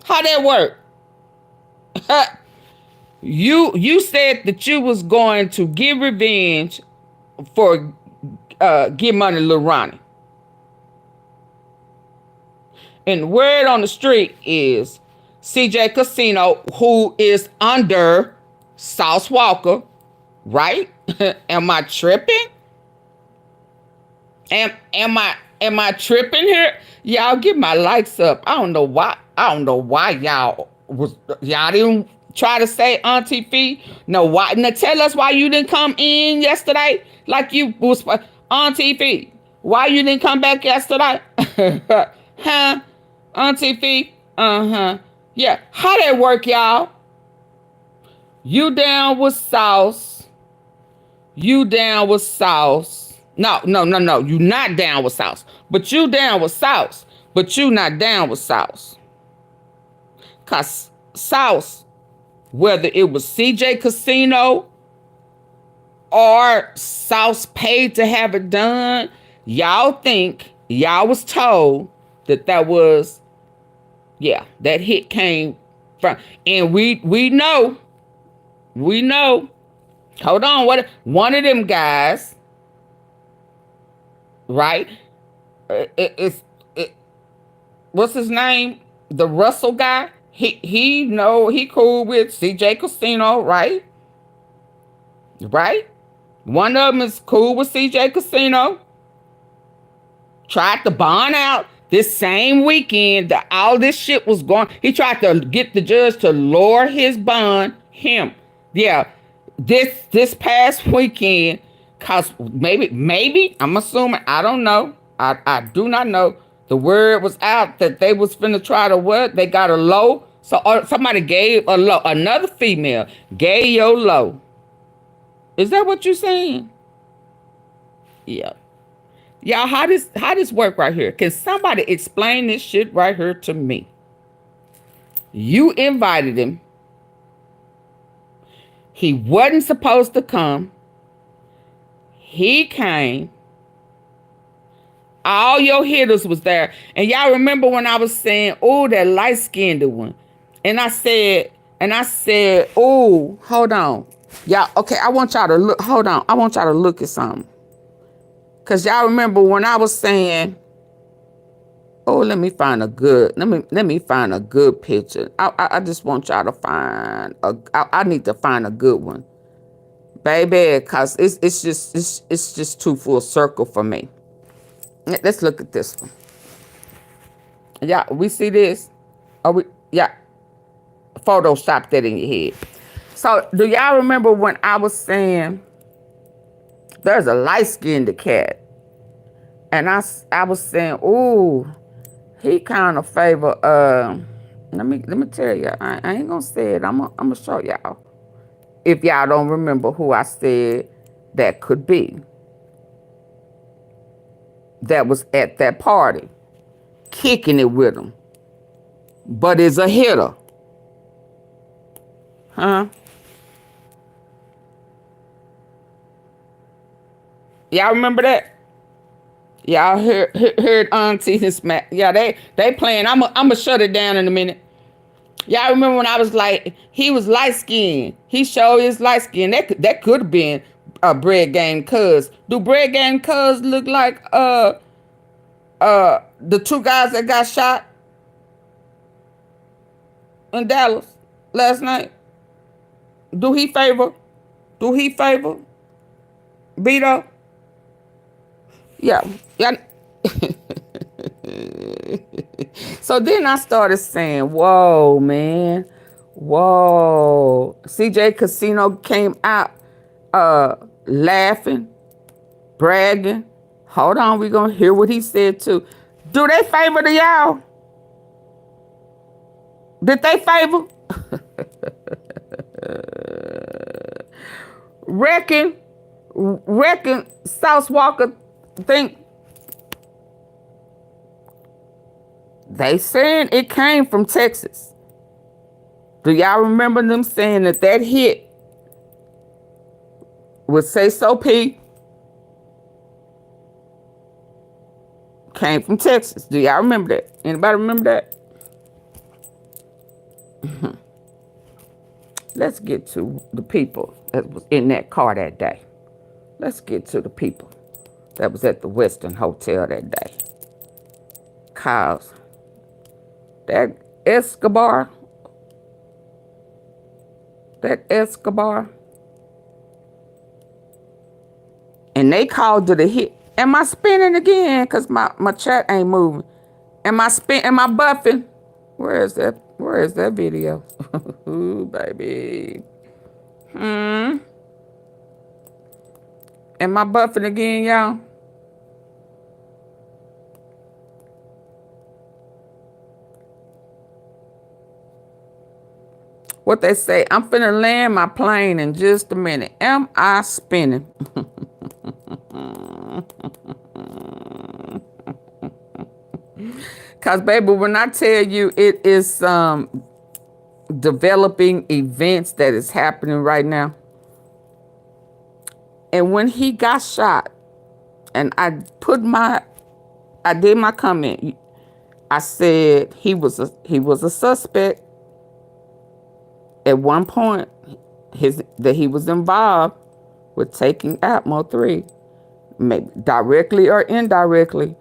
How that work? You said that you was going to give revenge for Get Money Lil Ronnie. And word on the street is CJ Casino, who is under Sauce Walker, right? Am I tripping? Am I tripping here? Y'all get my likes up. I don't know why y'all didn't try to say AunTeaFee. No, why? Now tell us why you didn't come in yesterday like you was AunTeaFee. Why you didn't come back yesterday? Huh? AunTeaFee? Uh-huh. Yeah. How that work, y'all? You down with Sauce. You down with Sauce. No. You not down with Sauce. But you down with Sauce. But you not down with Sauce. Cause Sauce, whether it was CJ Casino or Sauce paid to have it done, y'all think, y'all was told that was, yeah, that hit came from, and we know, hold on, what one of them guys, right? What's his name? The Russell guy. He cool with CJ Casino, right? Right? One of them is cool with CJ Casino. Tried to bond out this same weekend that all this shit was going. He tried to get the judge to lower his bond. Him. Yeah. This past weekend, cause maybe, I'm assuming, I don't know. I do not know. The word was out that they was finna try to what? They got a low. So somebody gave a low. Another female gave your low. Is that what you're saying? Yeah. Y'all, how this work right here? Can somebody explain this shit right here to me? You invited him. He wasn't supposed to come. He came. All your hitters was there. And y'all remember when I was saying, oh, that light-skinned one. And I said, oh, hold on. Y'all, okay, I want y'all to look, hold on. I want y'all to look at something. Because y'all remember when I was saying, oh, let me find a good picture. I just want y'all to find, I need to find a good one. Baby, because it's just too full circle for me. Let's look at this one. Yeah, we see this. Yeah, Photoshop that in your head. So, do y'all remember when I was saying there's a light-skinned cat, and I was saying, ooh, he kind of favor. Let me tell you, I ain't gonna say it. I'm gonna show y'all. If y'all don't remember who I said that could be. That was at that party, kicking it with him, but is a hitter. Huh? Y'all remember that? Y'all heard Auntie and Smack. Yeah, they playing. I'm gonna shut it down in a minute. Y'all remember when I was like, he was light skinned. He showed his light skin. That could have been a Bread Game Cuz. Do Bread Game Cuz look like the two guys that got shot in Dallas last night? Do he favor BEDO? Yeah. So then I started saying, whoa, man. Whoa. CJ Casino came out laughing, bragging. Hold on, we're going to hear what he said too. Do they favor to y'all? Did they favor? reckon South Walker think they saying it came from Texas. Do y'all remember them saying that hit with Say So P came from Texas? Do y'all remember that? Anybody remember that? Let's get to the people that was in that car that day. Let's get to the people that was at the Western Hotel that day. Cause that Escobar, and they called it a hit. Am I spinning again? Because my chat ain't moving. Am I buffing? Where is that video? Ooh, baby. Am I buffing again, y'all? What they say, I'm finna land my plane in just a minute. Am I spinning? Because, baby, when I tell you it is developing events that is happening right now. And when he got shot, and I did my comment. I said he was a suspect. At one point, that he was involved with taking Atmo 3, maybe directly or indirectly.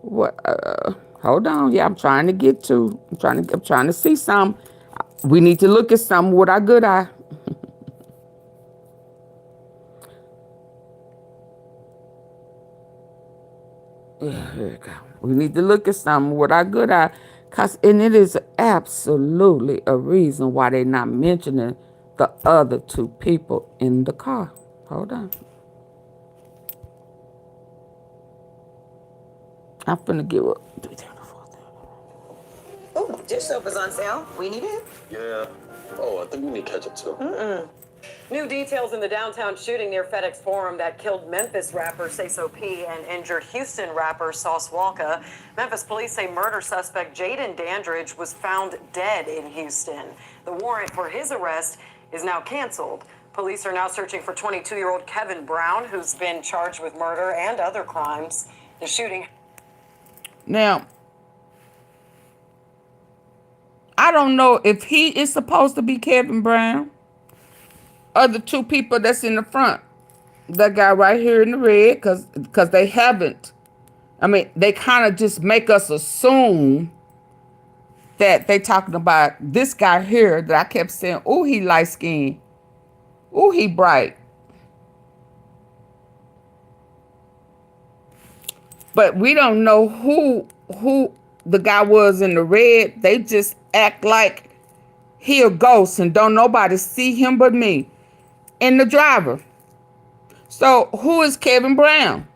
What? Hold on, yeah, I'm trying to see some. We need to look at some with our good eye. Yeah, here we go. We need to look at some with our good eye. And it is absolutely a reason why they're not mentioning the other two people in the car. Hold on. I'm finna give up. Oh, dish soap is on sale. We need it. Yeah. Oh, I think we need ketchup too. New details in the downtown shooting near FedEx Forum that killed Memphis rapper Say So P and injured Houston rapper Sauce Walka. Memphis police say murder suspect Jaden Dandridge was found dead in Houston. The warrant for his arrest is now canceled. Police are now searching for 22-year-old Kevin Brown, who's been charged with murder and other crimes. The shooting. Now, I don't know if he is supposed to be Kevin Brown. Other two people that's in the front, that guy right here in the red, because they haven't. I mean, they kind of just make us assume that they talking about this guy here that I kept saying, oh, he light skinned. Oh, he bright. But we don't know who the guy was in the red. They just act like he a ghost and don't nobody see him but me. And the driver. So who is Kevin Brown?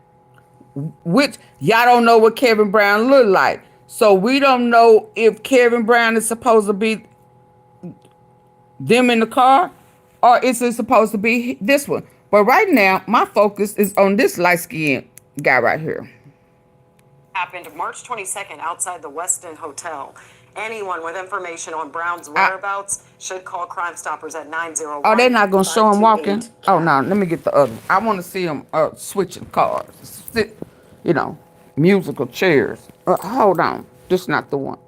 Which y'all don't know what Kevin Brown look like. So we don't know if Kevin Brown is supposed to be them in the car or is it supposed to be this one. But right now, my focus is on this light-skinned guy right here. Happened March 22nd outside the Westin Hotel. Anyone with information on Brown's whereabouts should call Crime Stoppers at 901. Oh, they're not going to show him walking? Oh, no. Let me get the other one. I want to see him switching cars. Sit, musical chairs. Hold on. This is not the one.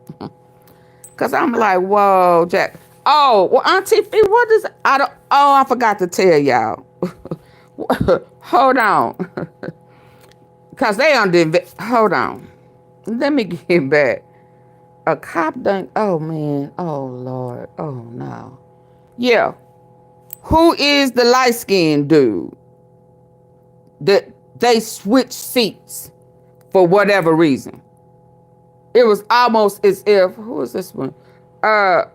Because I'm like, whoa, Jack. Oh, well, AunTeaFee, what is... I forgot to tell y'all. Hold on. Because they on the... Hold on. Let me get back. A cop done... Oh, man. Oh, Lord. Oh, no. Yeah. Who is the light-skinned dude? That they switched seats for whatever reason. It was almost as if... Who is this one?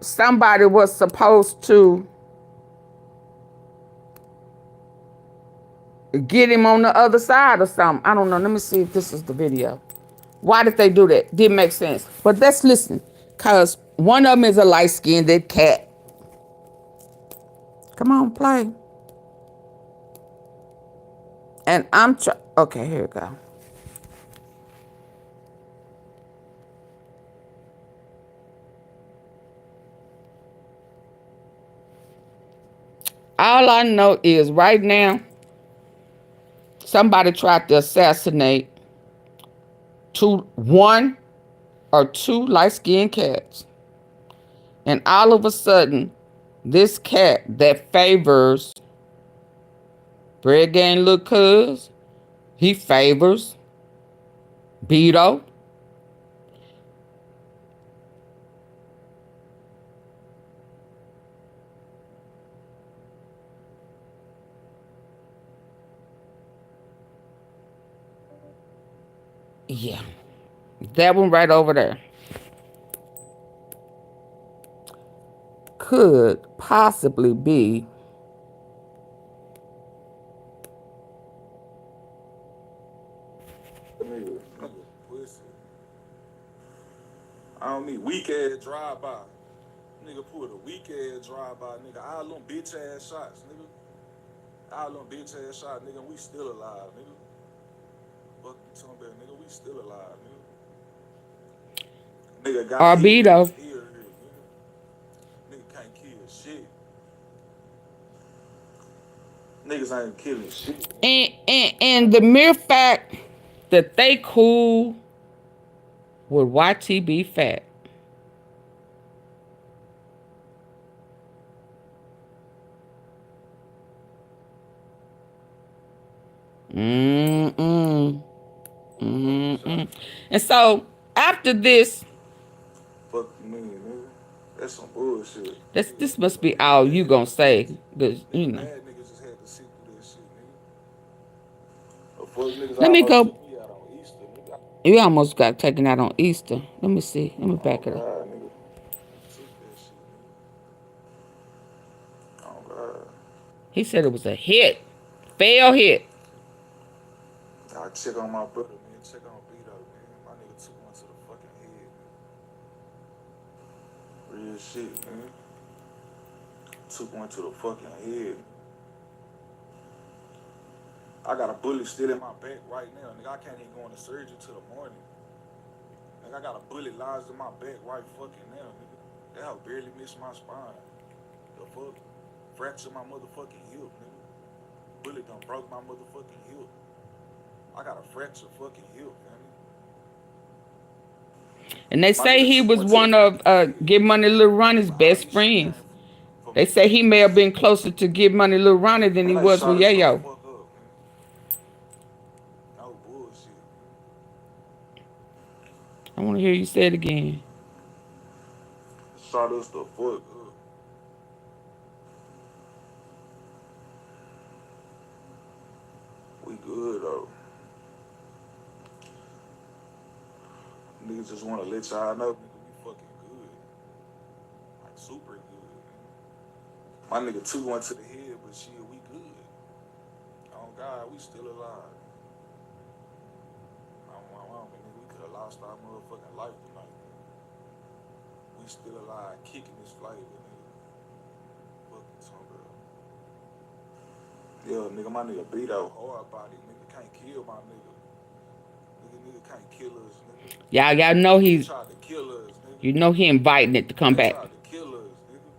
Somebody was supposed to get him on the other side or something. I don't know. Let me see if this is the video. Why did they do that? Didn't make sense. But let's listen. Because one of them is a light-skinned cat. Come on, play. And I'm okay, here we go. All I know is right now, somebody tried to assassinate one or two light-skinned cats. And all of a sudden, this cat that favors Bread Gang Little Cuz, he favors BEDO. Yeah, that one right over there could possibly be I don't need weak ass drive by. Nigga pulled a weak ass drive by, nigga. All them bitch ass shots, nigga. All them bitch ass shots, nigga. We still alive, nigga. Fuck you talking about, nigga. We still alive, nigga. Nigga got BEDO. Here, nigga. Nigga can't kill shit. Niggas ain't killing shit. And the mere fact that they cool with YTB fat. And so after this, fuck you mean, nigga? That's some bullshit. This must be all you gonna say, cause you know. Mad niggas just had to sit through that shit, nigga. Let me go. You almost got taken out on Easter. Let me see. Let me back it up. He said it was a hit. Fail hit. I check on my brother, man. Check on BEDO, man. My nigga took one to the fucking head, man. Real shit, man. Took one to the fucking head. I got a bullet still in my back right now, nigga. I can't even go into surgery till the morning. Nigga, I got a bullet lodged in my back right fucking now, nigga. That hoe barely missed my spine. The fuck? Fractured my motherfucking hip, nigga. Bullet done broke my motherfucking hip. I got a fractured fucking hip, man. And they say he was one of Get Money Lil Ronnie's best friends. They say he may have been closer to Get Money Lil Ronnie than he was with Yayo. No bullshit. I want to hear you say it again. Shot us the fuck up. We good though. Niggas just want to let y'all know, nigga, we fucking good. Like super good. My nigga took one to the head, but shit, we good. Oh God, we still alive. Nigga, we could have lost our motherfucking life tonight. We still alive, kicking this flavor, nigga. Fucking something. Yeah, nigga, my nigga BEDO hard body, nigga can't kill my nigga. Nigga can't kill us, nigga. Y'all know he's. Tried to kill us, nigga. You know he inviting it to come back. Tried to kill us, nigga.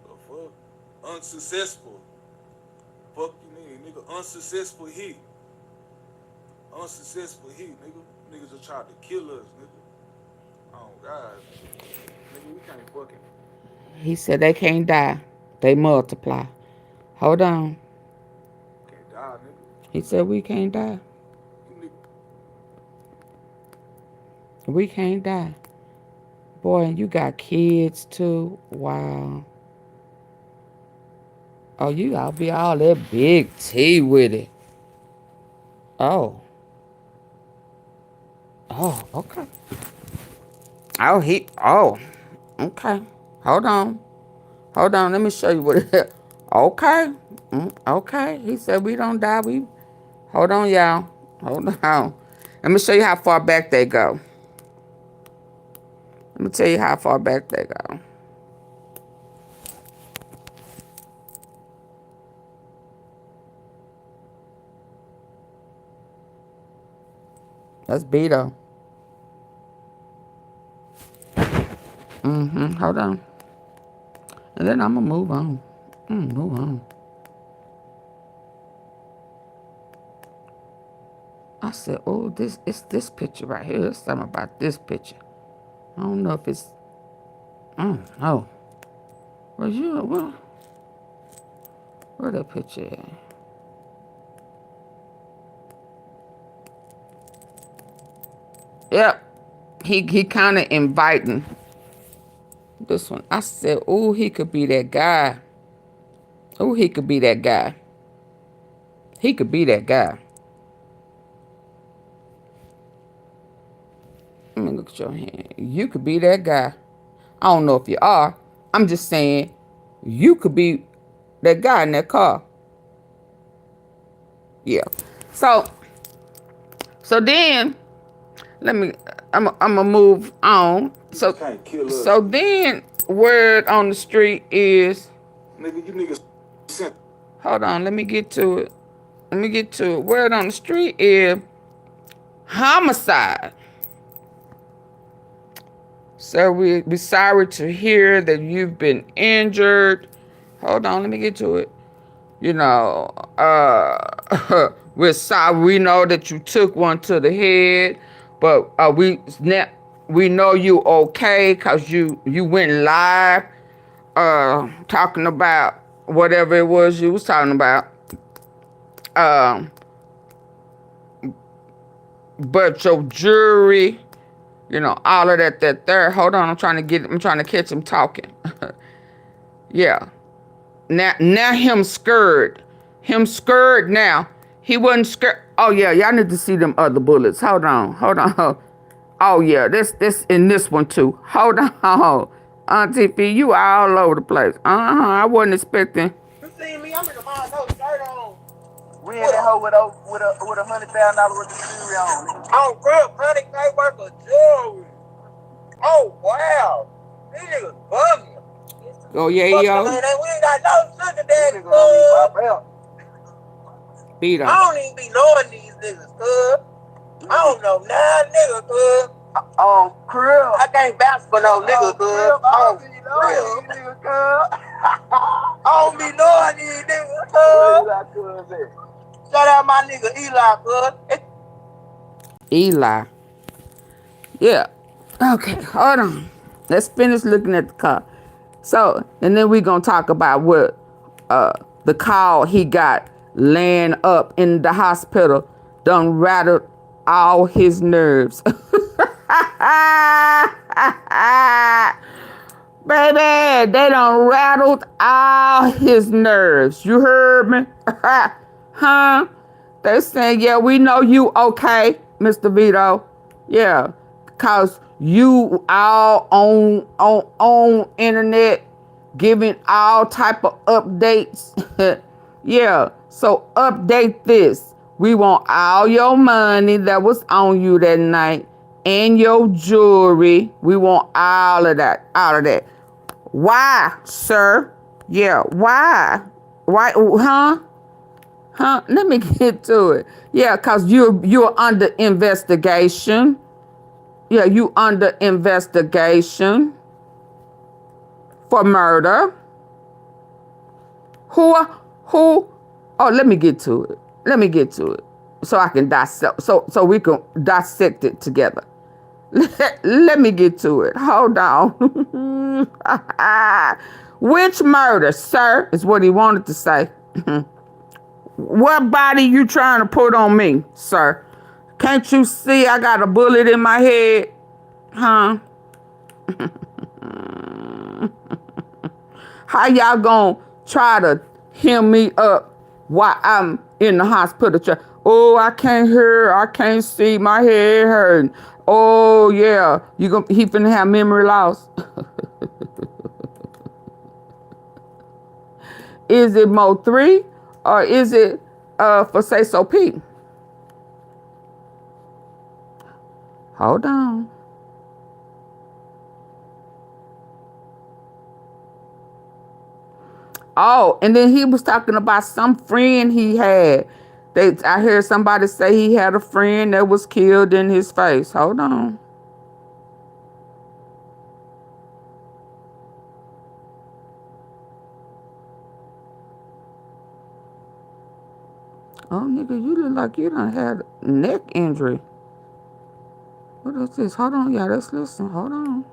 The fuck? Unsuccessful. Fuck you mean, nigga? Unsuccessful hit. Unsuccessful hit, nigga. Niggas just tried to kill us, nigga. Oh God, nigga, we can't fucking. He said they can't die. They multiply. Hold on. Can't die, nigga. He said we can't die. We can't die. Boy, and you got kids too. Wow. Oh, you gotta be all that big T with it. Oh. Oh, okay. Oh, okay. Hold on. Hold on, let me show you what it is. Okay. Okay. He said we don't die. Hold on, y'all. Hold on. Let me show you how far back they go. Let me tell you how far back they go. That's BEDO. Hold on. And then I'm gonna move on. Move on. I said, oh, it's this picture right here. There's something about this picture. I don't know if it's, I don't know. Where that picture at? Yep. He kind of inviting. This one. I said, oh, he could be that guy. Oh, he could be that guy. He could be that guy. Let me look at your hand. You could be that guy. I don't know if you are. I'm just saying, you could be that guy in that car. Yeah. So then, I'm gonna move on. So then, word on the street is, nigga, you niggas sent. Hold on, let me get to it. Word on the street is homicide. Sir, we're sorry to hear that you've been injured. Hold on, let me get to it. You know, we're sorry. We know that you took one to the head, but we know you okay because you went live talking about whatever it was you was talking about. But your jury, you know, all of that there. Hold on, I'm trying to catch him talking. Yeah. Now him scared now. He wasn't scared. Oh yeah, y'all need to see them other bullets. Hold on. Oh yeah, this in this one too. Hold on. AunTeaFee, you all over the place. I wasn't expecting. You see me? I'm in the mall, no shirt on. We in that hoe with $100,000 worth of jewelry on. Oh, bro, $100K worth of jewelry. Oh wow, these niggas bugging. Oh yeah, yo. We ain't got no sugar daddy, BEDO. I don't even be knowing these niggas, cuz. I don't know now, nigga, cuz. Crib. I can't bounce for no nigga, cuz. I don't be knowing these niggas, cuz. I don't be knowing these niggas, cuz. Shout out my nigga Eli, cuz. Eli. Yeah. Okay, hold on. Let's finish looking at the car. So, and then we're going to talk about what the call he got laying up in the hospital done rattled all his nerves. Baby, they done rattled all his nerves. You heard me? Huh? They saying, yeah, we know you okay, Mr. BEDO. Yeah, because you all on internet giving all type of updates. Yeah, so update this. We want all your money that was on you that night and your jewelry. We want all of that. Why, sir? Yeah, why? Why, huh? Let me get to it. Yeah, because you're under investigation. Yeah, you under investigation for murder. Who? Oh, let me get to it. So I can dissect, so we can dissect it together. Let me get to it. Hold on. Which murder, sir, is what he wanted to say. What body you trying to put on me, sir? Can't you see I got a bullet in my head? Huh? How y'all gonna try to hem me up while I'm in the hospital? Oh, I can't hear, I can't see, my head hurting. Oh yeah, he finna have memory loss. Is it Mo 3 or is it for Say So P? Hold on. Oh, and then he was talking about some friend he had I heard somebody say he had a friend that was killed in his face. Hold on. Oh, nigga, you look like you done had neck injury. What is this? Hold on, y'all. Let's listen. Hold on.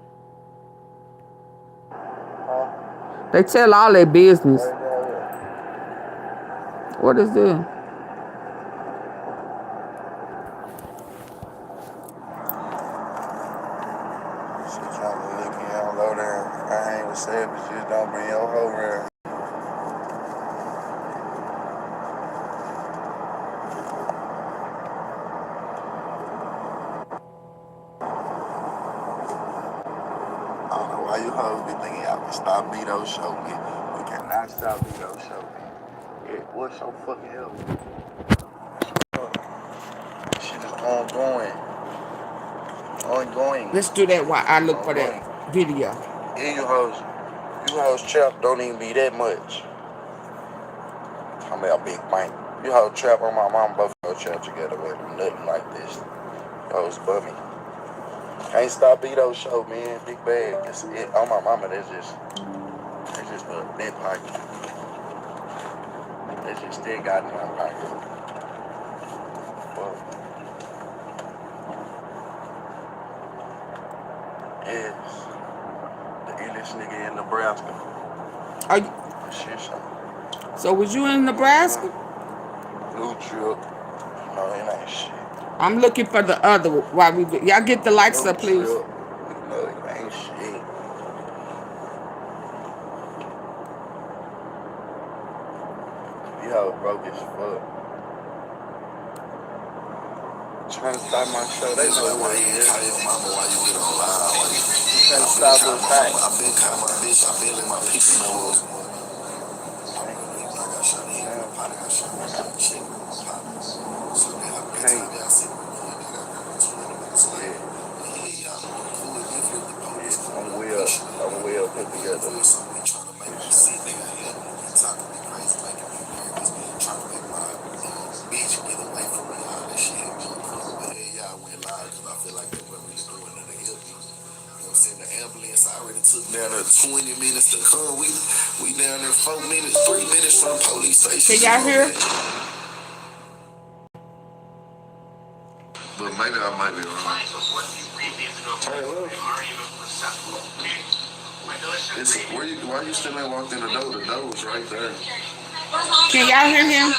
They tell all their business. What is this? She trying to look me all over there. I ain't with savage, just don't bring your hoe here. I don't know why you hoes be thinking y'all can stop BEDO show me. We cannot stop BEDO show me. What's so fucking hell? Shit is ongoing. Let's do that while I look for that video. Yeah, you hoes trap don't even be that much. Talking about big bank. You hoes trap on my mom, both of trap together with nothing like this. You hoes bummy. Can't stop BEDO show, man. Big bag. On my mama, that's just a big pocket. That's just still got in my pocket. But, yes. The illest nigga in Nebraska. Are you? Shit, so was you in Nebraska? New trip. No, it ain't shit. I'm looking for the other while we do. Y'all get the lights up, please. No, it ain't shit. You how broke as fuck. Trying to stop my show. They know why you call your mama while you get on live. You trying to stop little thing. I been caught my bitch. I been let my piece of my I got shot in here. My partner got shot in my shit. So they have been time y'all see me record. They got 20 minutes later. Yeah, y'all cool if you the police. I'm well put together. Something trying to make me sit there here and talking me crazy, making me nervous, trying to make my bitch get away from me. All that shit. But hey, y'all went live because I feel like they weren't really doing nothing to help me. You know what I'm saying? The ambulance already took down there 20 minutes to come. We down there 4 minutes, 3 minutes from the police station. Can y'all hear? But maybe I might be wrong. Why you still ain't walked in the door? The door was right there. Can y'all hear him?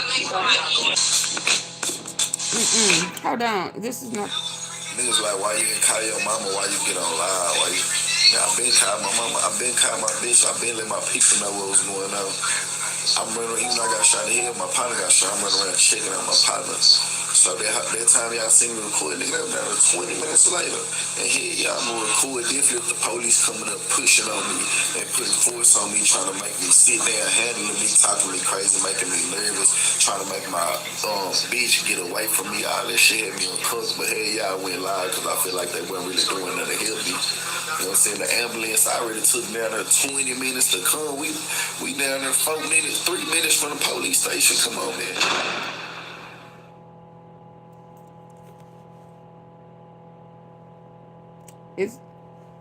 Hold on. This is not. Niggas like, why you didn't call your mama? Why you get on live? Why you? Yeah, I been calling my mama. I been calling my bitch. I been let my people know what was going on. I'm running, even though I got shot in the head, my partner got shot. I'm running around checking on my partner. So that time y'all seen me record, nigga, that was down 20 minutes later. And here y'all gonna record definitely if the police coming up pushing on me and putting force on me, trying to make me sit there, handling me, talking me crazy, making me nervous, trying to make my bitch get away from me. All that shit had me uncomfortable. But hey, y'all went live because I feel like they weren't really doing nothing to help me. You know what I'm saying? The ambulance already took down there 20 minutes to come. We down there 4 minutes, 3 minutes from the police station. Come on, man.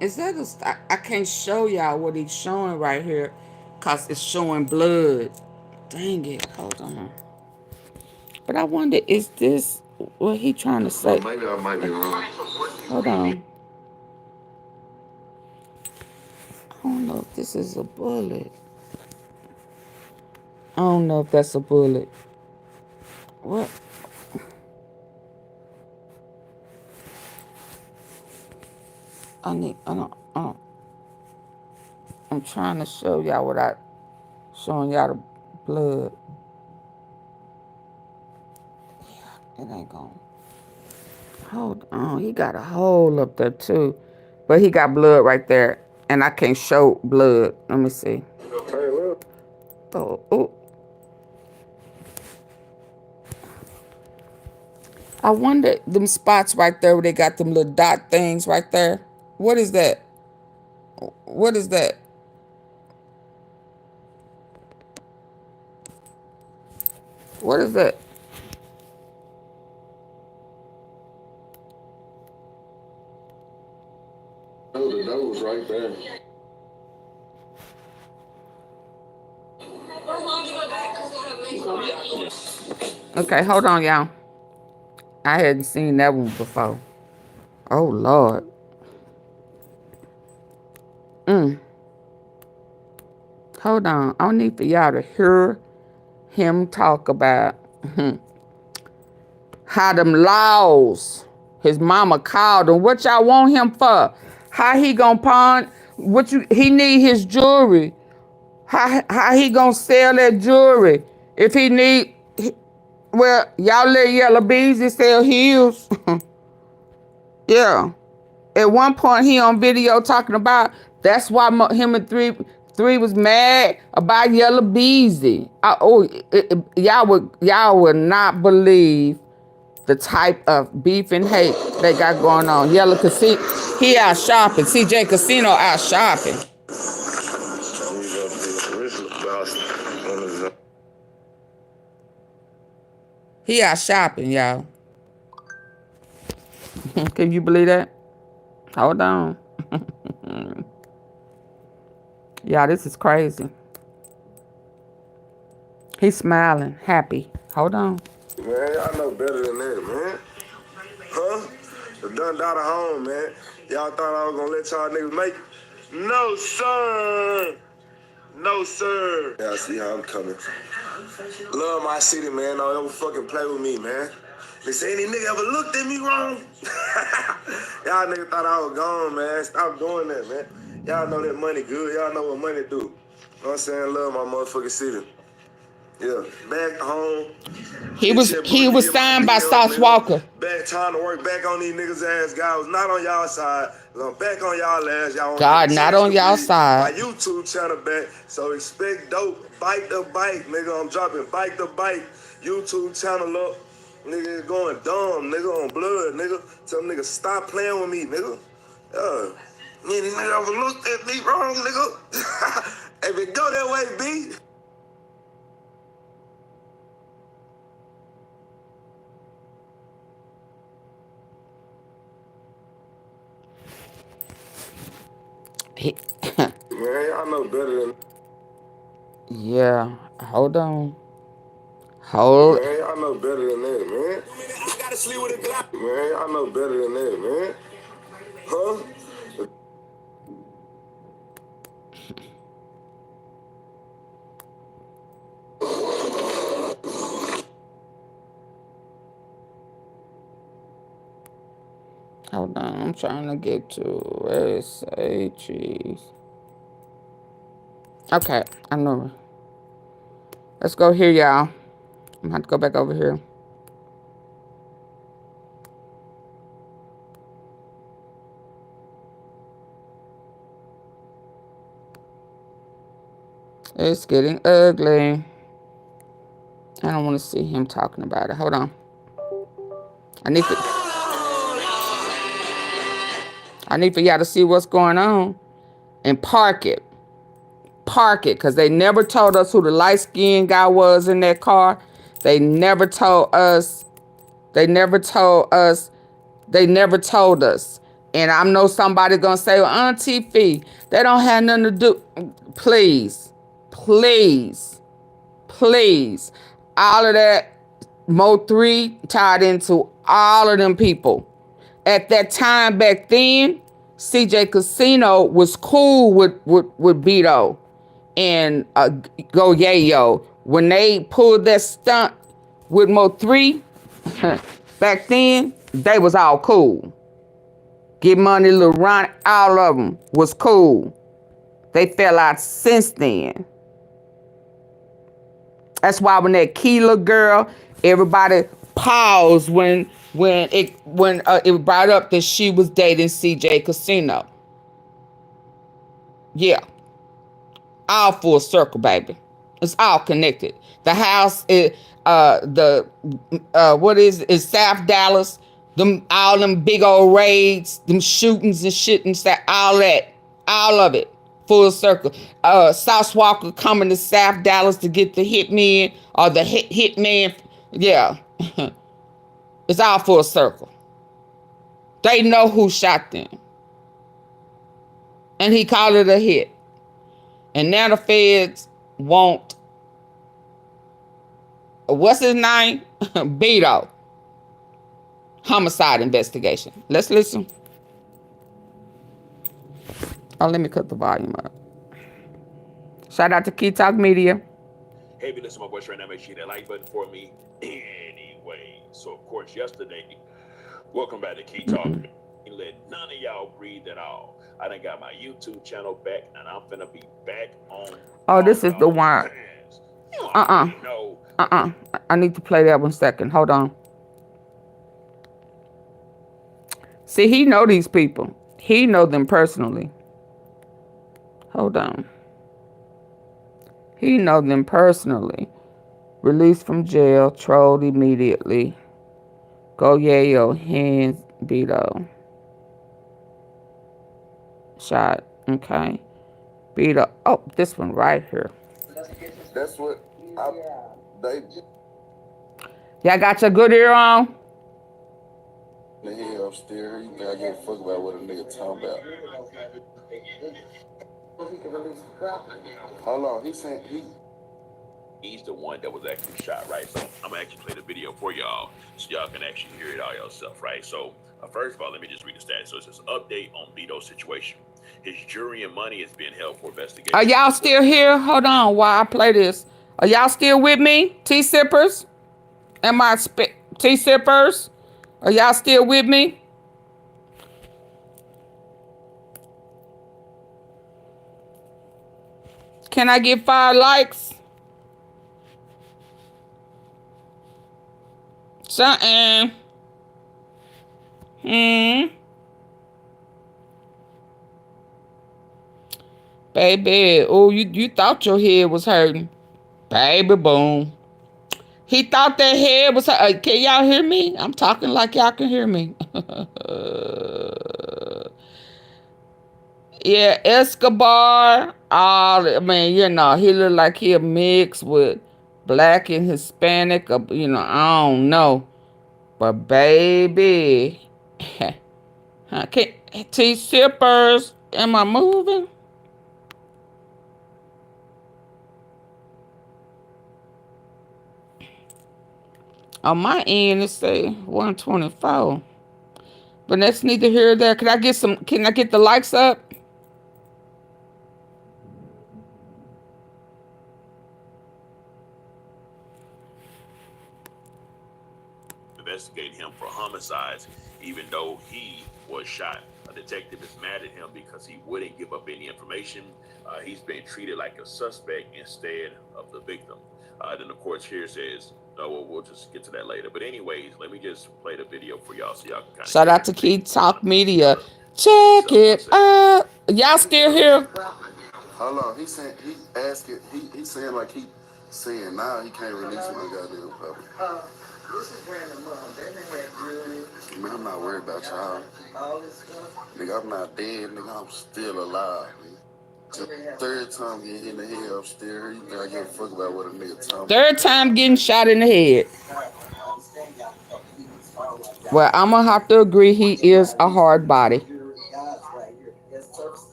Is that I can't show y'all what he's showing right here because it's showing blood. Dang it. Hold on. But I wonder, is this what he trying to say? Well, maybe I might be wrong. Hold on. I don't know if this is a bullet. I don't know if that's a bullet. What? I'm trying to show y'all showing y'all the blood. Yeah, it ain't going. Hold on, he got a hole up there too. But he got blood right there. And I can't show blood. Let me see. Oh. I wonder, them spots right there where they got them little dot things right there. What is that? What is that? What is that? Okay, hold on, y'all. I hadn't seen that one before. Oh, Lord. Hold on. I need for y'all to hear him talk about how them laws, his mama called him. What y'all want him for? How he gonna pawn? He need his jewelry. How he gonna sell that jewelry? If he need, well, y'all let Yellow Beezy sell heels. Yeah. At one point, he on video talking about that's why him and three was mad about Yellow Beezy. Y'all would not believe the type of beef and hate they got going on. Yellow Casino, he out shopping. CJ Casino out shopping. He out shopping, y'all. Can you believe that? Hold on. Y'all, this is crazy. He's smiling, happy. Hold on. Man, y'all know better than that, man. Huh? The done daughter home, man. Y'all thought I was gonna let y'all niggas make it? No, sir. No, sir. Yeah, I see how I'm coming. Love my city, man. Don't ever fucking play with me, man. They say any nigga ever looked at me wrong? Y'all niggas thought I was gone, man. Stop doing that, man. Y'all know that money good. Y'all know what money do. You know what I'm saying? Love my motherfucking city. Yeah, back home. He was signed by Sauce Walker. Back trying to work back on these niggas ass guys. Not on y'all side. I'm back on y'all ass. Y'all God, not on y'all side. My YouTube channel back. So expect dope. Bike the bike, nigga. I'm dropping bike the bike. YouTube channel up. Nigga going dumb, nigga on blood, nigga. Tell them niggas stop playing with me, nigga. Me and these niggas ever looked at me wrong, nigga. If it go that way, B. Man, y'all know better than. Yeah, hold on. Hold. Man, y'all know better than that, man. I gotta sleep with a Glock. Man, y'all know better than that, man. Huh? Hold on, I'm trying to get to S-A-G. Okay, I know. Let's go here, y'all. I'm gonna have to go back over here. It's getting ugly. I don't want to see him talking about it. Hold on. I need for y'all to see what's going on and park it. Park it, because they never told us who the light-skinned guy was in that car. They never told us. They never told us. They never told us. And I know somebody gonna say, well, AunTeaFee, they don't have nothing to do. Please, please, please. All of that Mo3 tied into all of them people. At that time back then, CJ Casino was cool with BEDO and GOYAYO. When they pulled that stunt with Mo3, back then, they was all cool. Get Money, Lil Ron, all of them was cool. They fell out since then. That's why when that KEYGLOCK girl, everybody paused when it brought up that she was dating CJ Casino. Yeah. All full circle, baby. It's all connected. The house is is South Dallas. All them big old raids, them shootings and shit and stuff, all of it. Full circle. Sauce Walker coming to South Dallas to get the hitman or the hitman. Yeah. It's all full circle. They know who shot them. And he called it a hit. And now the feds want what's his name? BEDO. Homicide investigation. Let's listen. Oh, let me cut the volume up. Shout out to Key Talk Media. Hey, if you listen to my voice right now, make sure you hit that like button for me. Anyway, so of course, yesterday, welcome back to Key Talk. Let none of y'all breathe at all. I done got my YouTube channel back, and I'm finna be back on. Oh, this is the one. I need to play that 1 second. Hold on. See, he know these people. He know them personally. Hold on. He know them personally. Released from jail, trolled immediately. GOYAYO, hands, BEDO. Shot, okay. BEDO. Oh, this one right here. That's what y'all got your good ear on? The hell upstairs. You think I give a fuck about what a nigga talking about? Hold on, He's the one that was actually shot, right? So I'm gonna actually play the video for y'all so y'all can actually hear it all yourself, right? So first of all, let me just read the stats. So it says update on BEDO's situation. His jury and money is being held for investigation. Are y'all still here? Hold on while I play this. Are y'all still with me? T-sippers? T-sippers? Are y'all still with me? Can I get 5 likes? Something. Baby, oh, you thought your head was hurting. Baby, boom. He thought that head was hurting. Can y'all hear me? I'm talking like y'all can hear me. Yeah, Escobar. I mean, you know, he look like he a mix with black and Hispanic. You know, I don't know. But baby. T-sippers. Am I moving? On my end, it say 124. But that's neither here nor there. Can I get the likes up? Investigate him for homicides, even though he was shot. A detective is mad at him because he wouldn't give up any information. He's being treated like a suspect instead of the victim. Then of course here says, no, we'll just get to that later. But anyways, let me just play the video for y'all so y'all can kind of shout out to Key Talk Media. Check it out. Y'all still here? Hold on, he's saying like he saying now he can't release my goddamn puppy. This is random mom. That nigga had good. Man, I'm not worried about y'all. All this stuff. Nigga, I'm not dead, nigga, I'm still alive, nigga. Third time getting in the head upstairs. You think I give a fuck about what a nigga talking about? Third time getting shot in the head. Well, I'm gonna have to agree he is a hard body. And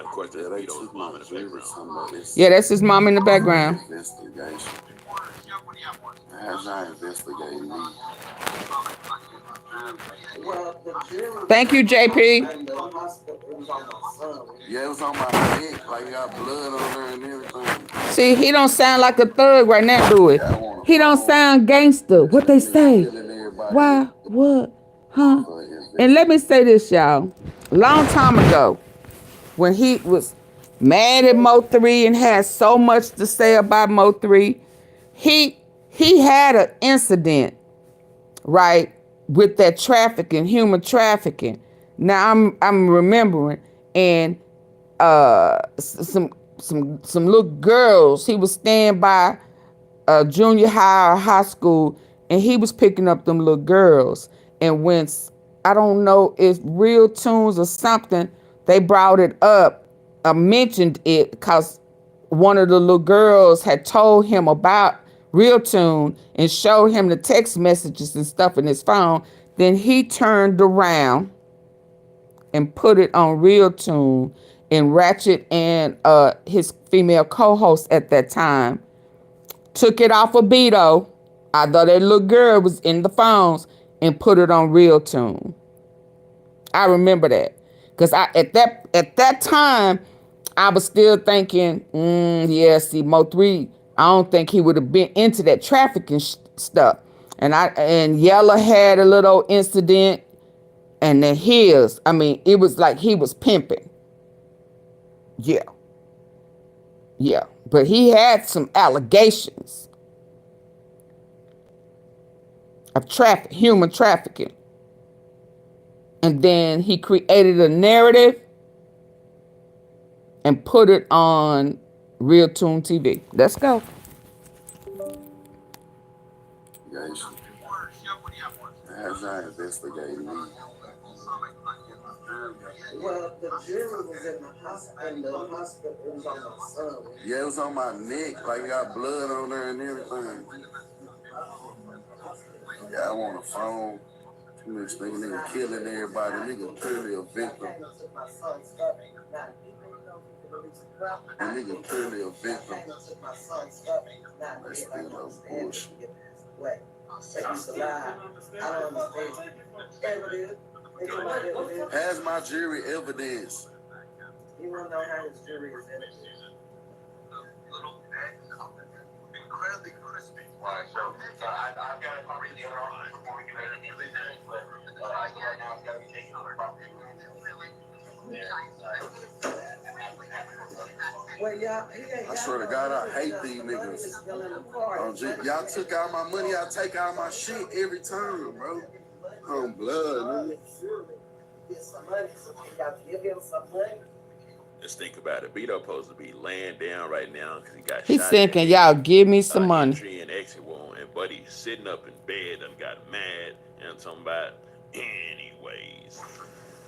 of course, there's BEDO's mom in the background. Yeah, that's his mom in the background. Investigation. How's not investigating me? Thank you, JP. Yeah, it was on my head, like got blood on there and everything. See, he don't sound like a thug right now, do it? He don't sound gangster. What they say? Why? What? Huh? And let me say this, y'all. Long time ago, when he was mad at Mo3 and had so much to say about Mo3, he had an incident, right, with that trafficking, human trafficking. Now I'm remembering, and some little girls. He was staying by junior high or high school, and he was picking up them little girls. And when I don't know if Real Tunes or something, they brought it up, mentioned it because one of the little girls had told him about Real Tune and showed him the text messages and stuff in his phone. Then he turned around and put it on Real Tune, and Ratchet and his female co-host at that time took it off of BEDO. I thought that little girl was in the phones and put it on Real Tune. I remember that. Because at that time, I was still thinking, yeah, see, Mo3, I don't think he would have been into that trafficking stuff. And Yella had a little incident, and then his, I mean, it was like he was pimping. Yeah. Yeah. But he had some allegations of human trafficking. And then he created a narrative and put it on Real Tune TV. Let's go. As I investigated me. Well, the jury was in the hospital, and the hospital was on my son. Yeah, it was on my neck, like got blood on there and everything. Yeah, I want a phone. This nigga killing everybody. Nigga clearly a victim. The nigga clearly a victim. That's still no bullshit. Has my jury evidence? You want to know how his jury is in it? Incredibly crispy. Right, so I've got it already the other arm before we get ready to do this, but yeah, now it's got to be taken over. Well, y'all, I swear to God, I hate these niggas. Y'all took all my money, I take all my shit every time, bro. On blood, nigga. Let's think about it. BEDO supposed to be laying down right now because he got He's shot. thinking, y'all give me some money. Entry and exit wound, and Buddy sitting up in bed and got mad, and I'm talking about anyways.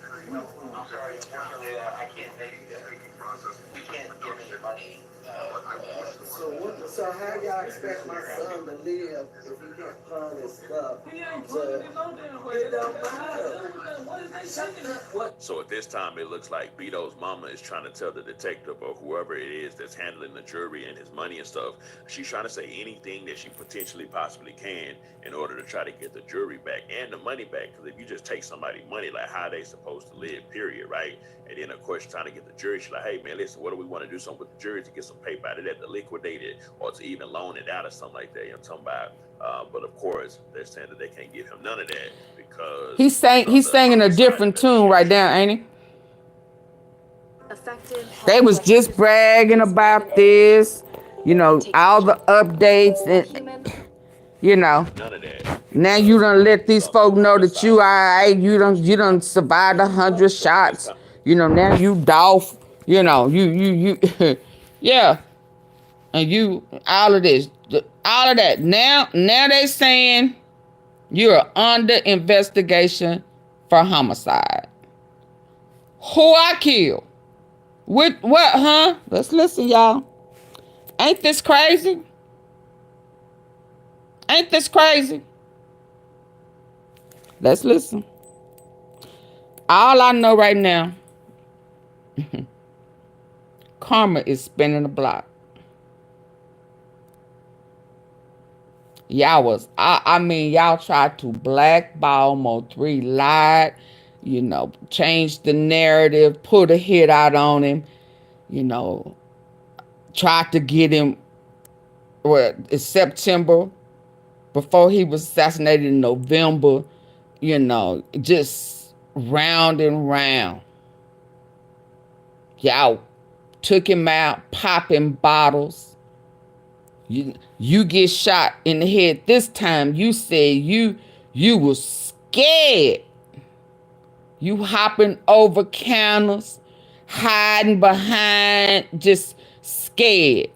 I'm sorry, unfortunately, I can't make the process. We can't give any money. So how y'all expect my son to live if he can't find his stuff? It don't matter. So at this time, it looks like BEDO's mama is trying to tell the detective or whoever it is that's handling the jury and his money and stuff. She's trying to say anything that she potentially possibly can in order to try to get the jury back and the money back. Because if you just take somebody's money, like how they supposed to live, period, right? And then of course, she's trying to get the jury. She's like, hey man, listen, what do we want to do something with the jury to get some paper out of that, to liquidate it, or to even loan it out or something like that? You know what I'm talking about? But of course, they're saying that they can't give him none of that because He's singing a different tune right now, ain't he? They was just bragging about this, you know, all the updates and, you know. Now you done let these folk know that you alright, you done survived 100 shots. You know, now you Dolph, you know, you yeah. And you, all of this, all of that. Now they saying you're under investigation for homicide. Who I killed? What, huh? Let's listen, y'all. Ain't this crazy? Ain't this crazy? Let's listen. All I know right now, karma is spinning the block. Y'all was, I mean, y'all tried to blackball Mo3, lied, you know, change the narrative, put a hit out on him, you know, tried to get him, it's September, before he was assassinated in November, you know, just round and round. Y'all took him out, popping bottles. You get shot in the head. This time you said you was scared. You hopping over counters, hiding behind, just scared.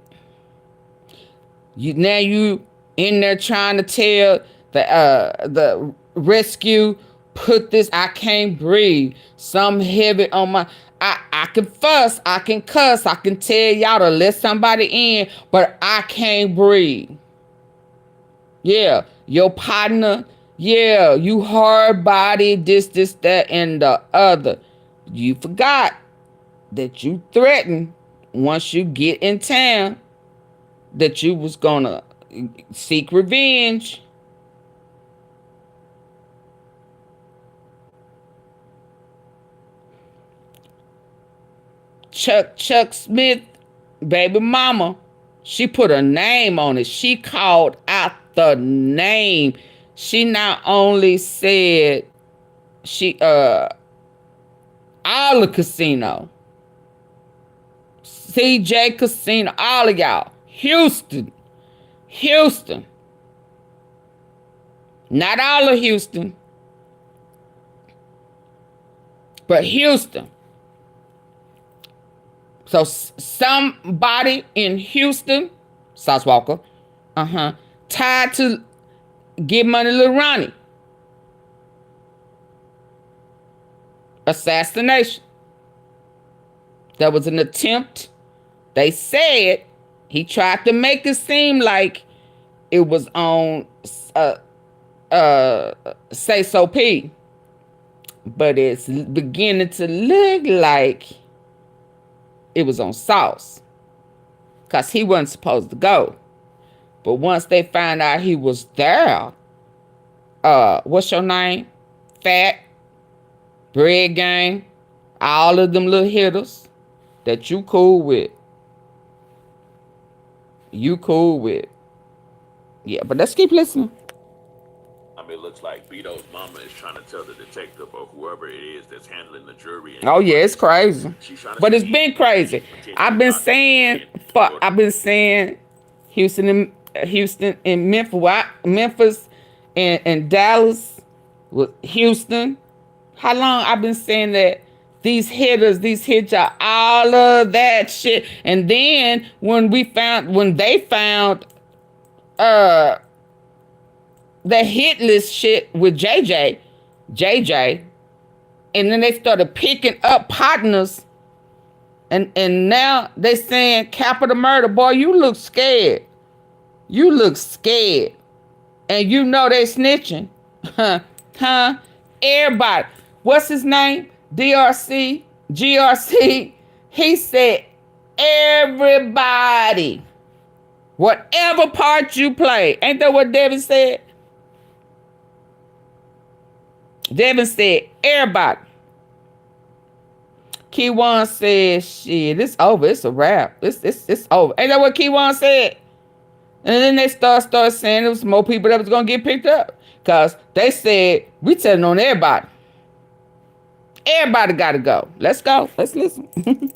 Now you in there trying to tell the rescue, put this, I can't breathe. Some heavy on my, I can fuss, I can cuss, I can tell y'all to let somebody in, but I can't breathe. Yeah, your partner, yeah, you hard body, this, that, and the other. You forgot that you threatened once you get in town that you was gonna seek revenge. Chuck Smith, baby mama, she put a name on it. She called out the name. She not only said she all the casino, CJ Casino, all of y'all, Houston, not all of Houston, but Houston. So somebody in Houston, Sauce Walker, tied to Get Money Lil Ronnie. Assassination. That was an attempt. They said he tried to make it seem like it was on Say So P. But it's beginning to look like it was on Sauce. Because he wasn't supposed to go. But once they found out he was there, what's your name? Fat, Bread Gang, all of them little hitters that you cool with. Yeah, but let's keep listening. I mean, it looks like BEDO's mama is trying to tell the detective or whoever it is that's handling the jury. Oh yeah, it's crazy. But it's been crazy. I've been saying Houston and Memphis and Dallas with Houston. How long I've been saying that these hitters, these hit y'all, all of that shit. And then when they found the hit list shit with JJ, and then they started picking up partners, and now they saying capital murder. Boy, you look scared. And you know they snitching. Everybody. What's his name? GRC. He said, everybody, whatever part you play. Ain't that what Devin said? Devin said, everybody. Keyone said, shit, it's over. It's a wrap. It's over. Ain't that what Keyone said? And then they start saying there was more people that was going to get picked up. Because they said, we telling on everybody. Everybody got to go. Let's go. Let's listen. To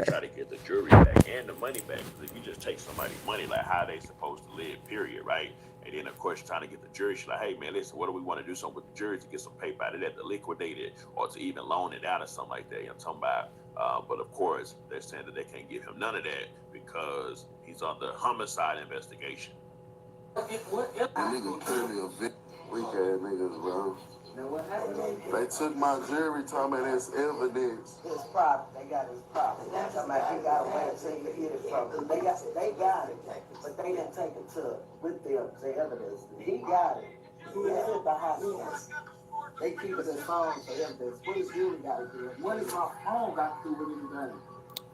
try to get the jury back and the money back. Because if you just take somebody's money, like how they supposed to live, period, right? And then, of course, you're trying to get the jury. She's like, hey, man, listen, what do we want to do something with the jury to get some paper out of that, to liquidate it, or to even loan it out or something like that? I'm talking about. But, of course, they're saying that they can't give him none of that because he's under homicide investigation. Nigga clearly a big weak ass niggas, bro. They took my jury, told me that's evidence. His property, they got his property. Talking about he got away and say you hid it from them. They got it, but they didn't take it to with them, the evidence. He got it. He is at the hospital. They keep it in phone for evidence. What does Julie got to do? What is my home got to do with anything?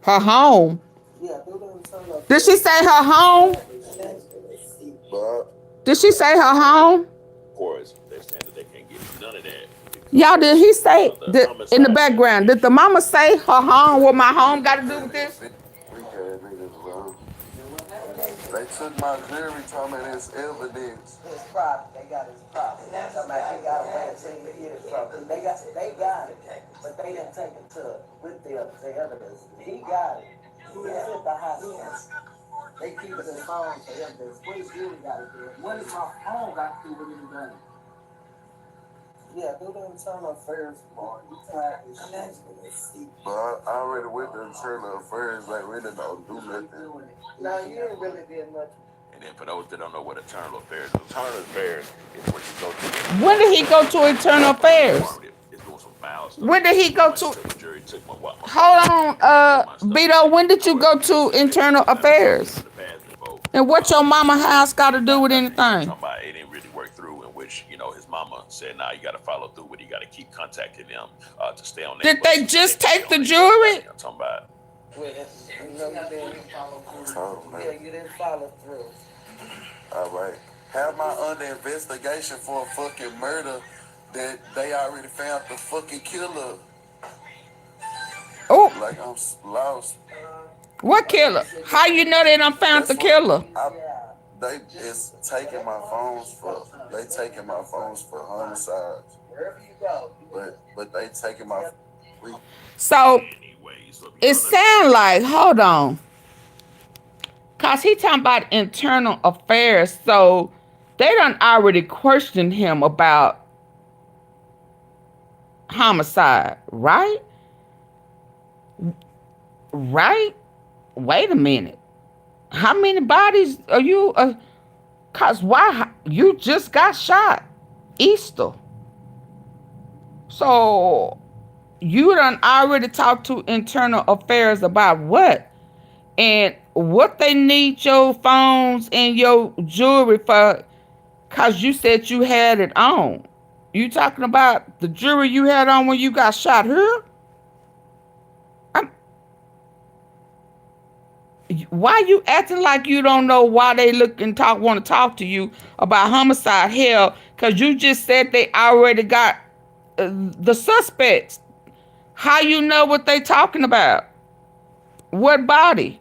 Her home? Yeah, they're going to turn up. Did she say her home? Did she say her home? Of course, they're saying that they can't get none of that. Y'all, did he say in the background? Did the mama say her home? What my home got to do with this? They took my jury, told me that's evidence. His property, they got his property. Talking about he got away and say you hid it from them. They got it, but they didn't take it to with them, the evidence. He got it. He is at the hospital. They keep it in phone for evidence. What does Julie got to do? What does my home got to do with anything? Yeah, go to internal affairs tomorrow. You tired of this. But I already went to internal affairs, like really don't do nothing. No, you didn't really did much. And then for those that don't know what internal affairs is where you go to. When did he go to internal affairs? When did he go to? Hold on, Beto, when did you go to internal affairs? And what your mama house got to do with anything? It didn't really work through, in which, his mama said, nah, you got to follow through with it. You got to keep contacting them to stay on that. Did they just take the jury? I'm talking about. Yeah, you didn't follow through. All right. Have my under investigation for a fucking murder that they already found the fucking killer. Oh. Like I'm lost. What killer? How you know they done found the killer? They is taking my phones for homicides. But they taking my. So it sounds like, hold on, cause he talking about internal affairs. So they done already questioned him about homicide, right? Right? Wait a minute. How many bodies are you? Cause why you just got shot Easter? So you done already talked to internal affairs about what? And what they need your phones and your jewelry for, cause you said you had it on. You talking about the jewelry you had on when you got shot here? Why you acting like you don't know why they look and want to talk to you about homicide? Hell, cause you just said they already got the suspects. How you know what they talking about? What body?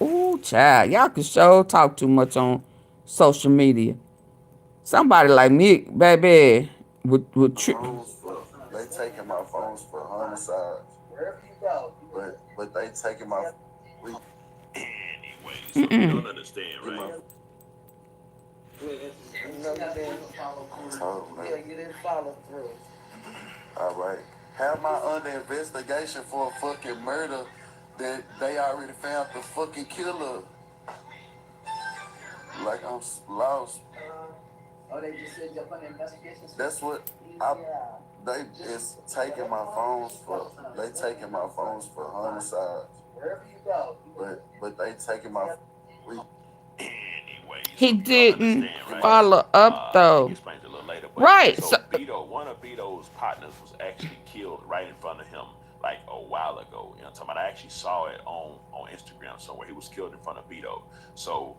Ooh, child, y'all can sure talk too much on social media. Somebody like me, baby, would They taking my phones for homicides. Wherever you go. But they taking my. Anyway, so you don't understand, right? Yeah, you didn't follow through. All right. Have my under investigation for a fucking murder that they already found the fucking killer. Like I'm lost. Oh, they just said you're under investigation? That's what they is taking my phones for. They taking my phones for homicides. Wherever you go. But they taking my. Anyway, he didn't follow up though. Explains a little later, but right. So BEDO, one of BEDO's partners was actually killed right in front of him like a while ago. You know, I actually saw it on Instagram somewhere. He was killed in front of BEDO. So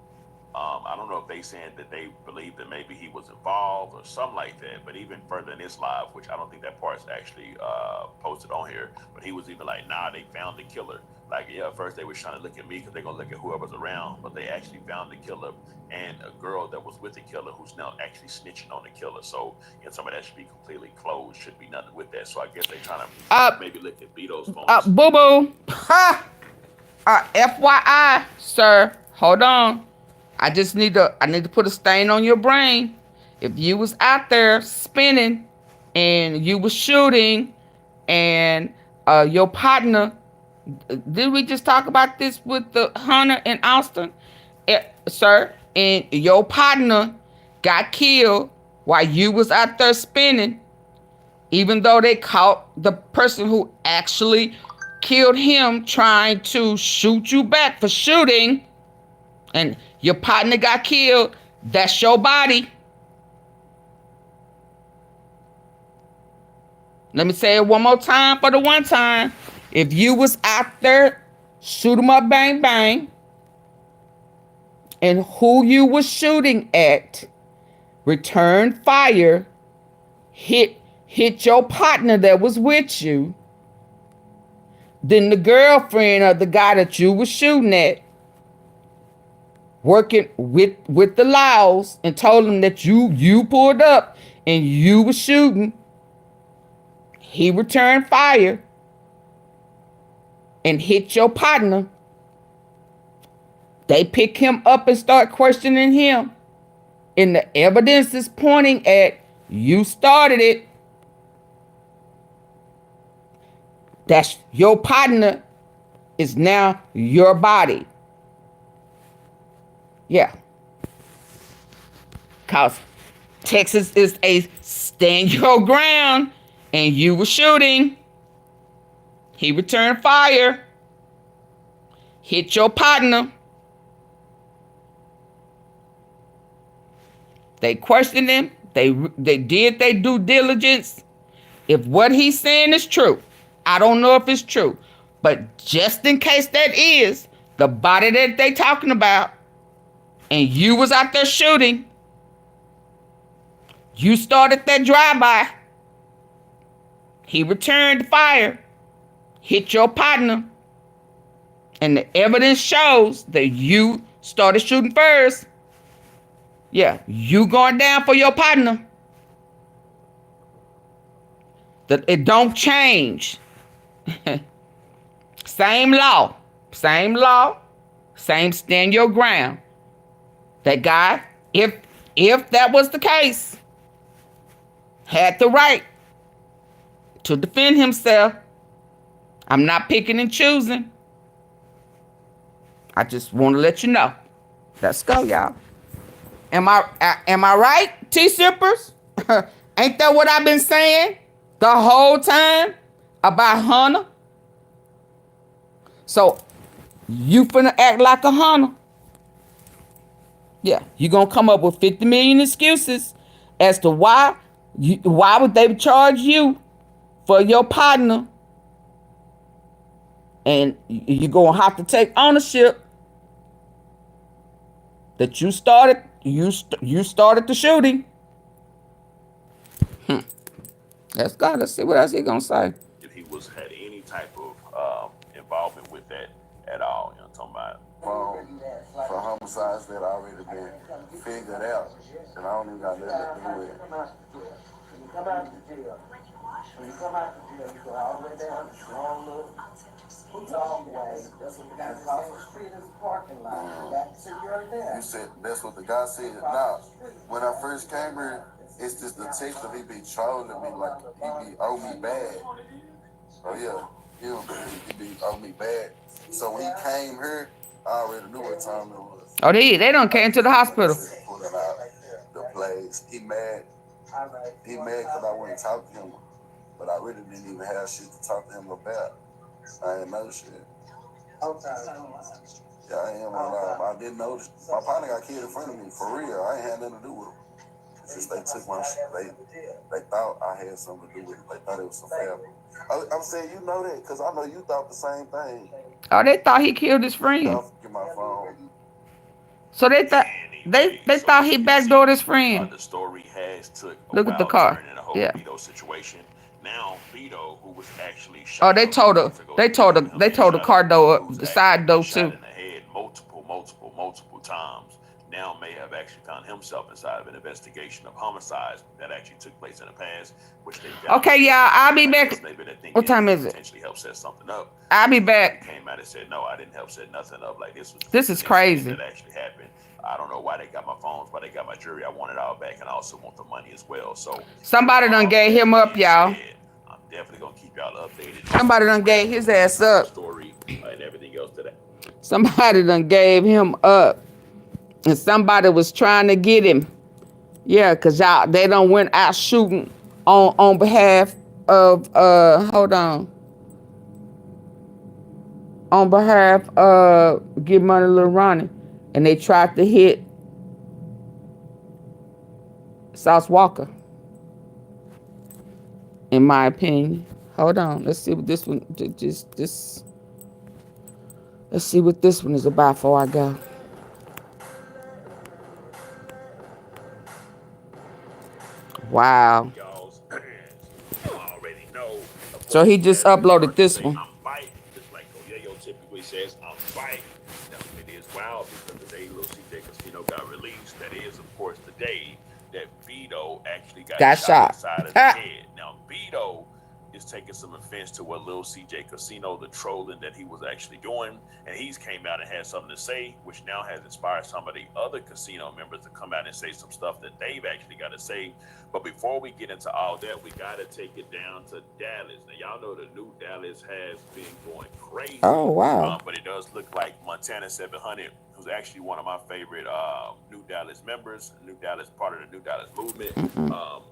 I don't know if they saying that they believe that maybe he was involved or something like that. But even further in this live, which I don't think that part's actually posted on here, but he was even like, nah, they found the killer. Like, yeah, at first they were trying to look at me because they're going to look at whoever's around, but they actually found the killer and a girl that was with the killer who's now actually snitching on the killer. So, you know, somebody that should be completely closed, should be nothing with that. So I guess they're trying to maybe look at BEDO's phones. Boo-boo. Ha! FYI, sir, hold on. I need to put a stain on your brain. If you was out there spinning and you was shooting and your partner, did we just talk about this with the Hunter and Austin? Sir, and your partner got killed while you was out there spinning, even though they caught the person who actually killed him trying to shoot you back for shooting, and your partner got killed, that's your body. Let me say it one more time for the one time. If you was out there, shoot 'em up, bang, bang, and who you was shooting at, return fire, hit your partner that was with you, then the girlfriend of the guy that you was shooting at, working with the laws and told him that you pulled up and you was shooting, he returned fire and hit your partner. They pick him up and start questioning him, and the evidence is pointing at you started it. That's your partner is now your body. Yeah. Cause Texas is a stand your ground, and you were shooting. He returned fire, hit your partner. They questioned him. They did their due diligence. If what he's saying is true, I don't know if it's true, but just in case that is the body that they talking about, and you was out there shooting, you started that drive-by, he returned the fire, hit your partner, and the evidence shows that you started shooting first. Yeah, you going down for your partner. That it don't change. Same law, same stand your ground. That guy, if that was the case, had the right to defend himself. I'm not picking and choosing. I just want to let you know. Let's go, y'all. Am I right, T-Sippers? Ain't that what I've been saying the whole time about Hunter? So you finna act like a Hunter? Yeah, you gonna come up with 50 million excuses as to why would they charge you for your partner, and you're gonna have to take ownership that you started the shooting. Let's go. Let's see what else he gonna say. If he had any type of involvement with that at all, you know what I'm talking about? For homicides that already been figured out, and I don't even got nothing to do with it. When you come out of jail, you go all the way down, strong look, long way. That's what the guy across the street is a parking lot. Back to you're there. You said that's what the guy said. Now, when I first came here, it's just the detective. He be trolling me like he be owe me bad. Oh yeah, he be owe me bad. So when he came here, I already knew what time it was. Oh, they done came to the hospital. Pulling out the plays. He mad. He mad because I wouldn't talk to him, but I really didn't even have shit to talk to him about. I ain't know shit. Okay. Yeah, I ain't gonna lie. I didn't know. My partner got killed in front of me, for real. I ain't had nothing to do with him. Since they took my shit, they thought I had something to do with it. They thought it was some family. I'm saying you know that because I know you thought the same thing. Oh, they thought he killed his friend. Get my phone. So they thought he backdoored his friend. The story has took a Look at the car. in the whole Yeah. BEDO situation. Now BEDO, who was actually shot. Oh, they told the car door, the side door too. In the head multiple times. Now may have actually found himself inside of an investigation of homicides that actually took place in the past, which they got. Okay, y'all, I'll be back. What time is it? Potentially helped set something up. I'll be back. Came out and said, no, I didn't help set nothing up. Like this is crazy. That actually happened. I don't know why they got my phones, why they got my jury. I want it all back, and I also want the money as well. So somebody done gave him up, y'all. I'm definitely gonna keep y'all updated. Somebody done gave his ass up. Story and everything else today. Somebody done gave him up, and somebody was trying to get him. Yeah, cause y'all they done went out shooting on behalf of hold on. On behalf of Get Money Lil Ronnie. And they tried to hit Sauce Walker. In my opinion. Hold on. Let's see what this one let's see what this one is about before I go. Wow. So he just uploaded this one. Just like GOYAYO typically says, I'm fighting. Now, it is wild because the day Lil CJ Casino got released, that is, of course, the day that BEDO actually got shot inside of the head. Now, BEDO is taking some offense to what Lil CJ Casino, the trolling that he was actually doing, and he's came out and had something to say, which now has inspired some of the other casino members to come out and say some stuff that they've actually got to say. But before we get into all that, we got to take it down to Dallas. Now, y'all know the new Dallas has been going crazy. Oh, wow. But it does look like Montana 700, who's actually one of my favorite New Dallas members, part of the New Dallas movement.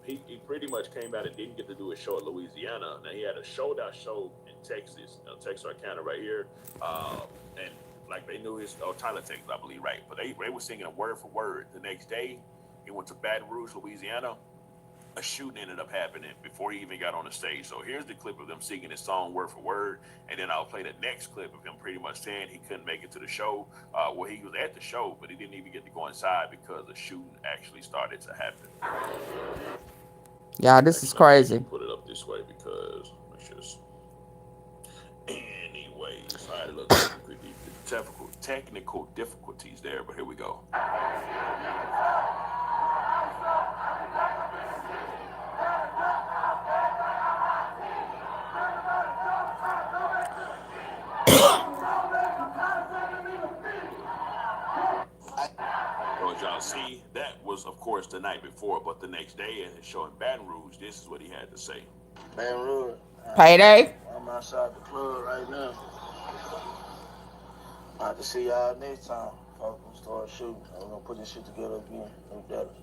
He pretty much came out and didn't get to do a show in Louisiana. Now, he had a showdown show in Texas, Texarkana right here. And like they knew his, Tyler, Texas, I believe, right? But they were singing a word for word. The next day, he went to Baton Rouge, Louisiana. a shooting ended up happening before he even got on the stage. So here's the clip of them singing his song word for word, and then I'll play the next clip of him pretty much saying he couldn't make it to the show. Well, he was at the show, but he didn't even get to go inside because the shooting actually started to happen. Yeah, this is crazy. Put it up this way because it's just. Anyways, I look technical difficulties there, but here we go. Y'all see, that was of course the night before, but the next day at his show in Baton Rouge, this is what he had to say. Baton Rouge. Payday. I'm outside the club right now. I'll have to see y'all next time. Folks gonna start shooting. I'm gonna put this shit together again. No doubt.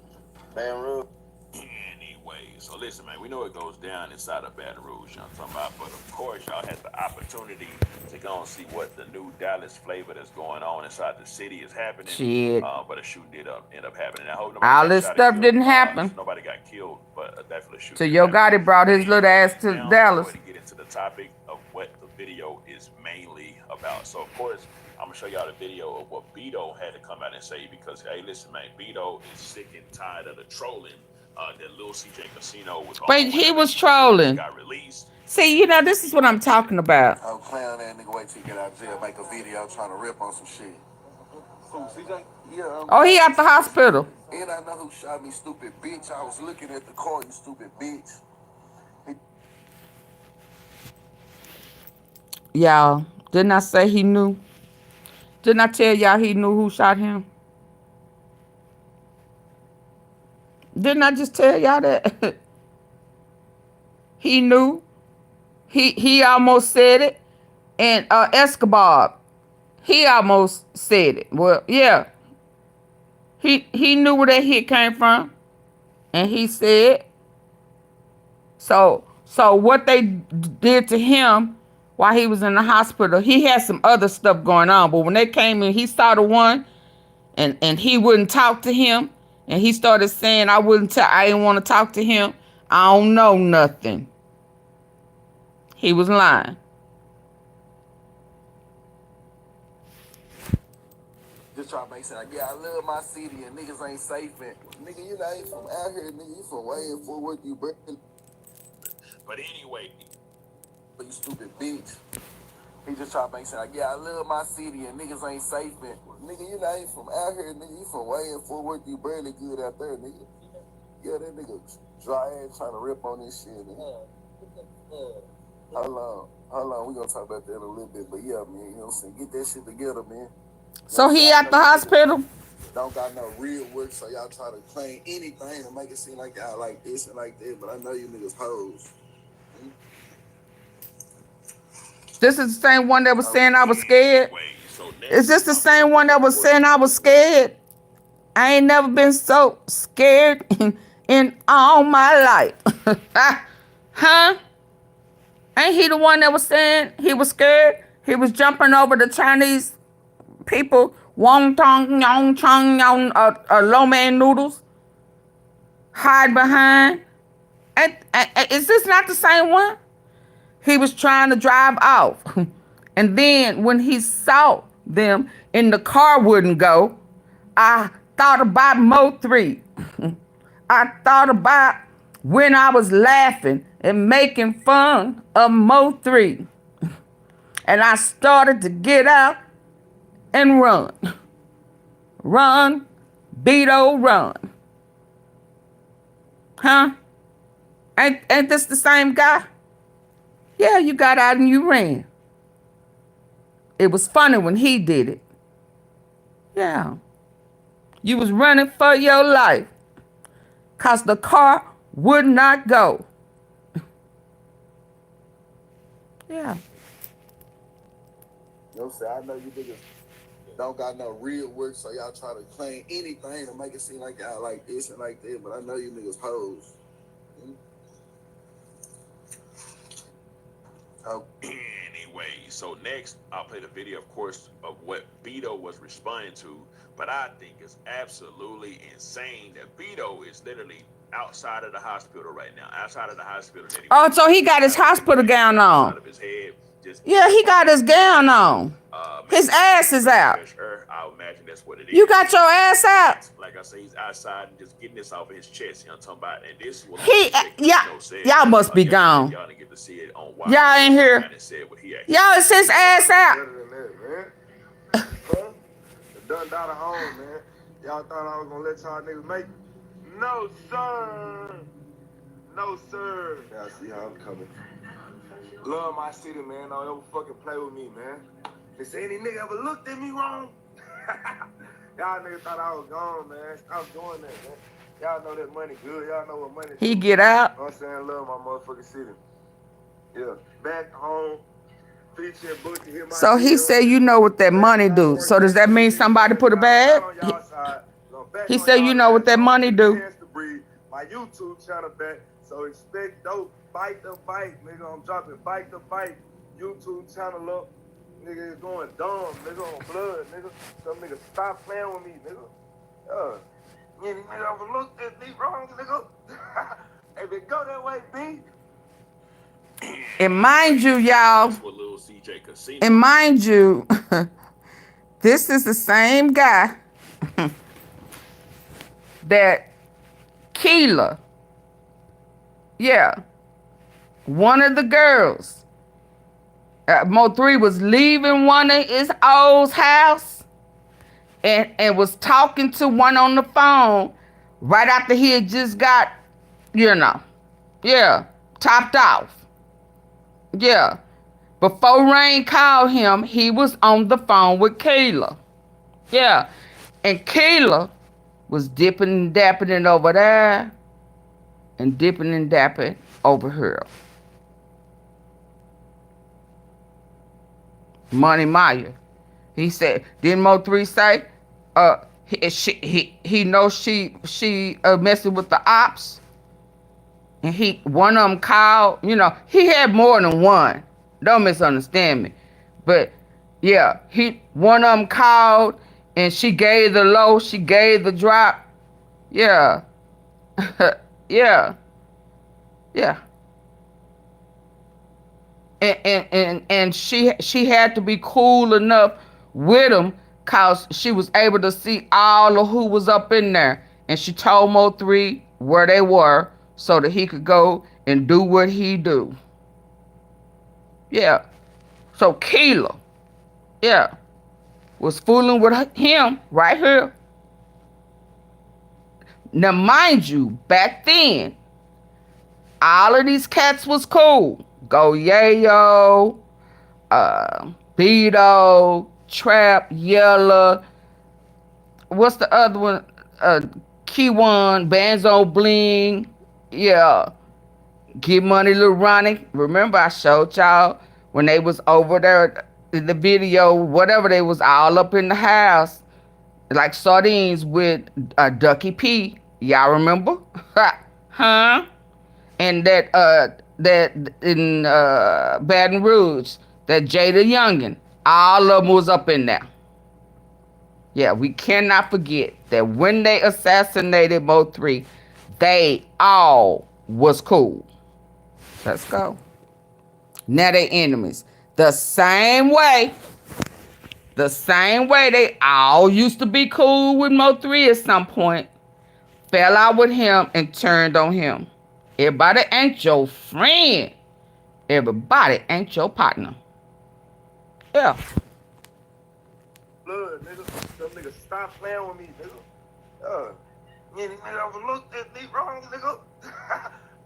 Baton Rouge. Anyway, so listen, man, we know it goes down inside of Baton Rouge, you know what I'm talking about, but of course, y'all had the opportunity to go and see what the new Dallas flavor that's going on inside the city is happening. Shit. But a shooting did end up happening. I hope all this stuff didn't happen. Nobody got killed, but definitely a shooting. So YOGOTTI brought his little ass to Dallas. Go ahead and get into the topic of what the video is mainly about. So of course, I'm gonna show y'all the video of what BEDO had to come out and say, because hey, listen, man, BEDO is sick and tired of the trolling that Lil CJ Casino was on. But he was trolling. Got released. See, you know, this is what I'm talking about. I'm clown that nigga wait till he get out of jail, make a video trying to rip on some shit. Who, CJ? Yeah. Oh, he at the hospital. And I know who shot me, stupid bitch. I was looking at the car, you stupid bitch. Y'all, didn't I say he knew? Didn't I tell y'all he knew who shot him? Didn't I just tell y'all that? He knew. He almost said it. And Escobar, he almost said it. Well, yeah. He knew where that hit came from. And he said. So what they did to him while he was in the hospital, he had some other stuff going on. But when they came in, he saw the one and he wouldn't talk to him. And he started saying, I didn't want to talk to him. I don't know nothing. He was lying. Just try to make sense. Like, yeah, I love my city and niggas ain't safe. And nigga, you ain't from out here, nigga. You from way in Fort Worth, you breaking. But anyway, you stupid bitch. He just try to make sense. Like, yeah, I love my city and niggas ain't safe. And nigga, you ain't from out here, nigga. You from way in Fort Worth, you barely good out there, nigga. Yeah, that nigga dry ass trying to rip on this shit, nigga. Hold on, we gonna talk about that in a little bit, but yeah, man, you know what I'm saying? Get that shit together, man. So he at the hospital? Don't got no real work, so y'all try to claim anything and make it seem like y'all like this and like that, but I know you niggas hoes. This is the same one that was saying I was scared? Is this the same one that was saying I was scared? I ain't never been so scared in all my life. Huh? Ain't he the one that was saying he was scared? He was jumping over the Chinese people, wonton, yong chong, yong, lo mein noodles, hide behind. Is this not the same one? He was trying to drive off. And then when he saw them and the car wouldn't go, I thought about Mo 3. I thought about when I was laughing and making fun of Mo 3. And I started to get out and run. Run, BEDO, run. Huh? Ain't this the same guy? Yeah, you got out and you ran. It was funny when he did it. Yeah. You was running for your life. 'Cause the car would not go. Yeah. You know what I'm saying? I know you niggas don't got no real work, so y'all try to claim anything to make it seem like y'all like this and like that, but I know you niggas hoes. Anyway, so next I'll play the video, of course, of what BEDO was responding to, but I think it's absolutely insane that BEDO is literally outside of the hospital right now. Outside of the hospital. Oh, so he got his hospital gown on. Of his head, Yeah, he got his gown on. His ass is out. I would imagine that's what it is. You got your ass out. Like I say, he's outside and just getting this off of his chest. You know what I'm talking about? And this is what y'all must be gone. Y'all didn't get to see it on Y'all ain't here. Y'all, it's his ass out. Done died at home, man. Y'all thought I was gonna let y'all niggas make it? No, sir. No, sir. Yeah, see how I'm coming. Love my city, man. Don't ever fucking play with me, man. If any nigga ever looked at me wrong, y'all niggas thought I was gone, man. Stop doing that, man. Y'all know that money good. Y'all know what money He get out. You know what I'm saying? Love my motherfucking city. Yeah. Back home. So he said, you know what that money do. So does that mean somebody put a bag? He said, you know what that money do. My YouTube channel back. So expect dope. Bite the bite, nigga. I'm dropping bite the bite. YouTube channel up. Nigga is going dumb, nigga, on blood, nigga. Some nigga stop playing with me, nigga. Any nigga overlooked at me wrong, nigga. If it go that way, B. And mind you, y'all, and mind you, this is the same guy that Keela, yeah, one of the girls, Mo3 was leaving one of his old house and was talking to one on the phone right after he had just got, you know, yeah, topped off. Yeah. Before Rain called him, he was on the phone with Kayla. Yeah. And Kayla was dipping and dapping it over there and dipping and dapping over here. Money Maya. He said, didn't Mo3 say he knows she messing with the ops? And one of them called, you know, he had more than one. Don't misunderstand me. But yeah, one of them called and she gave the low, she gave the drop. Yeah. Yeah. Yeah. And she had to be cool enough with him cause she was able to see all of who was up in there. And she told Mo3 where they were, so that he could go and do what he do. Yeah. So Keela, yeah, was fooling with him right here. Now, mind you, back then, all of these cats was cool. GOYAYO, BEDO, Trap, Yella. What's the other one? Key1, Banzo Bling. Yeah. Get Money Lil Ronnie. Remember I showed y'all when they was over there in the video, whatever, they was all up in the house like sardines with Ducky P. Y'all remember? Huh? And that in Baton Rouge, that Jada Youngin, all of them was up in there. Yeah, we cannot forget that when they assassinated Mo3, they all was cool. Let's go. Now they enemies. The same way they all used to be cool with Mo3 at some point, fell out with him and turned on him. Everybody ain't your friend. Everybody ain't your partner. Yeah. Blood, nigga. Some niggas stop playing with me, nigga. Any nigga overlooked at me wrong, nigga.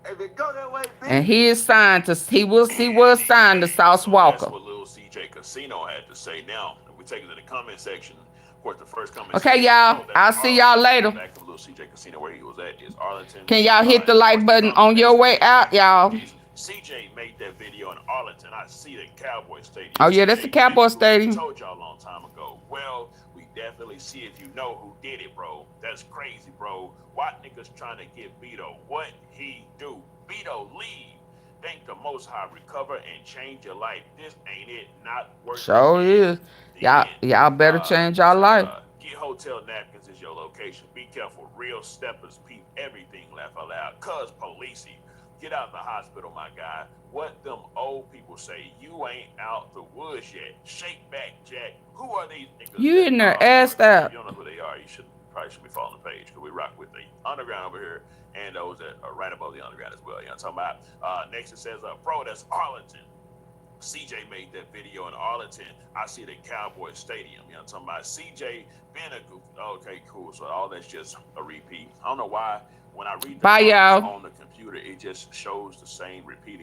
If it go that way, bitch. And he is signed to he was signed to Sauce Walker. That's what Lil CJ Casino had to say. Now we take it to the comment section. Of course, the first comment. Okay, y'all. I'll see y'all later. Back to Lil CJ Casino, where he was at is Arlington. Can y'all hit the like button on your way out, y'all? CJ made that video in Arlington. I see the Cowboy Stadium. Oh yeah, that's the Cowboy Stadium. I told y'all a long time ago. Well, we definitely see if you know who did it, bro. That's crazy, bro. Why niggas trying to get Beto? What he do? Beto, leave. Thank the Most High, recover and change your life. This ain't it. Not worth it. Sure is. Y'all better change y'all life. Get hotel napkins is your location. Be careful. Real steppers peep everything. Laugh out loud. Cuz policey. Get out of the hospital, my guy. What them old people say, you ain't out the woods yet. Shake back, Jack. Who are these niggas? You in there assed out. If you don't know who they are, you probably should be following the page, because we rock with the underground over here and those that are right above the underground as well. You know what I'm talking about? Next it says, bro, that's Arlington. CJ made that video in Arlington. I see the Cowboy Stadium. You know what I'm talking about? CJ been a goof. Okay, cool. So all that's just a repeat. I don't know why when I read the Bye, y'all. on the computer, it just shows the same repeated